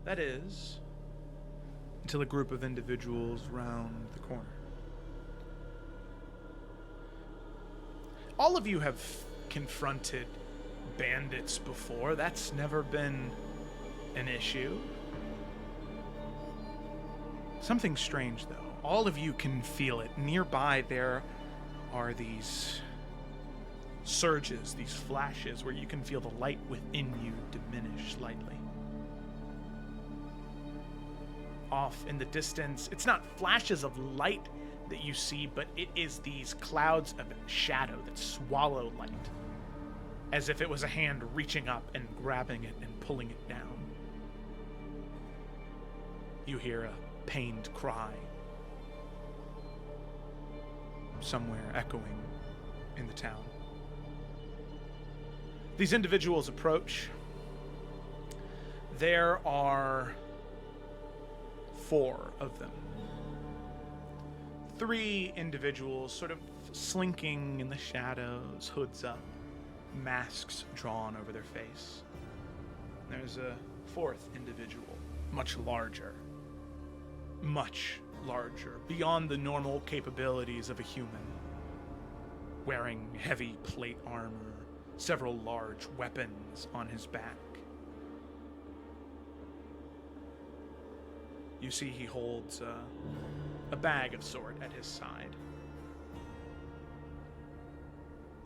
That is, until a group of individuals round the corner. All of you have confronted bandits before. That's never been an issue. Something strange, though. All of you can feel it. Nearby, there are these surges, these flashes, where you can feel the light within you diminish slightly. Off in the distance, it's not flashes of light that you see, but it is these clouds of shadow that swallow light, as if it was a hand reaching up and grabbing it and pulling it down. You hear a pained cry somewhere echoing in the town. These individuals approach. There are 4 of them. 3 individuals sort of slinking in the shadows, hoods up, masks drawn over their face. There's a 4th individual, much larger, beyond the normal capabilities of a human, wearing heavy plate armor, several large weapons on his back. You see he holds a bag of sort at his side.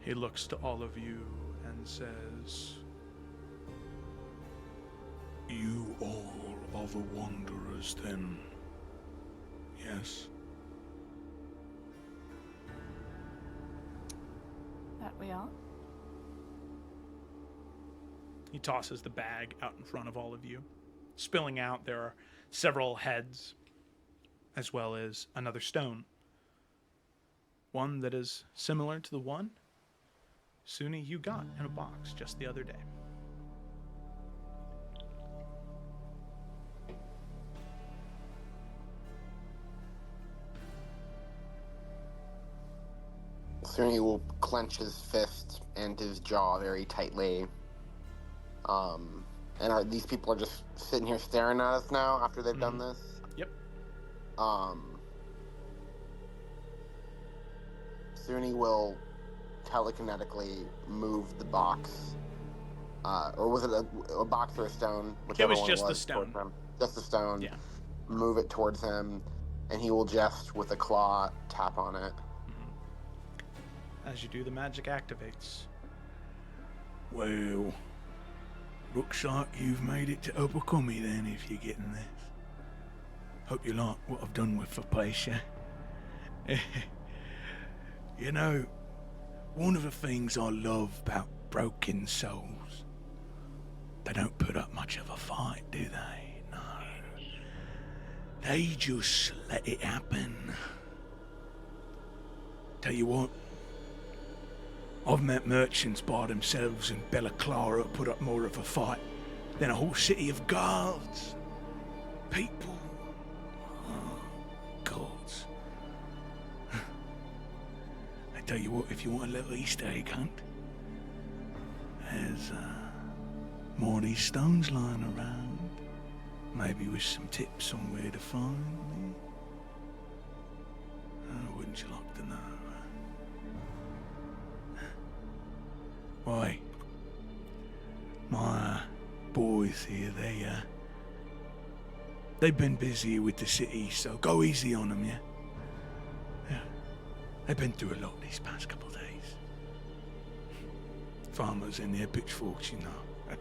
He looks to all of you and says, You all are the wanderers then, yes? That we are. He tosses the bag out in front of all of you. Spilling out, there are several heads, as well as another stone. One that is similar to the one, Suni, you got in a box just the other day. Suni will clench his fist and his jaw very tightly. And these people are just sitting here staring at us now after they've done this? Yep. Suni will telekinetically move the box. Or was it a box or a stone? It was just the stone. Just the stone. Yeah. Move it towards him, and he will just, with a claw, tap on it. As you do, the magic activates. Well, looks like you've made it to overcome me then, if you're getting this. Hope you like what I've done with the place, yeah? You know, one of the things I love about broken souls, they don't put up much of a fight, do they? No. They just let it happen. Tell you what, I've met merchants by themselves in Bella put up more of a fight than a whole city of guards. People. Oh, gods. I tell you what, if you want a little Easter egg hunt, there's more of these stones lying around. Maybe with some tips on where to find me. Wouldn't you like to know? Why, my boys here, they've been busy with the city, so go easy on them, yeah? They've been through a lot these past couple of days. Farmers in their pitchforks, you know.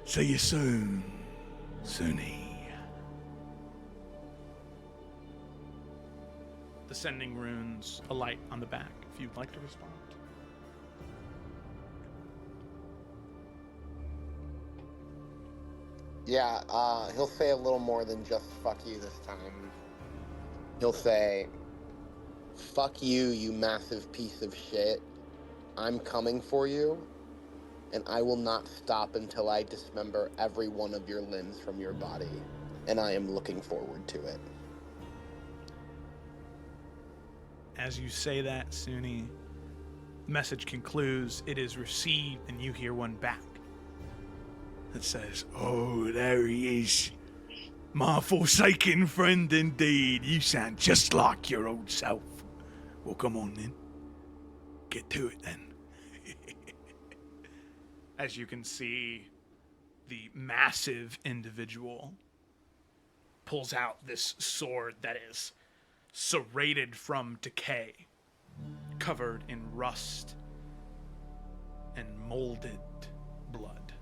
See you soon, Suni. The sending runes alight on the back, if you'd like to respond. Yeah, he'll say a little more than just fuck you this time. He'll say, fuck you, you massive piece of shit. I'm coming for you, and I will not stop until I dismember every one of your limbs from your body, and I am looking forward to it. As you say that, Suni, the message concludes, it is received, and you hear one back that says, Oh, there he is. My forsaken friend indeed. You sound just like your old self. Well, come on then. Get to it then. as you can see, the massive individual pulls out this sword that is serrated from decay, covered in rust and molded blood.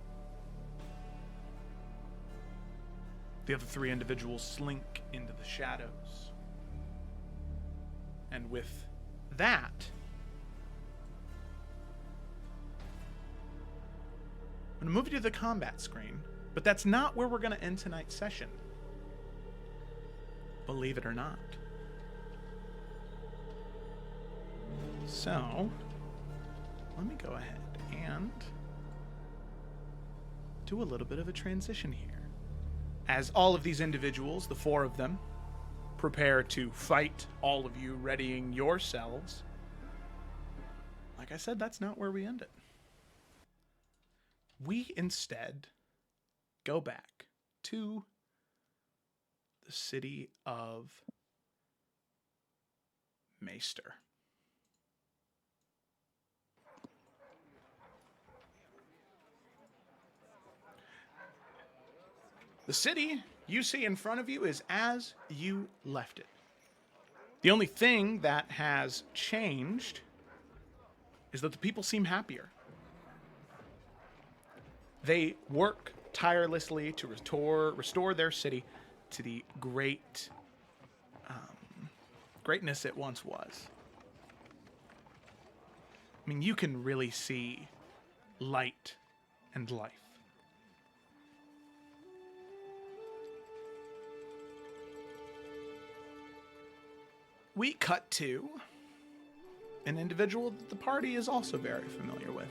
The other three individuals slink into the shadows. And with that, I'm going to move you to the combat screen, but that's not where we're going to end tonight's session. Believe it or not. So, let me go ahead and do a little bit of a transition here. As all of these individuals, the four of them, prepare to fight all of you, readying yourselves. Like I said, that's not where we end it. We instead go back to the city of Maester. The city you see in front of you is as you left it. The only thing that has changed is that the people seem happier. They work tirelessly to restore their city to the greatness it once was. I mean, you can really see light and life. We cut to an individual that the party is also very familiar with.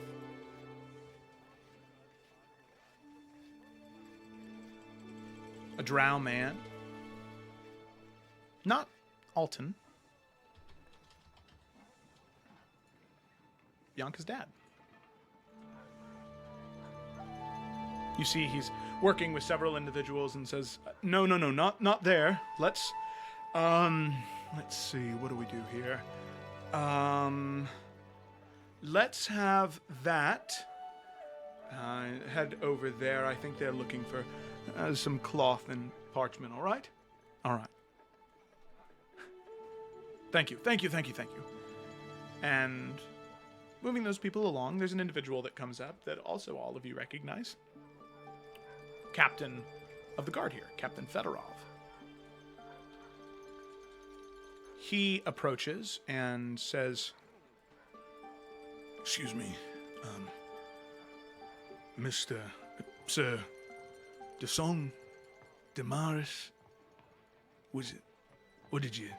A drow man. Not Alton. Bianca's dad. You see he's working with several individuals and says, no, not there. Let's see, what do we do here? Let's have that. Head over there. I think they're looking for some cloth and parchment, all right? All right. Thank you. And moving those people along, there's an individual that comes up that also all of you recognize. Captain of the guard here, Captain Fedorov. He approaches and says, Excuse me, Sir Desong, Damaris, was it? What did you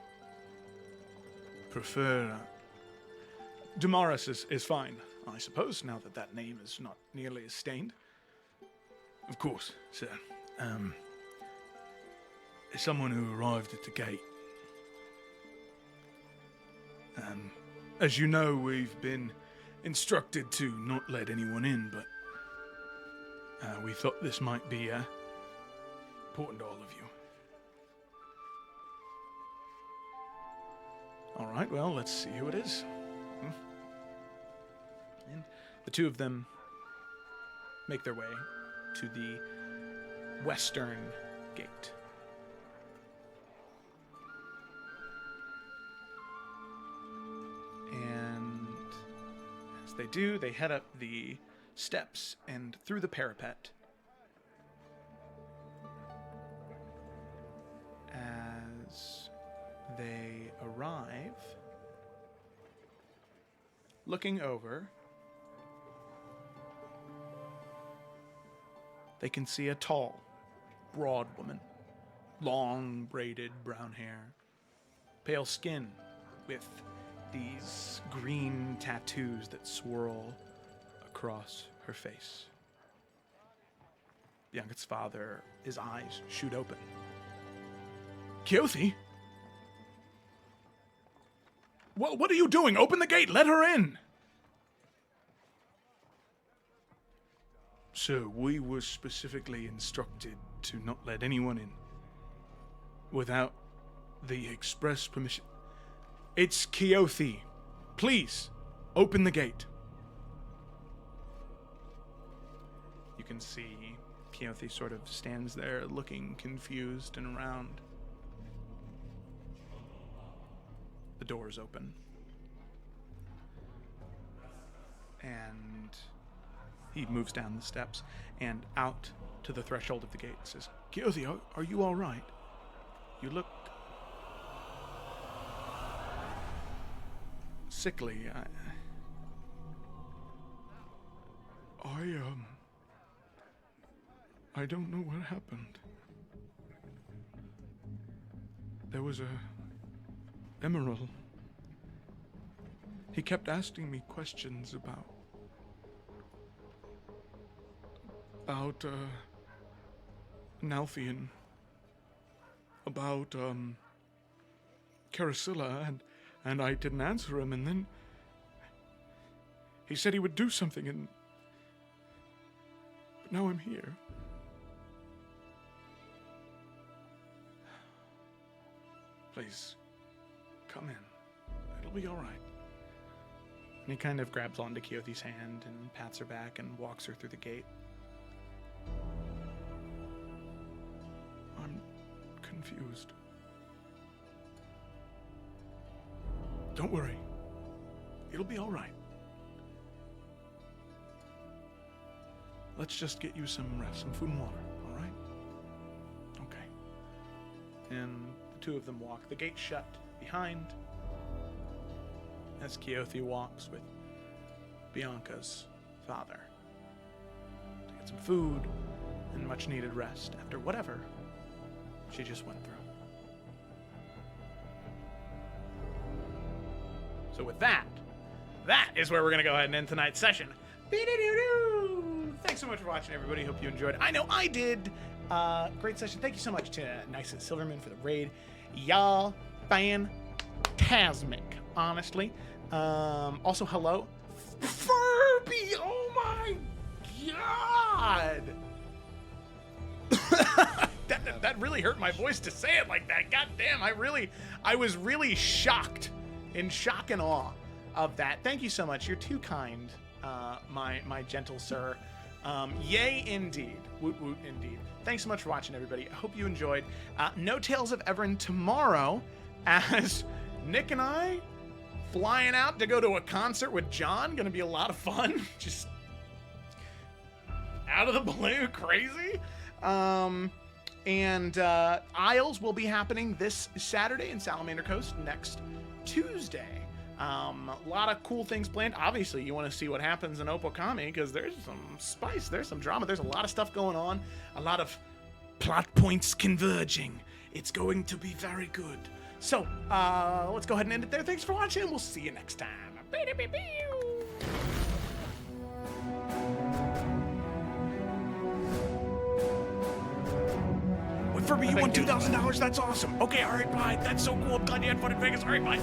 prefer? Damaris is fine, I suppose, now that that name is not nearly as stained. Of course, sir. Someone who arrived at the gate. As you know, we've been instructed to not let anyone in, but we thought this might be important to all of you. All right, well, let's see who it is. And the two of them make their way to the western gate. And as they do, they head up the steps and through the parapet. As they arrive, looking over, they can see a tall, broad woman, long braided brown hair, pale skin with these green tattoos that swirl across her face. Bianca's father, his eyes shoot open. Keothi? What are you doing? Open the gate! Let her in! Sir, we were specifically instructed to not let anyone in without the express permission. It's Keothi. Please, open the gate. You can see Keothi sort of stands there looking confused and around. The door is open. And he moves down the steps and out to the threshold of the gate and says, Keothi, are you all right? You look sickly. I don't know what happened. There was a Emerald. He kept asking me questions about Nalfian, about Carasilla, and I didn't answer him, and then he said he would do something, but now I'm here. Please, come in. It'll be all right. And he kind of grabs onto Keothi's hand and pats her back and walks her through the gate. I'm confused. Don't worry. It'll be all right. Let's just get you some rest, some food and water, all right? Okay. And the two of them walk. The gate shut behind as Keothi walks with Bianca's father to get some food and much needed rest after whatever she just went through. So with that is where we're going to go ahead and end tonight's session. Be-do-do-do! Thanks so much for watching, everybody. Hope you enjoyed. I know I did. Great session. Thank you so much to Nice and Silverman for the raid. Y'all fantasmic, honestly. Also, hello, Furby. Oh my god. that really hurt my voice to say it like that. God damn, I was really shocked, in shock and awe of that. Thank you so much. You're too kind, my gentle sir. Yay indeed. Woot woot indeed. Thanks so much for watching, everybody. I hope you enjoyed. No Tales of Everin tomorrow, as Nick and I flying out to go to a concert with John. Gonna be a lot of fun. Just out of the blue, crazy. And Isles will be happening this Saturday in Salamander Coast next Tuesday. A lot of cool things planned. Obviously, you want to see what happens in Opokami, because there's some spice, there's some drama, there's a lot of stuff going on, a lot of plot points converging. It's going to be very good. So, let's go ahead and end it there. Thanks for watching, and we'll see you next time. Wait, Furby, you won $2,000? That's awesome. Okay, all right, bye. That's so cool. I'm glad you had fun in Vegas. All right, bye.